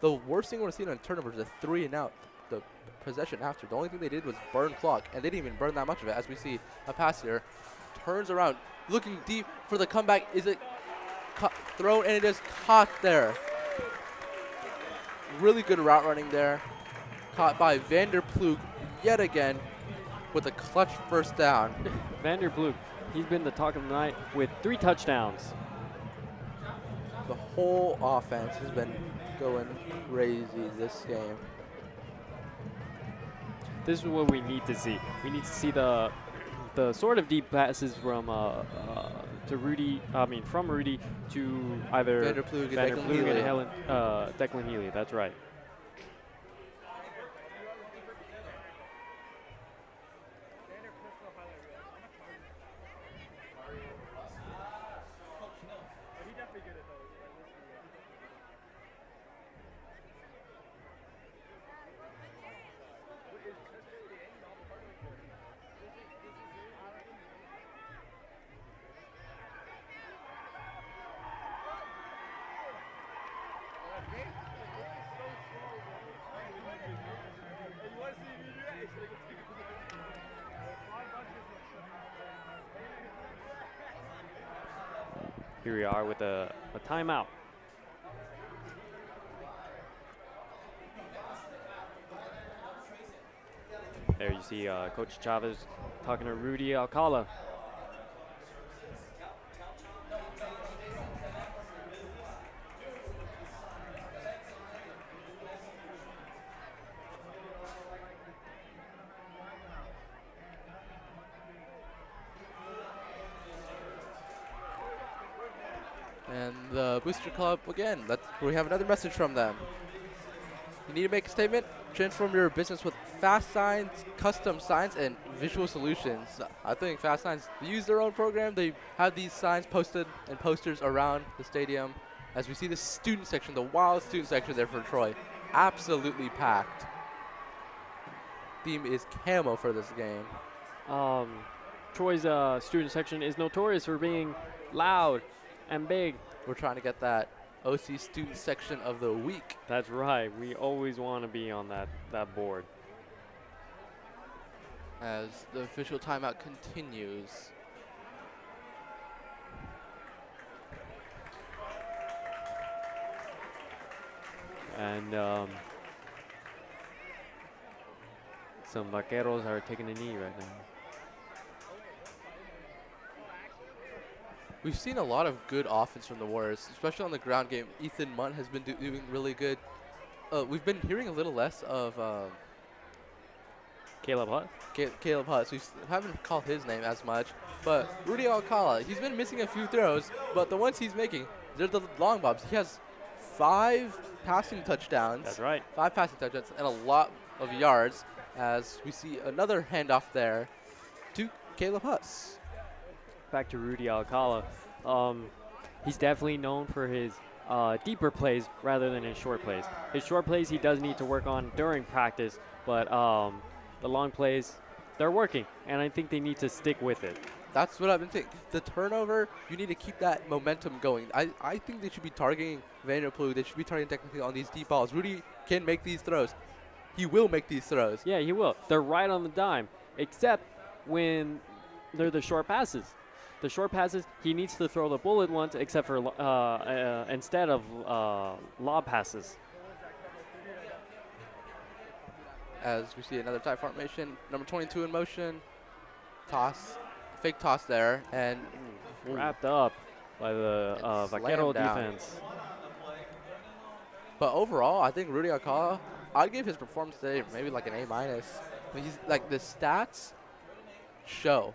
[SPEAKER 1] The worst thing we're seeing on turnovers is a 3 and out. The possession after. The only thing they did was burn clock, and they didn't even burn that much of it. As we see a pass here, turns around, looking deep for the comeback. Is it thrown, and it is caught there. Really good route running there. Caught by Vanderploeg yet again with a clutch first down.
[SPEAKER 2] Vanderploeg, he's been the talk of the night with 3 touchdowns.
[SPEAKER 1] The whole offense has been going crazy this game.
[SPEAKER 2] This is what we need to see. We need to see the sort of deep passes from Rudy to either
[SPEAKER 1] Vanderploeg
[SPEAKER 2] and Declan Healy. That's right. Here we are with a timeout. There you see Coach Chavez talking to Rudy Alcala.
[SPEAKER 1] And the Booster Club, again, we have another message from them. You need to make a statement? Transform your business with Fast Signs, custom signs, and visual solutions. I think Fast Signs use their own program. They have these signs posted and posters around the stadium. As we see the student section, the wild student section there for Troy, absolutely packed. Theme is camo for this game.
[SPEAKER 2] Troy's student section is notorious for being loud and big.
[SPEAKER 1] We're trying to get that OC student section of the week.
[SPEAKER 2] That's right. We always want to be on that board.
[SPEAKER 1] As the official timeout continues.
[SPEAKER 2] And some vaqueros are taking a knee right now.
[SPEAKER 1] We've seen a lot of good offense from the Warriors, especially on the ground game. Ethan Munt has been doing really good. We've been hearing a little less of
[SPEAKER 2] Caleb Hutt?
[SPEAKER 1] Caleb Hutt. So we haven't called his name as much. But Rudy Alcala, he's been missing a few throws, but the ones he's making, they're the long bobs. He has 5 passing touchdowns.
[SPEAKER 2] That's right.
[SPEAKER 1] 5 passing touchdowns and a lot of yards, as we see another handoff there to Caleb Huss.
[SPEAKER 2] Back to Rudy Alcala. He's definitely known for his deeper plays rather than his short plays. His short plays he does need to work on during practice, but the long plays, they're working, and I think they need to stick with it.
[SPEAKER 1] That's what I've been saying. The turnover, you need to keep that momentum going. I think they should be targeting Vanderploeg. They should be targeting technically on these deep balls. Rudy can make these throws. He will make these throws.
[SPEAKER 2] Yeah, he will. They're right on the dime, except when they're the short passes. The short passes, he needs to throw the bullet ones, except for instead of lob passes.
[SPEAKER 1] As we see another tie formation, number 22 in motion, toss, fake toss there, and
[SPEAKER 2] Wrapped up by the Vaquero defense.
[SPEAKER 1] But overall, I think Rudy Alcala, I'd give his performance today maybe like an A-. I mean, he's like, the stats show.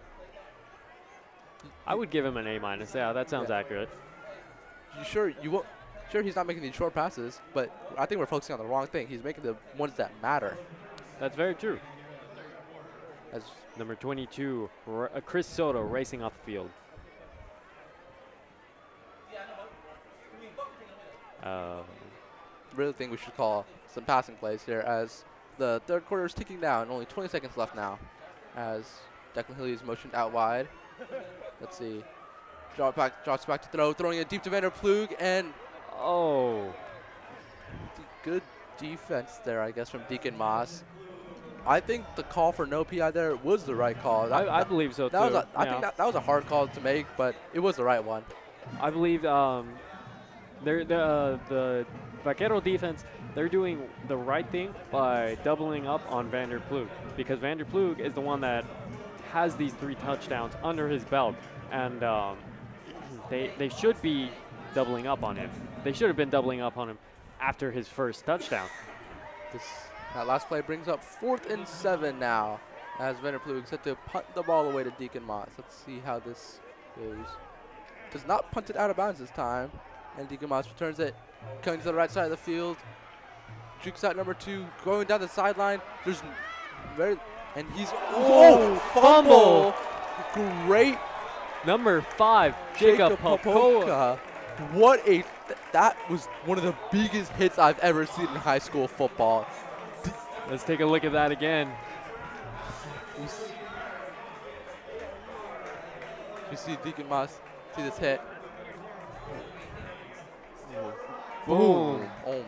[SPEAKER 2] I would give him an A-. Yeah, that sounds accurate.
[SPEAKER 1] You won't. Sure, he's not making these short passes, but I think we're focusing on the wrong thing. He's making the ones that matter.
[SPEAKER 2] That's very true.
[SPEAKER 1] As
[SPEAKER 2] number 22, Chris Soto racing off the field.
[SPEAKER 1] Really think we should call some passing plays here, as the third quarter is ticking down. Only 20 seconds left now, as Declan Hilly is motioned out wide. Let's see. Drops back to throw, throwing it deep to Vanderploeg, and good defense there, I guess, from Deacon Moss. I think the call for no PI there was the right call.
[SPEAKER 2] I believe so, too.
[SPEAKER 1] I think that was a hard call to make, but it was the right one.
[SPEAKER 2] I believe the Vaquero defense, they're doing the right thing by doubling up on Vanderploeg, because Vanderploeg is the one that has these 3 touchdowns under his belt, and they should be doubling up on him. They should have been doubling up on him after his first touchdown.
[SPEAKER 1] That last play brings up 4th and 7 now, as Vanderploeg set to punt the ball away to Deacon Moss. Let's see how this goes. Does not punt it out of bounds this time, and Deacon Moss returns it, coming to the right side of the field. Jukes out number 2, going down the sideline. And he's fumble! Great.
[SPEAKER 2] Number 5, Jacob Popoka.
[SPEAKER 1] That was one of the biggest hits I've ever seen in high school football.
[SPEAKER 2] Let's take a look at that again.
[SPEAKER 1] You see Deacon Moss see this hit.
[SPEAKER 2] Boom.
[SPEAKER 1] Oh.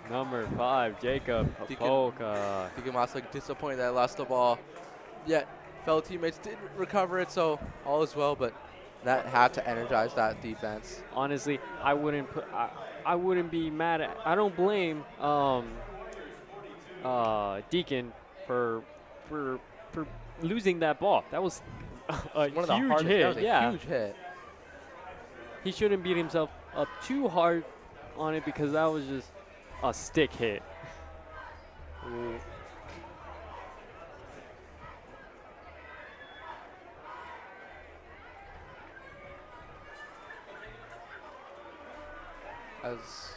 [SPEAKER 2] Number 5, Jacob Popoka.
[SPEAKER 1] Deacon Moss looked disappointed that I lost the ball. Yet fellow teammates didn't recover it, so all is well, but that had to energize that defense.
[SPEAKER 2] Honestly, I wouldn't be mad at, I don't blame Deacon for for losing that ball. That was a
[SPEAKER 1] One of the
[SPEAKER 2] huge
[SPEAKER 1] hardest.
[SPEAKER 2] hit.
[SPEAKER 1] That was a
[SPEAKER 2] Yeah,
[SPEAKER 1] huge hit.
[SPEAKER 2] he shouldn't beat himself up too hard on it because that was just a stick hit.
[SPEAKER 1] Ooh. As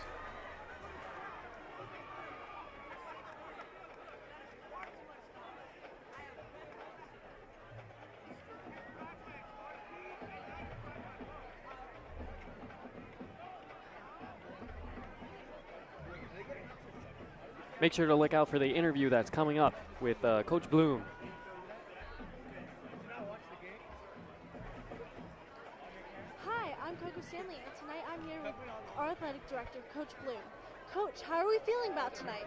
[SPEAKER 2] Make sure to look out for the interview that's coming up with Coach Bloom.
[SPEAKER 5] Hi, I'm Coco Stanley, and tonight I'm here with our athletic director, Coach Bloom. Coach, how are we feeling about tonight?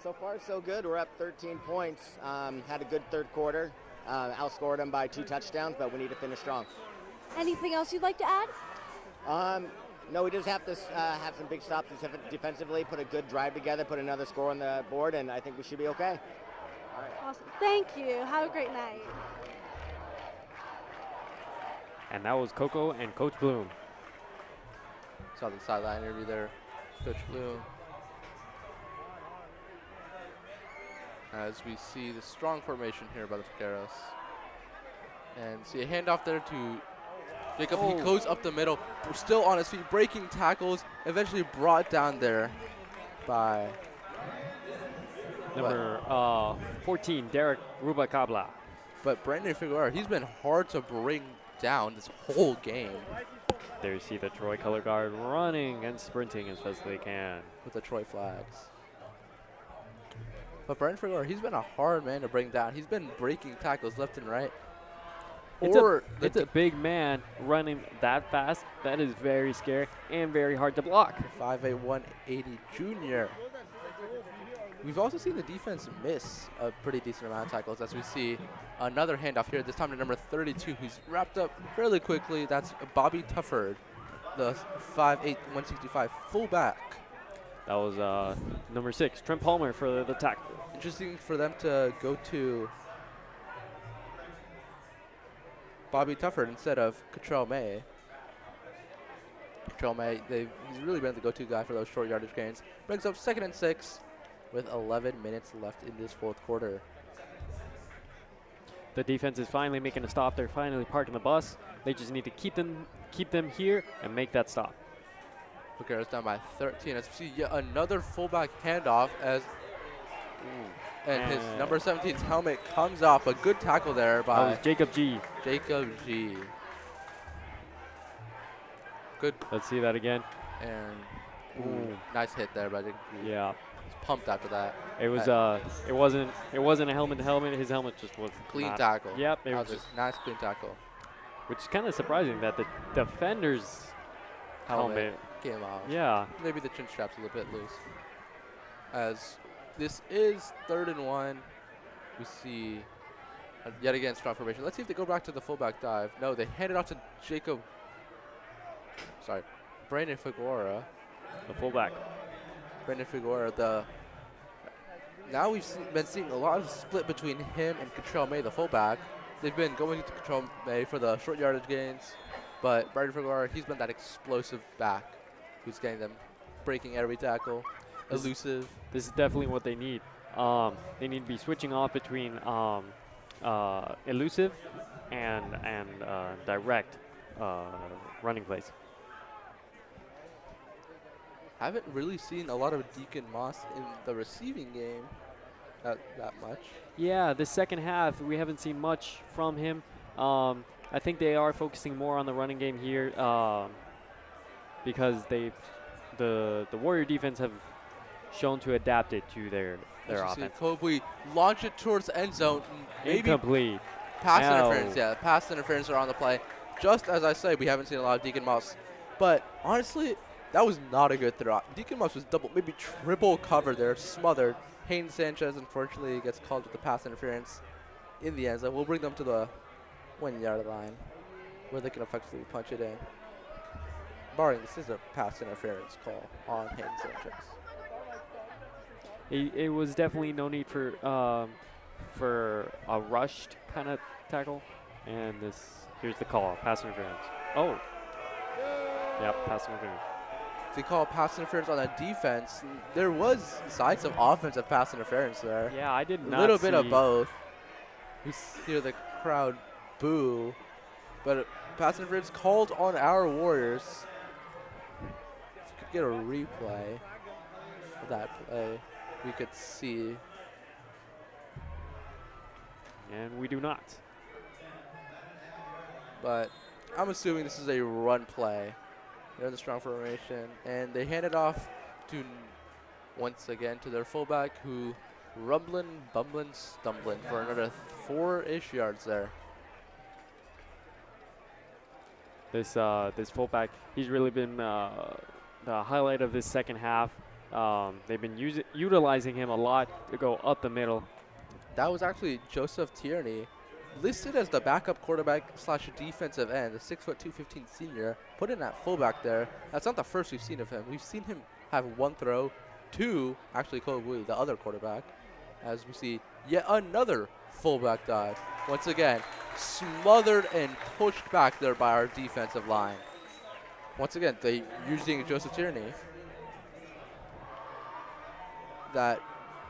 [SPEAKER 6] So far, so good. We're up 13 points. Had a good third quarter. Outscored them by 2 touchdowns, but we need to finish strong.
[SPEAKER 5] Anything else you'd like to add?
[SPEAKER 6] No, we just have to have some big stops defensively, put a good drive together, put another score on the board, and I think we should be okay.
[SPEAKER 5] Awesome. Thank you. Have a great night.
[SPEAKER 2] And that was Coco and Coach Bloom.
[SPEAKER 1] saw the sideline interview there, Coach Bloom. As we see the strong formation here by the Vaqueros. And see a handoff there to Jacob. He goes up the middle, still on his feet, breaking tackles, eventually brought down there by
[SPEAKER 2] Number 14, Derek Rubacabla.
[SPEAKER 1] But Brandon Figueroa, he's been hard to bring down this whole game
[SPEAKER 2] There you see the Troy color guard running and sprinting as fast as they can.
[SPEAKER 1] with the Troy flags. But Brandon Figueroa, he's been a hard man to bring down. He's been breaking tackles left and right.
[SPEAKER 2] It's a big man running that fast. That is very scary and very hard to block.
[SPEAKER 1] 5'8", 180 junior. We've also seen the defense miss a pretty decent amount of tackles as we see another handoff here, this time to number 32, who's wrapped up fairly quickly. That's Bobby Tufford, the 5'8", 165 fullback.
[SPEAKER 2] That was number 6, Trent Palmer for the tackle.
[SPEAKER 1] Interesting for them to go to Bobby Tufford instead of Cottrell May. Cottrell May, he's really been the go-to guy for those short yardage gains. Brings up 2nd and 6 with 11 minutes left in this fourth quarter.
[SPEAKER 2] The defense is finally making a stop. They're finally parking the bus. They just need to keep them here and make that stop.
[SPEAKER 1] Vaqueros down by 13 as we see yet another fullback handoff as and his number 17's helmet comes off. A good tackle there by
[SPEAKER 2] That was Jacob G.
[SPEAKER 1] Jacob G. Good.
[SPEAKER 2] Let's see that again.
[SPEAKER 1] And nice hit there by Jacob G.
[SPEAKER 2] Yeah.
[SPEAKER 1] He's pumped after that.
[SPEAKER 2] It was it wasn't a helmet to helmet. His helmet just was
[SPEAKER 1] Clean
[SPEAKER 2] not.
[SPEAKER 1] tackle.
[SPEAKER 2] Yep, it
[SPEAKER 1] That
[SPEAKER 2] was
[SPEAKER 1] was
[SPEAKER 2] just,
[SPEAKER 1] a nice clean tackle.
[SPEAKER 2] which is kind of surprising that the defender's helmet.
[SPEAKER 1] Came off.
[SPEAKER 2] Yeah.
[SPEAKER 1] Maybe the chin strap's a little bit loose. As this is 3rd and 1, we see yet again strong formation. Let's see if they go back to the fullback dive. No, they hand it off to Brandon Figueroa.
[SPEAKER 2] The fullback.
[SPEAKER 1] Brandon Figueroa. Now we've been seeing a lot of split between him and Cottrell May, the fullback. They've been going to Cottrell May for the short yardage gains, but Brandon Figueroa, he's been that explosive back who's getting them, breaking every tackle, elusive.
[SPEAKER 2] This is definitely what they need. They need to be switching off between elusive and direct running plays.
[SPEAKER 1] Haven't really seen a lot of Deacon Moss in the receiving game that much.
[SPEAKER 2] Yeah, the second half, we haven't seen much from him. I think they are focusing more on the running game here because the Warrior defense have shown to adapt it to their offense.
[SPEAKER 1] Copley launch it towards the end zone. Maybe
[SPEAKER 2] Incomplete.
[SPEAKER 1] pass
[SPEAKER 2] No.
[SPEAKER 1] interference. Yeah, pass interference are on the play. Just as I say, we haven't seen a lot of Deacon Moss. But honestly, that was not a good throw. Deacon Moss was double, maybe triple covered there, smothered. Hayden Sanchez, unfortunately, gets called with the pass interference in the end zone. We'll bring them to the 1-yard line where they can effectively punch it in. Barring this is a pass interference call on Hayden Sanchez.
[SPEAKER 2] It was definitely no need for for a rushed kind of tackle, and here's the call, pass interference. Oh, yep, pass interference.
[SPEAKER 1] They call pass interference on a defense. There was signs of offensive pass interference there.
[SPEAKER 2] Yeah, I did
[SPEAKER 1] A
[SPEAKER 2] not
[SPEAKER 1] little bit of
[SPEAKER 2] see-
[SPEAKER 1] both. We hear the crowd boo, but pass interference called on our Warriors. If we could get a replay of that play, we could see.
[SPEAKER 2] And we do not.
[SPEAKER 1] But I'm assuming this is a run play. They're in the strong formation, and they hand it off to, once again, to their fullback, who rumbling, bumbling, stumbling for another 4-ish yards there.
[SPEAKER 2] This fullback, he's really been the highlight of this second half. They've been utilizing him a lot to go up the middle.
[SPEAKER 1] That was actually Joseph Tierney, listed as the backup quarterback slash defensive end, the 6'2", 215 senior, put in that fullback there. That's not the first we've seen of him. We've seen him have one throw to actually Cole Bowie, the other quarterback, as we see yet another fullback dive. Once again, smothered and pushed back there by our defensive line. Once again, they using Joseph Tierney. That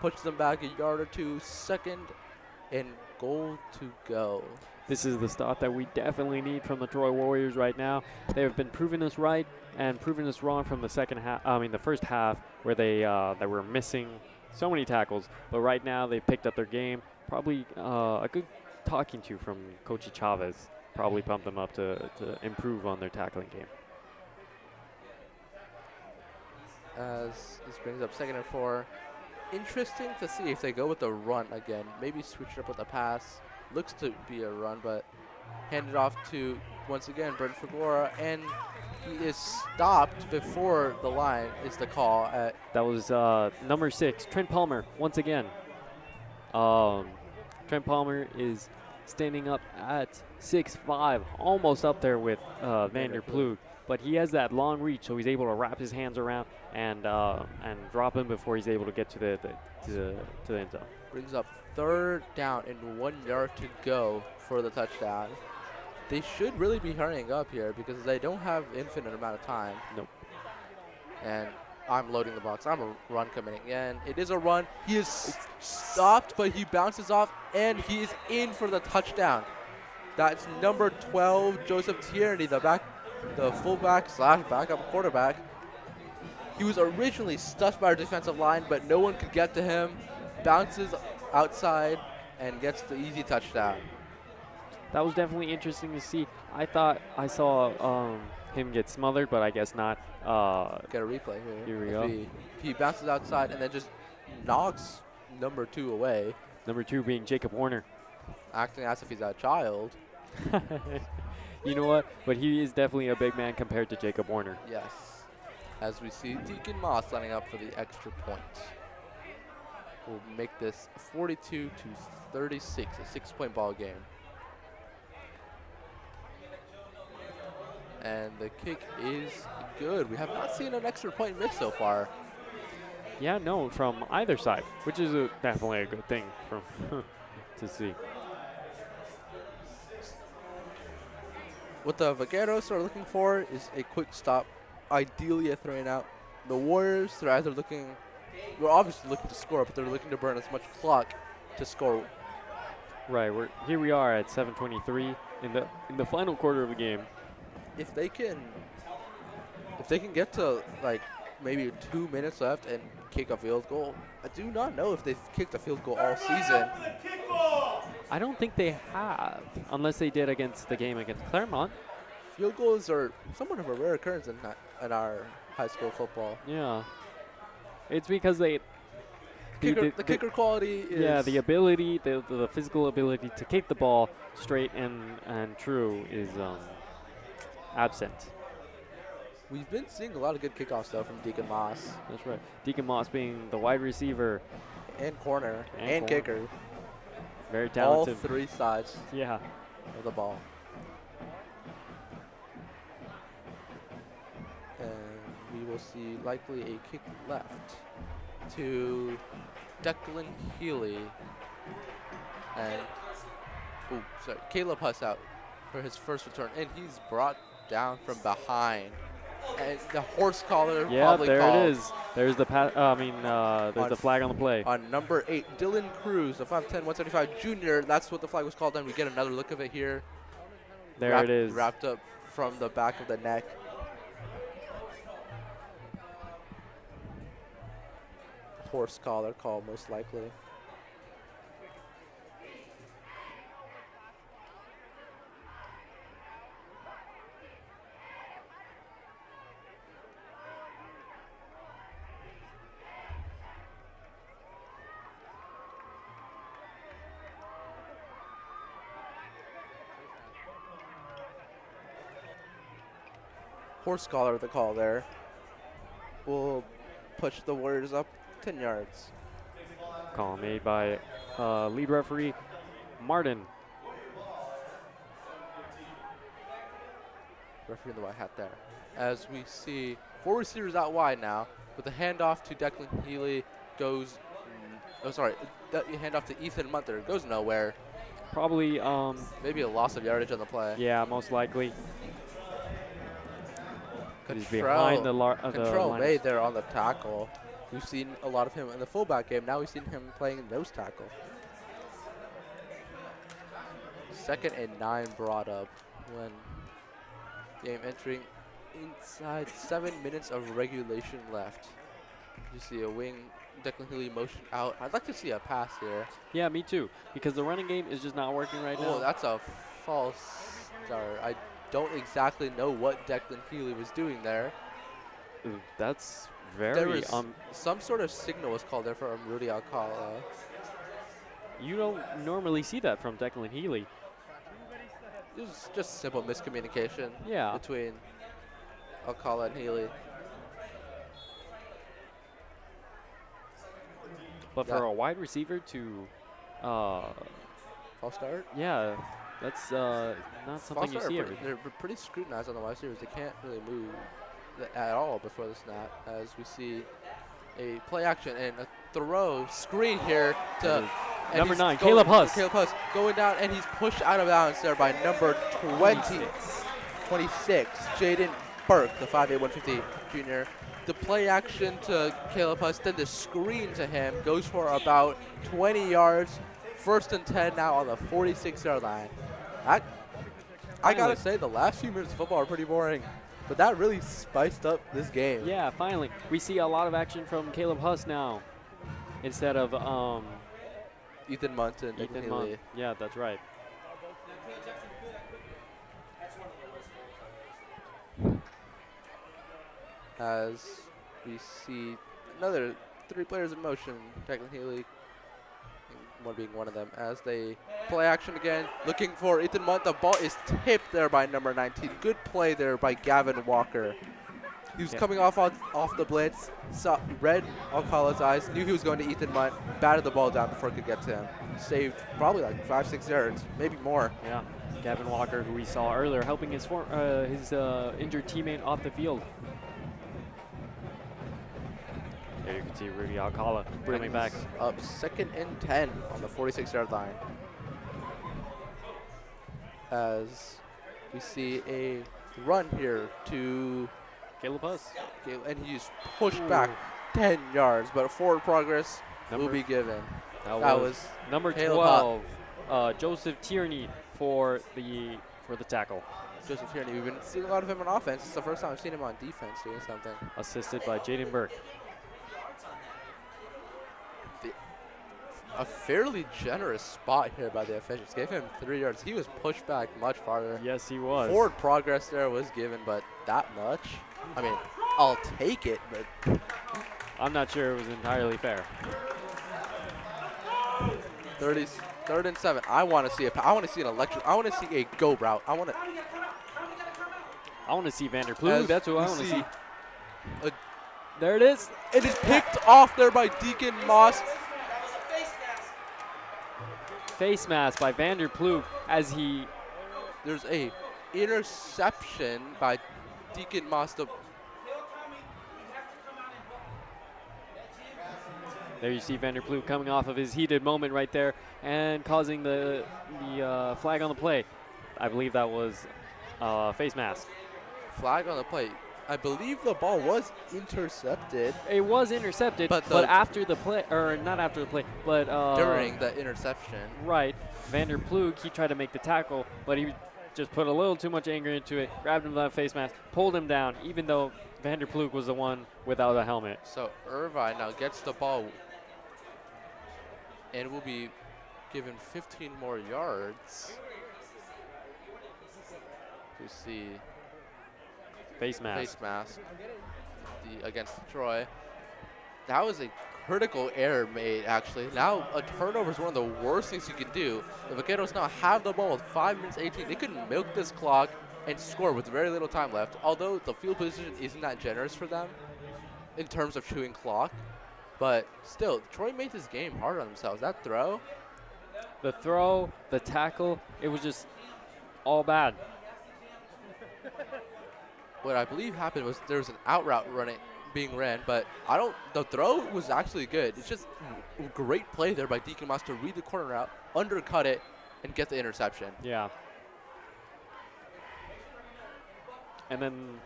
[SPEAKER 1] pushes them back a yard or two, second and goal to go.
[SPEAKER 2] This is the stop that we definitely need from the Troy Warriors right now. They have been proving us right and proving us wrong from the the first half, where they were missing so many tackles. But right now they picked up their game. Probably a good talking to from Coach Chavez. Probably pumped them up to improve on their tackling game.
[SPEAKER 1] As this brings up 2nd and 4. Interesting to see if they go with the run again. Maybe switch it up with a pass. Looks to be a run, but handed off to, once again, Brent Fagora, and he is stopped before the line is the call.
[SPEAKER 2] That was number 6, Trent Palmer, once again. Trent Palmer is standing up at 6'5", almost up there with Vander Ploeg. But he has that long reach, so he's able to wrap his hands around and drop him before he's able to get to the end zone.
[SPEAKER 1] Brings up 3rd down and 1 yard to go for the touchdown. They should really be hurrying up here because they don't have infinite amount of time.
[SPEAKER 2] Nope.
[SPEAKER 1] And I'm loading the box. I'm a run committing, and it is a run. He is stopped, but he bounces off, and he is in for the touchdown. That's number 12, Joseph Tierney, the fullback slash backup quarterback. He was originally stuffed by our defensive line, but no one could get to him. Bounces outside and gets the easy touchdown.
[SPEAKER 2] That was definitely interesting to see. I thought I saw him get smothered, but I guess not.
[SPEAKER 1] Get a replay here.
[SPEAKER 2] Here we go.
[SPEAKER 1] He bounces outside and then just knocks number 2 away.
[SPEAKER 2] Number 2 being Jacob Warner.
[SPEAKER 1] Acting as if he's a child.
[SPEAKER 2] You know what? But he is definitely a big man compared to Jacob Warner.
[SPEAKER 1] Yes. As we see Deacon Moss lining up for the extra point. We'll make this 42-36, a 6-point ball game. And the kick is good. We have not seen an extra point missed so far.
[SPEAKER 2] Yeah, no, from either side, which is definitely a good thing from to see.
[SPEAKER 1] What the Vaqueros are looking for is a quick stop, ideally a 3-and-out. The Warriors, they're either we're obviously looking to score, but they're looking to burn as much clock to score.
[SPEAKER 2] Right, here we are at 7:23 in the final quarter of the game.
[SPEAKER 1] If they can get to like maybe 2 minutes left and kick a field goal, I do not know if they've kicked a field goal all season.
[SPEAKER 2] I don't think they have, unless they did against the game against Claremont.
[SPEAKER 1] Field goals are somewhat of a rare occurrence in our high school football.
[SPEAKER 2] Yeah, it's because the
[SPEAKER 1] kicker quality is...
[SPEAKER 2] Yeah, the ability, the physical ability to kick the ball straight and true is absent.
[SPEAKER 1] We've been seeing a lot of good kickoffs, though, from Deacon Moss.
[SPEAKER 2] That's right. Deacon Moss being the wide receiver.
[SPEAKER 1] And corner.
[SPEAKER 2] And
[SPEAKER 1] kicker.
[SPEAKER 2] Very talented.
[SPEAKER 1] All 3 sides
[SPEAKER 2] yeah.
[SPEAKER 1] of the ball. And we will see likely a kick left to Declan Healy. And, Caleb Huss out for his first return, and he's brought down from behind. And the horse collar
[SPEAKER 2] Yeah,
[SPEAKER 1] probably
[SPEAKER 2] there
[SPEAKER 1] called.
[SPEAKER 2] it is. There's the there's the flag on the play.
[SPEAKER 1] On number 8, Dylan Cruz, the 5'10", 175 junior. That's what the flag was called, and we get another look of it here.
[SPEAKER 2] There it is.
[SPEAKER 1] Wrapped up from the back of the neck. Horse collar call, most likely. Horse collar the call there. Will push the Warriors up 10 yards.
[SPEAKER 2] Call made by lead referee Martin.
[SPEAKER 1] Referee in the white hat there. As we see 4 receivers out wide now, with the handoff to Declan Healy goes, the handoff to Ethan Munther goes nowhere.
[SPEAKER 2] Probably
[SPEAKER 1] Maybe a loss of yardage on the play.
[SPEAKER 2] yeah, most likely. He's
[SPEAKER 1] Control,
[SPEAKER 2] behind the
[SPEAKER 1] Control
[SPEAKER 2] line.
[SPEAKER 1] made there on the tackle. We've seen a lot of him in the fullback game. Now we've seen him playing nose tackle. 2nd and 9 brought up when game entering inside 7 minutes of regulation left. You see a wing, Declan Healy motion out. I'd like to see a pass here.
[SPEAKER 2] Yeah, me too. Because the running game is just not working right
[SPEAKER 1] Oh,
[SPEAKER 2] now.
[SPEAKER 1] that's a false start. I don't exactly know what Declan Healy was doing there.
[SPEAKER 2] Ooh, that's
[SPEAKER 1] There
[SPEAKER 2] very
[SPEAKER 1] was some sort of signal was called there from Rudy Alcala.
[SPEAKER 2] you don't normally see that from Declan Healy.
[SPEAKER 1] It was just simple miscommunication
[SPEAKER 2] Yeah.
[SPEAKER 1] between Alcala and Healy.
[SPEAKER 2] But
[SPEAKER 1] Yeah.
[SPEAKER 2] for a wide receiver to
[SPEAKER 1] False start?
[SPEAKER 2] yeah, that's not something
[SPEAKER 1] False
[SPEAKER 2] you
[SPEAKER 1] start,
[SPEAKER 2] see every
[SPEAKER 1] they're pretty scrutinized on the wide receivers. They can't really move at all before the snap, as we see a play action and a throw screen here to and
[SPEAKER 2] number
[SPEAKER 1] he's
[SPEAKER 2] 9,
[SPEAKER 1] going-
[SPEAKER 2] Caleb Huss.
[SPEAKER 1] Caleb Huss going down, and he's pushed out of bounds there by number 26, Jaden Burke, the 5'8", 150 junior. The play action to Caleb Huss, then the screen to him goes for about 20 yards. 1st and 10 now on the 46-yard line. I gotta say, the last few minutes of football are pretty boring, but that really spiced up this game.
[SPEAKER 2] Yeah, finally. We see a lot of action from Caleb Huss now instead of
[SPEAKER 1] Ethan Munt and
[SPEAKER 2] Ethan
[SPEAKER 1] Healy.
[SPEAKER 2] Munn. Yeah, that's right.
[SPEAKER 1] As we see another 3 players in motion, Declan Healy, one being one of them, as they play action again, looking for Ethan Munt. The ball is tipped there by number 19. Good play there by Gavin Walker. He was coming off the blitz, read Alcala's eyes, knew he was going to Ethan Munt, batted the ball down before it could get to him. Saved probably like 5-6 yards, maybe more.
[SPEAKER 2] Yeah, Gavin Walker, who we saw earlier, helping his injured teammate off the field. There you can see Rudy Alcala coming back.
[SPEAKER 1] Up 2nd and 10 on the 46-yard line. As we see a run here to
[SPEAKER 2] Caleb Huss.
[SPEAKER 1] and he's pushed back 10 yards, but forward progress will be given. That was
[SPEAKER 2] number
[SPEAKER 1] Caleb
[SPEAKER 2] 12, Joseph Tierney for the tackle,
[SPEAKER 1] Joseph Tierney. We've been seeing a lot of him on offense. It's the first time I've seen him on defense doing something.
[SPEAKER 2] assisted by Jaden Burke.
[SPEAKER 1] A fairly generous spot here by the officials. Gave him 3 yards. He was pushed back much farther.
[SPEAKER 2] Yes, he was.
[SPEAKER 1] Forward progress there was given, but that much? I mean, I'll take it, but
[SPEAKER 2] I'm not sure it was entirely fair.
[SPEAKER 1] 3rd and 7. I want to see an electric. I want to see a go route. I want
[SPEAKER 2] to see Vanderploeg. That's who I want to see. There it is.
[SPEAKER 1] It is picked off there by Deacon Moss.
[SPEAKER 2] Face mask by Vanderploeg as he.
[SPEAKER 1] There's a interception by Deacon Moss.
[SPEAKER 2] There you see Vanderploeg coming off of his heated moment right there and causing the flag on the play. I believe that was face mask.
[SPEAKER 1] Flag on the play. I believe the ball was intercepted.
[SPEAKER 2] It was intercepted, but after the play, or not after the play, but
[SPEAKER 1] during the interception.
[SPEAKER 2] Right. Vanderploeg, he tried to make the tackle, but he just put a little too much anger into it, grabbed him by the face mask, pulled him down, even though Vanderploeg was the one without a helmet.
[SPEAKER 1] So Irvine now gets the ball and will be given 15 more yards. To see
[SPEAKER 2] face mask
[SPEAKER 1] against Troy. That was a critical error made, actually. Now a turnover is one of the worst things you can do. The Vaqueros now have the ball with 5 minutes 18. They could milk this clock and score with very little time left, although the field position isn't that generous for them in terms of chewing clock. But still, Troy made this game hard on themselves. That throw.
[SPEAKER 2] The throw, the tackle, it was just all bad.
[SPEAKER 1] What I believe happened was there was an out route being ran, but the throw was actually good. It's just a great play there by Deacon Moss to read the corner route, undercut it, and get the interception.
[SPEAKER 2] Yeah. And then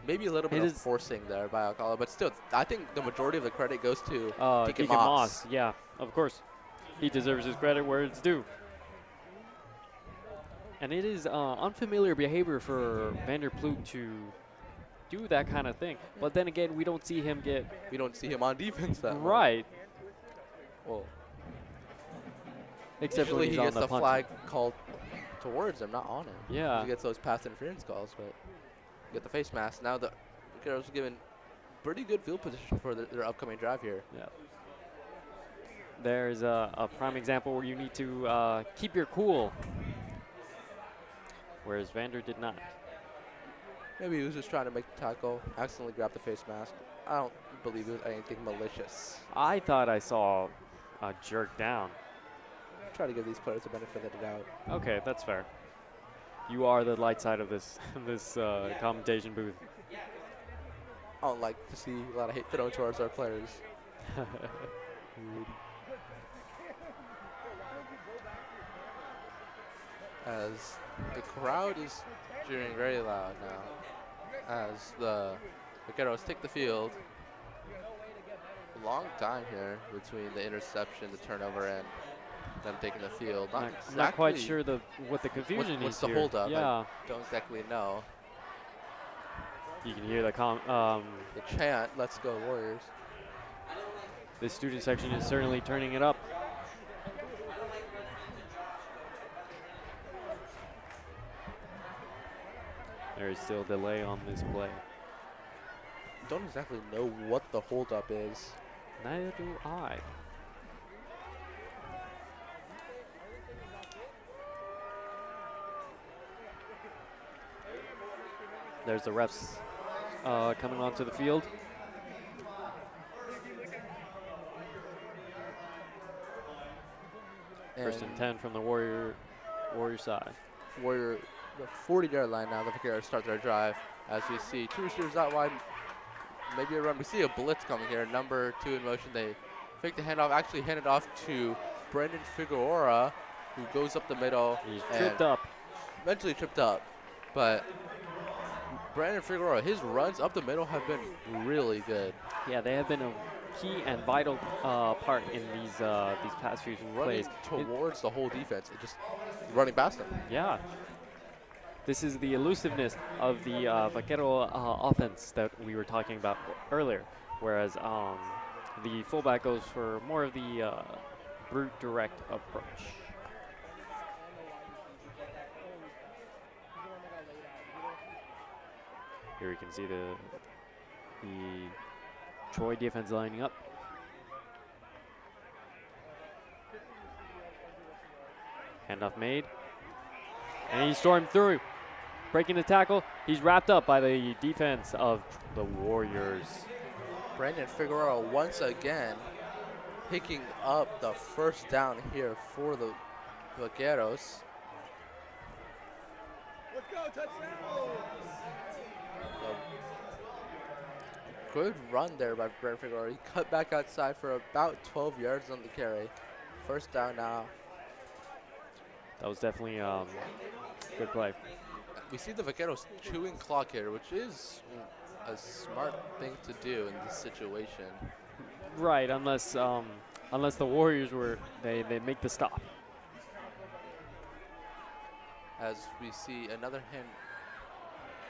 [SPEAKER 1] maybe a little bit of forcing there by Alcala, but still, I think the majority of the credit goes to Deacon Moss.
[SPEAKER 2] Yeah, of course. He deserves his credit where it's due. And it is unfamiliar behavior for Vanderploeg to do that kind of thing. But then again, we don't see him
[SPEAKER 1] on defense that
[SPEAKER 2] right.
[SPEAKER 1] Well,
[SPEAKER 2] except when
[SPEAKER 1] he
[SPEAKER 2] he's
[SPEAKER 1] gets
[SPEAKER 2] on the
[SPEAKER 1] flag called towards him, not on him.
[SPEAKER 2] Yeah.
[SPEAKER 1] He gets those pass interference calls, but get the face mask. Now the girls are given pretty good field position for their upcoming drive here.
[SPEAKER 2] Yeah. There's a prime example where you need to keep your cool, whereas Vander did not.
[SPEAKER 1] Maybe he was just trying to make the tackle, accidentally grabbed the face mask. I don't believe it was anything malicious.
[SPEAKER 2] I thought I saw a jerk down.
[SPEAKER 1] Try to give these players the benefit of the doubt.
[SPEAKER 2] Okay, that's fair. You are the light side of this commentation booth.
[SPEAKER 1] I don't like to see a lot of hate thrown towards our players. As the crowd is cheering very loud now, as the Vaqueros take the field. A long time here between the interception, the turnover, and them taking the field.
[SPEAKER 2] Not quite sure what the confusion is.
[SPEAKER 1] What's the
[SPEAKER 2] here.
[SPEAKER 1] holdup?
[SPEAKER 2] Yeah.
[SPEAKER 1] I don't exactly know.
[SPEAKER 2] You can hear the
[SPEAKER 1] chant, "Let's go Warriors."
[SPEAKER 2] The student section is certainly turning it up. There is still delay on this play.
[SPEAKER 1] Don't exactly know what the holdup is.
[SPEAKER 2] Neither do I. There's the refs coming onto the field. First and 10 from the Warrior side.
[SPEAKER 1] Warrior, the 40-yard line now. The Vaqueros start their drive. As we see two receivers out wide, maybe a run. We see a blitz coming here. Number 2 in motion. They fake the handoff. Actually hand it off to Brendan Figueroa, who goes up the middle.
[SPEAKER 2] He's tripped up.
[SPEAKER 1] Eventually tripped up, but Brandon Figueroa, his runs up the middle have been really good.
[SPEAKER 2] Yeah, they have been a key and vital part in these past few plays.
[SPEAKER 1] Towards the whole defense, just running past them.
[SPEAKER 2] Yeah. This is the elusiveness of the Vaquero offense that we were talking about earlier, whereas the fullback goes for more of the brute direct approach. Here we can see the Troy defense lining up. Handoff made. And he stormed through, breaking the tackle. He's wrapped up by the defense of the Warriors.
[SPEAKER 1] Brandon Figueroa once again picking up the first down here for the Vaqueros.
[SPEAKER 3] Let's go, touchdown!
[SPEAKER 1] Good run there by Brent Figueroa. He cut back outside for about 12 yards on the carry. First down now.
[SPEAKER 2] That was definitely good play.
[SPEAKER 1] We see the Vaqueros chewing clock here, which is a smart thing to do in this situation.
[SPEAKER 2] Right, unless the Warriors they make the stop.
[SPEAKER 1] As we see another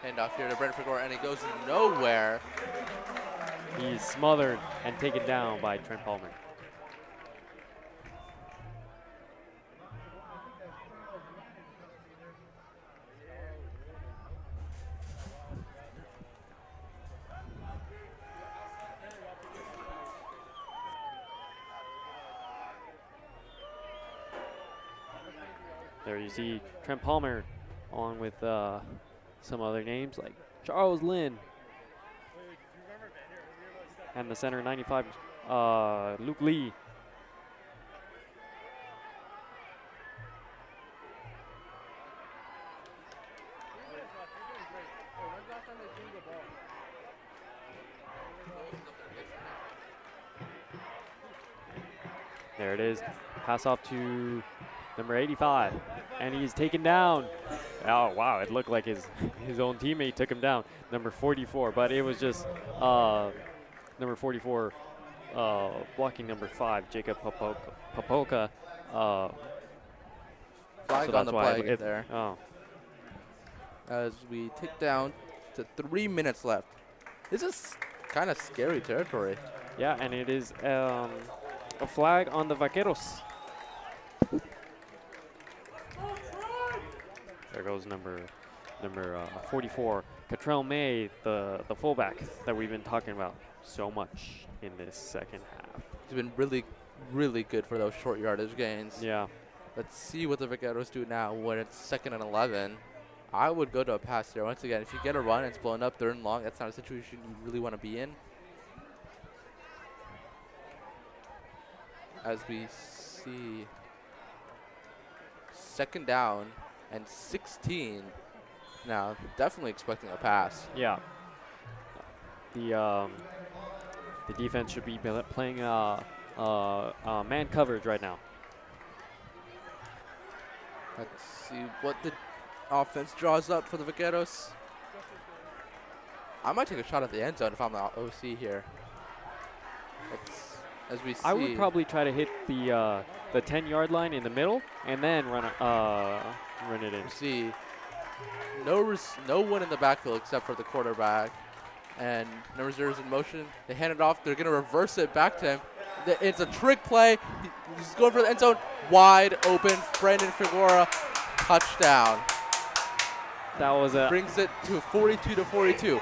[SPEAKER 1] handoff here to Brent Figueroa, and it goes nowhere.
[SPEAKER 2] He's smothered and taken down by Trent Palmer. There you see Trent Palmer along with some other names like Charles Lynn. And the center 95, Luke Lee. There it is. Pass off to number 85, and he's taken down. Oh, wow, it looked like his own teammate took him down, number 44, but it was just number 44 blocking number 5, Jacob Popolka.
[SPEAKER 1] Flag
[SPEAKER 2] so
[SPEAKER 1] on the play there.
[SPEAKER 2] Oh.
[SPEAKER 1] As we tick down to 3 minutes left. This is kind of scary territory.
[SPEAKER 2] Yeah, and it is a flag on the Vaqueros. There goes number 44, Catrell May, the fullback that we've been talking about so much in this second half.
[SPEAKER 1] He's been really, really good for those short yardage gains.
[SPEAKER 2] Yeah.
[SPEAKER 1] Let's see what the Vaqueros do now when it's 2nd and 11. I would go to a pass here. Once again, if you get a run, it's blown up 3rd and long. That's not a situation you really want to be in. As we see 2nd down and 16. Now, definitely expecting a pass.
[SPEAKER 2] Yeah. The defense should be playing man coverage right now.
[SPEAKER 1] Let's see what the offense draws up for the Vaqueros. I might take a shot at the end zone if I'm the OC here. As we see,
[SPEAKER 2] I would probably try to hit the 10-yard line in the middle and then run it in.
[SPEAKER 1] we see no one in the backfield except for the quarterback. And number 0 is in motion. They hand it off. They're going to reverse it back to him. It's a trick play. He's going for the end zone. Wide open. Brandon Figueroa, touchdown.
[SPEAKER 2] That was
[SPEAKER 1] brings it to 42-42.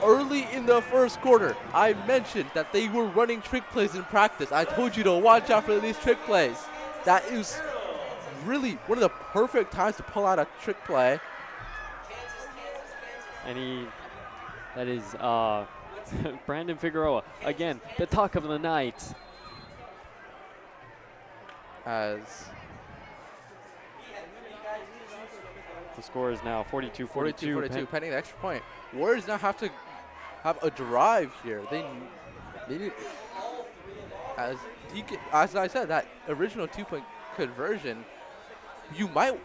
[SPEAKER 1] Early in the first quarter, I mentioned that they were running trick plays in practice. I told you to watch out for these trick plays. That is really one of the perfect times to pull out a trick play.
[SPEAKER 2] And that is Brandon Figueroa, again, the talk of the night.
[SPEAKER 1] As
[SPEAKER 2] the score is now 42-42.
[SPEAKER 1] Pending an extra point. Warriors now have to have a drive here. They need, as I said, that original 2-point conversion, you might.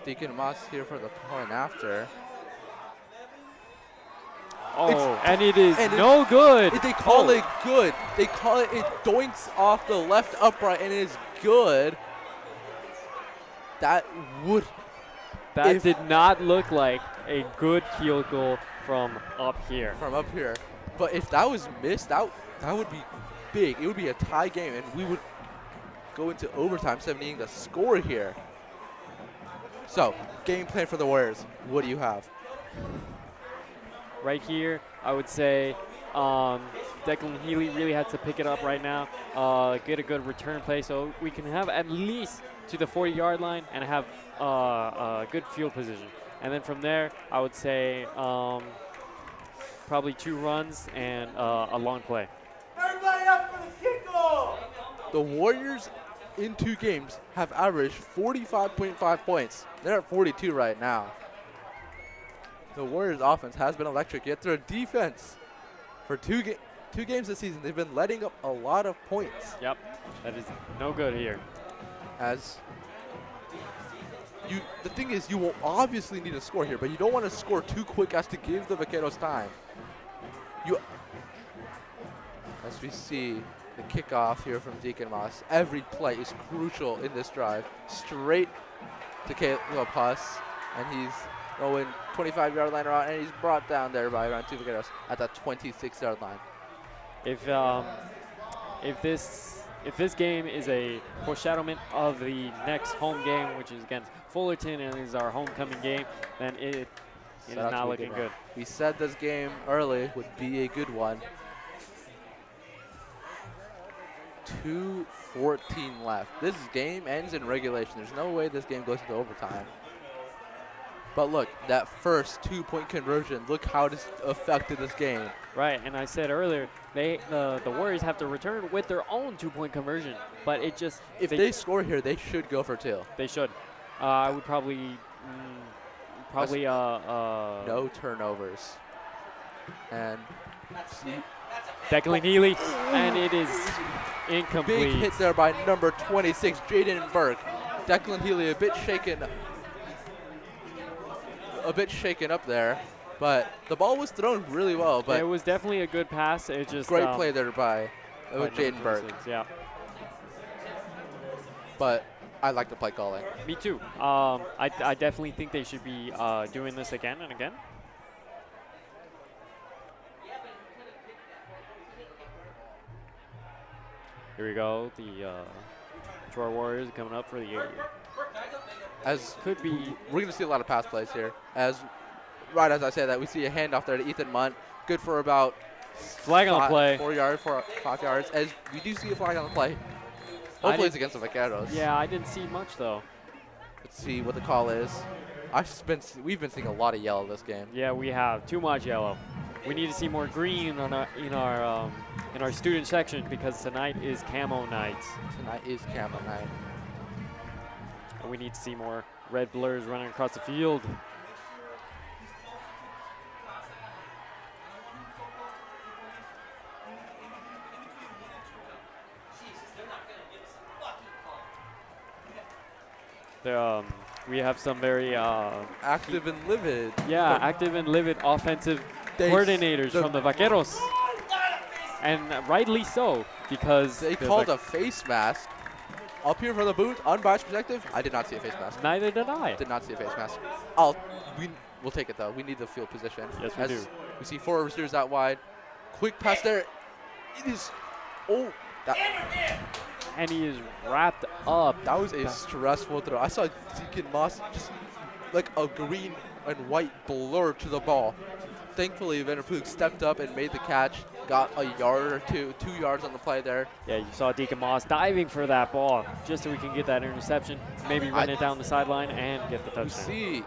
[SPEAKER 1] Deacon Moss here for the point after.
[SPEAKER 2] Oh, and it is no good.
[SPEAKER 1] They call it good. They call it doinks off the left upright, and it is good. That did
[SPEAKER 2] not look like a good field goal from up here.
[SPEAKER 1] But if that was missed, that would be big. It would be a tie game, and we would go into overtime, 17 the score here. So, game plan for the Warriors. What do you have?
[SPEAKER 2] Right here, I would say Declan Healy really has to pick it up right now, get a good return play so we can have at least to the 40-yard line and have good field position. And then from there, I would say probably 2 runs and a long play.
[SPEAKER 3] Everybody up for the kickoff!
[SPEAKER 1] The Warriors in 2 games have averaged 45.5 points. They're at 42 right now. The Warriors' offense has been electric, yet their defense, for two games this season, they've been letting up a lot of points.
[SPEAKER 2] Yep, that is no good here.
[SPEAKER 1] As the thing is, you will obviously need to score here, but you don't want to score too quick as to give the Vaqueros time. As we see the kickoff here from Deacon Moss, every play is crucial in this drive. Straight to Caleb Huss, and he's going 25-yard line around, and he's brought down there by around 2 Vaqueros at the 26-yard line.
[SPEAKER 2] If this game is a foreshadowment of the next home game, which is against Fullerton, and is our homecoming game, then it is not looking good.
[SPEAKER 1] We said this game early would be a good one. 2:14 left. This game ends in regulation. There's no way this game goes into overtime. But look, that first 2-point conversion, look how it affected this game.
[SPEAKER 2] Right, and I said earlier, the Warriors have to return with their own 2-point conversion. But it just...
[SPEAKER 1] If they score here, they should go for 2.
[SPEAKER 2] They should. I would probably...
[SPEAKER 1] no turnovers. And
[SPEAKER 2] Declan Healy, and it is incomplete.
[SPEAKER 1] Big hit there by number 26, Jaden Burke. Declan Healy a bit shaken up there, but the ball was thrown really well. But
[SPEAKER 2] it was definitely a good pass. It just
[SPEAKER 1] great play there by Jaden Burke.
[SPEAKER 2] Yeah.
[SPEAKER 1] But I like the play calling.
[SPEAKER 2] Me too. I definitely think they should be doing this again and again. Here we go. The Troy Warriors coming up for the area.
[SPEAKER 1] We're going to see a lot of pass plays here. Right as I say that, we see a handoff there to Ethan Munt. Good for about
[SPEAKER 2] flag on the play.
[SPEAKER 1] 4 yards, 5 yards. As we do see a flag on the play. Hopefully it's against the Vaqueros.
[SPEAKER 2] Yeah, I didn't see much though.
[SPEAKER 1] Let's see what the call is. We've been seeing a lot of yellow this game.
[SPEAKER 2] Yeah, we have too much yellow. We need to see more green on in our student section because tonight is camo night.
[SPEAKER 1] Tonight is camo night.
[SPEAKER 2] And we need to see more red blurs running across the field. We have some very
[SPEAKER 1] active and livid.
[SPEAKER 2] Yeah, active and livid offensive coordinators from the Vaqueros. And rightly so, because
[SPEAKER 1] they called a face mask up here from the booth. Unbiased perspective, I did not see a face mask.
[SPEAKER 2] Neither did I.
[SPEAKER 1] Did not see a face mask. We'll take it though. We need the field position.
[SPEAKER 2] Yes, we do.
[SPEAKER 1] We see 4 receivers out wide. Quick pass there. It is. Oh,
[SPEAKER 2] and he is wrapped up.
[SPEAKER 1] That was a stressful throw. I saw Deacon Moss just like a green and white blur to the ball. Thankfully, Vanderpool stepped up and made the catch. Got a yard or 2 yards on the play there.
[SPEAKER 2] Yeah, you saw Deacon Moss diving for that ball just so we can get that interception, maybe run it down the sideline and get the touchdown.
[SPEAKER 1] You see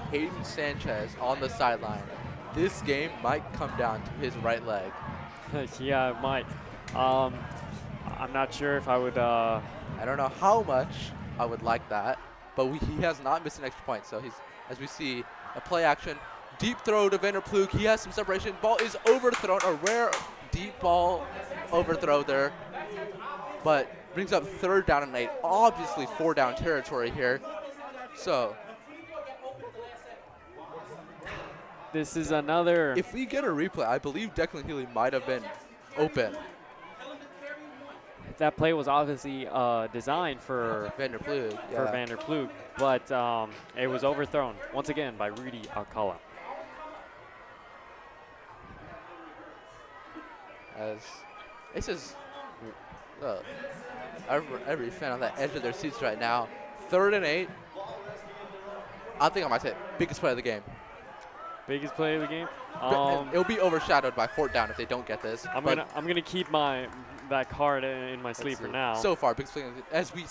[SPEAKER 1] Hayden Sanchez on the sideline. This game might come down to his right leg.
[SPEAKER 2] Yeah, it might. I'm not sure if I would.
[SPEAKER 1] I don't know how much I would like that, but he has not missed an extra point. So as we see, a play action. Deep throw to Vanderploeg. He has some separation. Ball is overthrown. A rare deep ball overthrow there. But brings up 3rd down and 8. Obviously 4 down territory here. So
[SPEAKER 2] this is another.
[SPEAKER 1] If we get a replay, I believe Declan Healy might have been open.
[SPEAKER 2] That play was obviously designed for
[SPEAKER 1] Vanderploeg.
[SPEAKER 2] For Vanderploeg, but it was overthrown once again by Rudy Alcala.
[SPEAKER 1] As this is every fan on the edge of their seats right now. 3rd and 8. I think I might say biggest play of the game.
[SPEAKER 2] Biggest play of the game.
[SPEAKER 1] It'll be overshadowed by 4th down if they don't get this.
[SPEAKER 2] I'm gonna keep that card in my sleeve for now.
[SPEAKER 1] So far, biggest play as we.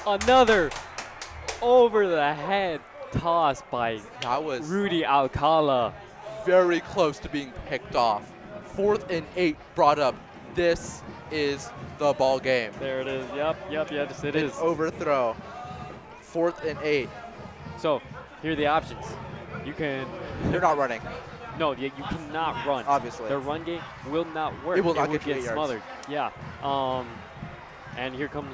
[SPEAKER 2] Another over the head toss by Rudy Alcala.
[SPEAKER 1] Very close to being picked off. 4th and 8 brought up. This is the ball game.
[SPEAKER 2] There it is. Yep, yes, it is.
[SPEAKER 1] Overthrow. 4th and 8.
[SPEAKER 2] So, here are the options. You can.
[SPEAKER 1] They're not running.
[SPEAKER 2] No, you cannot run.
[SPEAKER 1] Obviously.
[SPEAKER 2] The run game will not work.
[SPEAKER 1] It will not
[SPEAKER 2] would
[SPEAKER 1] get you 8 yards.
[SPEAKER 2] smothered. Yeah. And here comes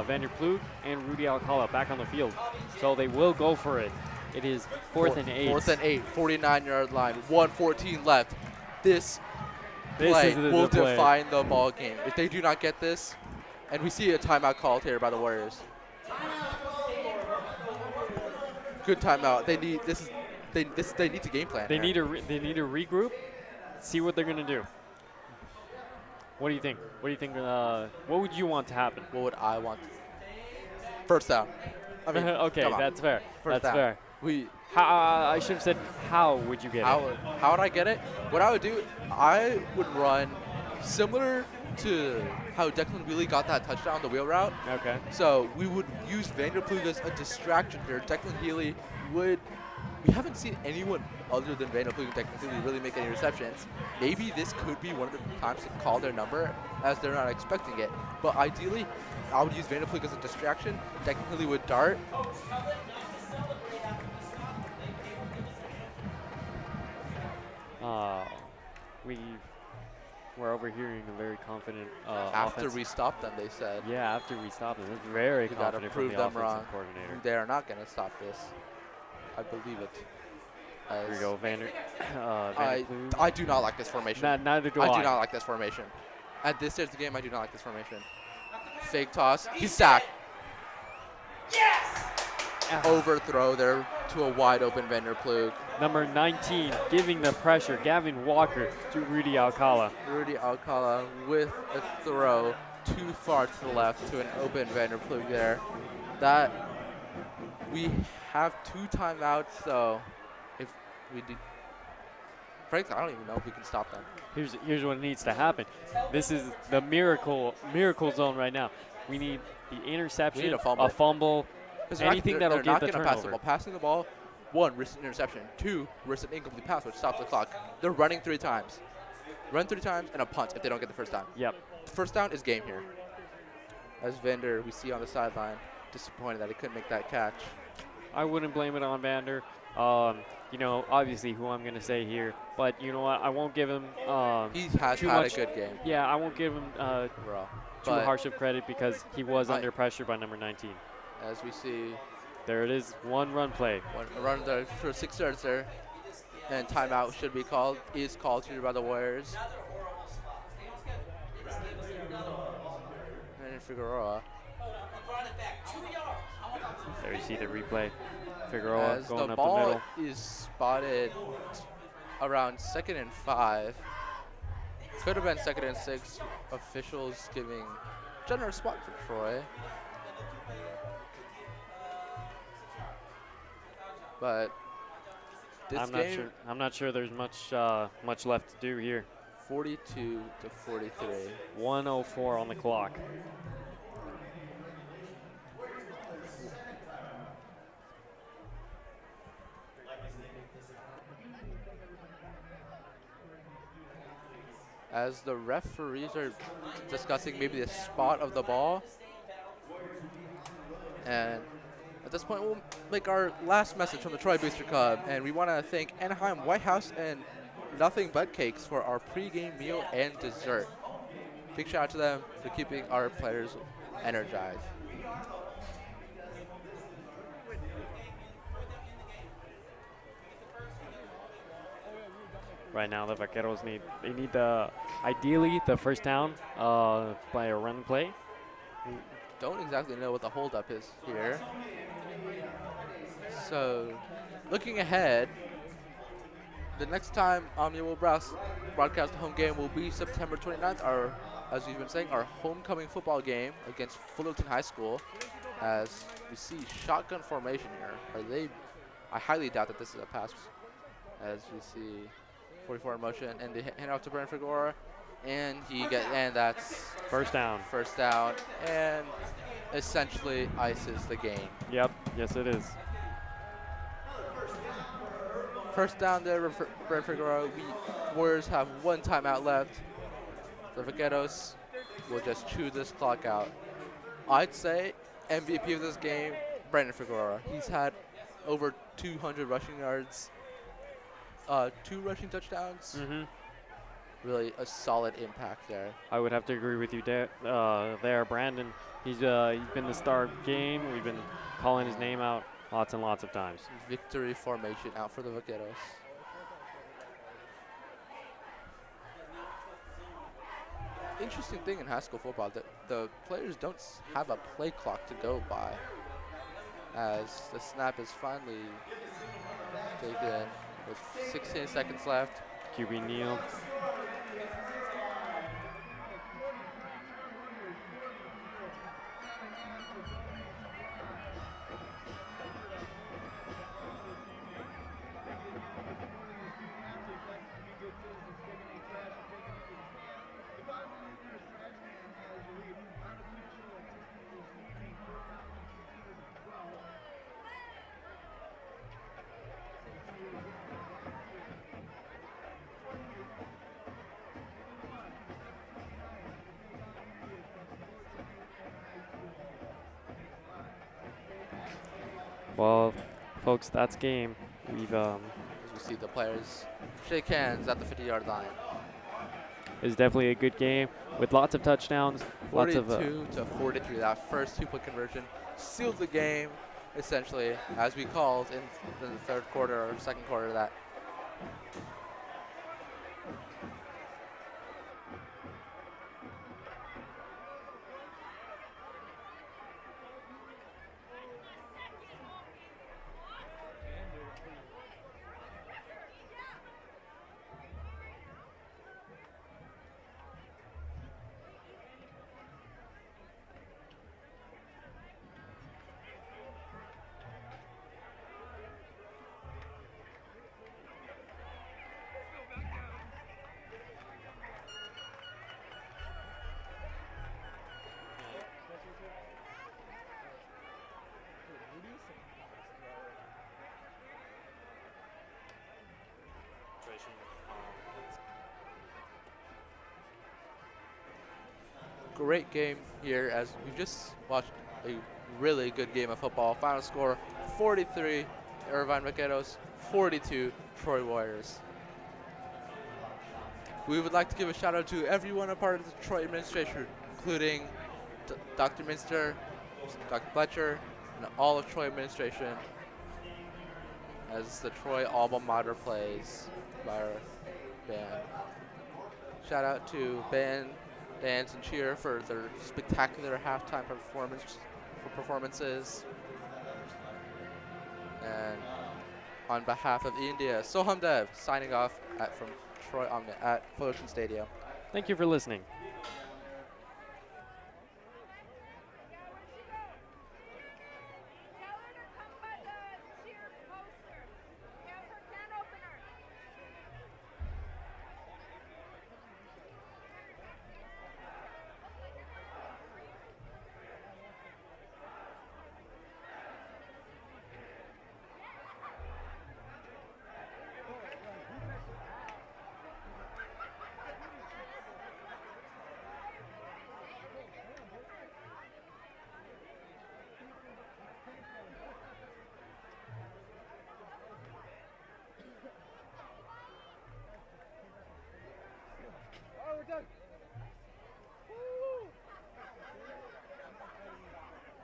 [SPEAKER 2] Vander Ploeg and Rudy Alcala back on the field. So they will go for it. It is 4th and 8.
[SPEAKER 1] 4th and 8, 49-yard line, 1:14 left. This
[SPEAKER 2] This
[SPEAKER 1] play
[SPEAKER 2] is the
[SPEAKER 1] will
[SPEAKER 2] play.
[SPEAKER 1] define the ball game. If they do not get this, and we see a timeout called here by the Warriors. Good timeout. They need this. They need to game plan.
[SPEAKER 2] They
[SPEAKER 1] here.
[SPEAKER 2] need to regroup, see what they're gonna do. What do you think? What do you think? What would you want to happen?
[SPEAKER 1] What would I want? First down. I mean,
[SPEAKER 2] Okay,
[SPEAKER 1] come on.
[SPEAKER 2] that's fair.
[SPEAKER 1] First
[SPEAKER 2] That's
[SPEAKER 1] down.
[SPEAKER 2] fair. I should have said, how would you get it?
[SPEAKER 1] How would I get it? What I would do, I would run similar to how Declan Wheatley got that touchdown on the wheel route.
[SPEAKER 2] Okay.
[SPEAKER 1] So we would use Vander Ploeg as a distraction here. Declan Healy would. We haven't seen anyone other than Vander Ploeg and Declan Healy really make any receptions. Maybe this could be one of the times to call their number as they're not expecting it. But ideally, I would use Vander Ploeg as a distraction. Declan Healy would dart.
[SPEAKER 2] We're overhearing a very confident
[SPEAKER 1] After
[SPEAKER 2] offense.
[SPEAKER 1] we stop them, they said.
[SPEAKER 2] Yeah, after we stop them. That's very
[SPEAKER 1] We got to
[SPEAKER 2] confident
[SPEAKER 1] prove
[SPEAKER 2] from the
[SPEAKER 1] them wrong.
[SPEAKER 2] offensive coordinator.
[SPEAKER 1] They are not going to stop this. I believe it.
[SPEAKER 2] Here we go, Vander
[SPEAKER 1] I
[SPEAKER 2] Ploeg.
[SPEAKER 1] do not like this formation.
[SPEAKER 2] Neither do I.
[SPEAKER 1] I do not like this formation. At this stage of the game, I do not like this formation. Fake toss. He's sacked. Overthrow there to a wide open Vander Ploeg.
[SPEAKER 2] Number 19 giving the pressure, Gavin Walker to Rudy Alcala.
[SPEAKER 1] Rudy Alcala with a throw too far to the left to an open Vander Ploeg there. That we have 2 timeouts, so if we do, frankly, I don't even know if we can stop them.
[SPEAKER 2] Here's what needs to happen. This is the miracle zone right now. We need the interception,
[SPEAKER 1] We need a fumble.
[SPEAKER 2] anything that'll
[SPEAKER 1] they're
[SPEAKER 2] get
[SPEAKER 1] not
[SPEAKER 2] the
[SPEAKER 1] gonna pass the
[SPEAKER 2] turnover.
[SPEAKER 1] ball. Passing the ball, 1, risk an interception. 2, risk an incomplete pass, which stops the clock. They're running 3 times. Run 3 times and a punt if they don't get the first down.
[SPEAKER 2] Yep.
[SPEAKER 1] First down is game here. As Vander, we see on the sideline, disappointed that he couldn't make that catch.
[SPEAKER 2] I wouldn't blame it on Vander. You know, obviously who I'm going to say here, but you know what? I won't give him
[SPEAKER 1] He has
[SPEAKER 2] too
[SPEAKER 1] had
[SPEAKER 2] much.
[SPEAKER 1] a good game
[SPEAKER 2] Yeah, I won't give him
[SPEAKER 1] overall.
[SPEAKER 2] too
[SPEAKER 1] But
[SPEAKER 2] harsh of credit because he was
[SPEAKER 1] I-
[SPEAKER 2] under pressure by number 19.
[SPEAKER 1] as we see,
[SPEAKER 2] There it is, one run play.
[SPEAKER 1] one run there for 6 yards there, and timeout should be called. Is called here by the Warriors. And Figueroa.
[SPEAKER 2] There you see the replay. Figueroa
[SPEAKER 1] As
[SPEAKER 2] going
[SPEAKER 1] the
[SPEAKER 2] up the
[SPEAKER 1] ball
[SPEAKER 2] middle.
[SPEAKER 1] is spotted around 2nd and 5. Could have been 2nd and 6. Officials giving generous spot for Troy. But this game,
[SPEAKER 2] I'm not sure there's much left to do here.
[SPEAKER 1] 42 to 43.
[SPEAKER 2] 1:04 on the clock.
[SPEAKER 1] As the referees are discussing maybe the spot of the ball. And at this point, we'll make our last message from the Troy Booster Club. And we want to thank Anaheim White House and Nothing But Cakes for our pregame meal and dessert. Big shout out to them for keeping our players energized.
[SPEAKER 2] Right now, the Vaqueros need ideally the first down by a run play.
[SPEAKER 1] Don't exactly know what the holdup is here. So, looking ahead, the next time Omnia will broadcast a home game will be September 29th, as we've been saying, our homecoming football game against Fullerton High School. As we see shotgun formation here. I highly doubt that this is a pass. As we see 44 in motion, and they hand off to Brandon Figueroa, and that's
[SPEAKER 2] First down.
[SPEAKER 1] First down, and essentially ices the game.
[SPEAKER 2] Yep. Yes, it is.
[SPEAKER 1] First down there for Brandon Figueroa. Warriors have 1 timeout left. The Vaqueros will just chew this clock out. I'd say MVP of this game, Brandon Figueroa. He's had over 200 rushing yards, 2 rushing touchdowns.
[SPEAKER 2] Mm-hmm.
[SPEAKER 1] Really a solid impact there.
[SPEAKER 2] I would have to agree with you there, Brandon. He's been the star of the game. We've been calling his name out lots and lots of times.
[SPEAKER 1] Victory formation out for the Vaqueros. Interesting thing in high school football that the players don't have a play clock to go by, as the snap is finally taken with 16 seconds left.
[SPEAKER 2] QB Neal. Well, folks, that's game. We've
[SPEAKER 1] As we see the players shake hands at the 50-yard line.
[SPEAKER 2] It's definitely a good game with lots of touchdowns.
[SPEAKER 1] 42 to 43. That first 2-point conversion sealed the game, essentially, as we called in the third quarter or second quarter. That great game here as we've just watched a really good game of football. Final score 43 Irvine Vaqueros, 42 Troy Warriors. We would like to give a shout out to everyone a part of the Troy administration, including Dr. Minster, Dr. Fletcher, and all of Troy administration as the Troy alma mater plays by our band. Shout out to band, dance, and cheer for their spectacular halftime performances. And on behalf of India, Soham Dev signing off from Troy Omni at Fullerton Stadium.
[SPEAKER 2] Thank you for listening.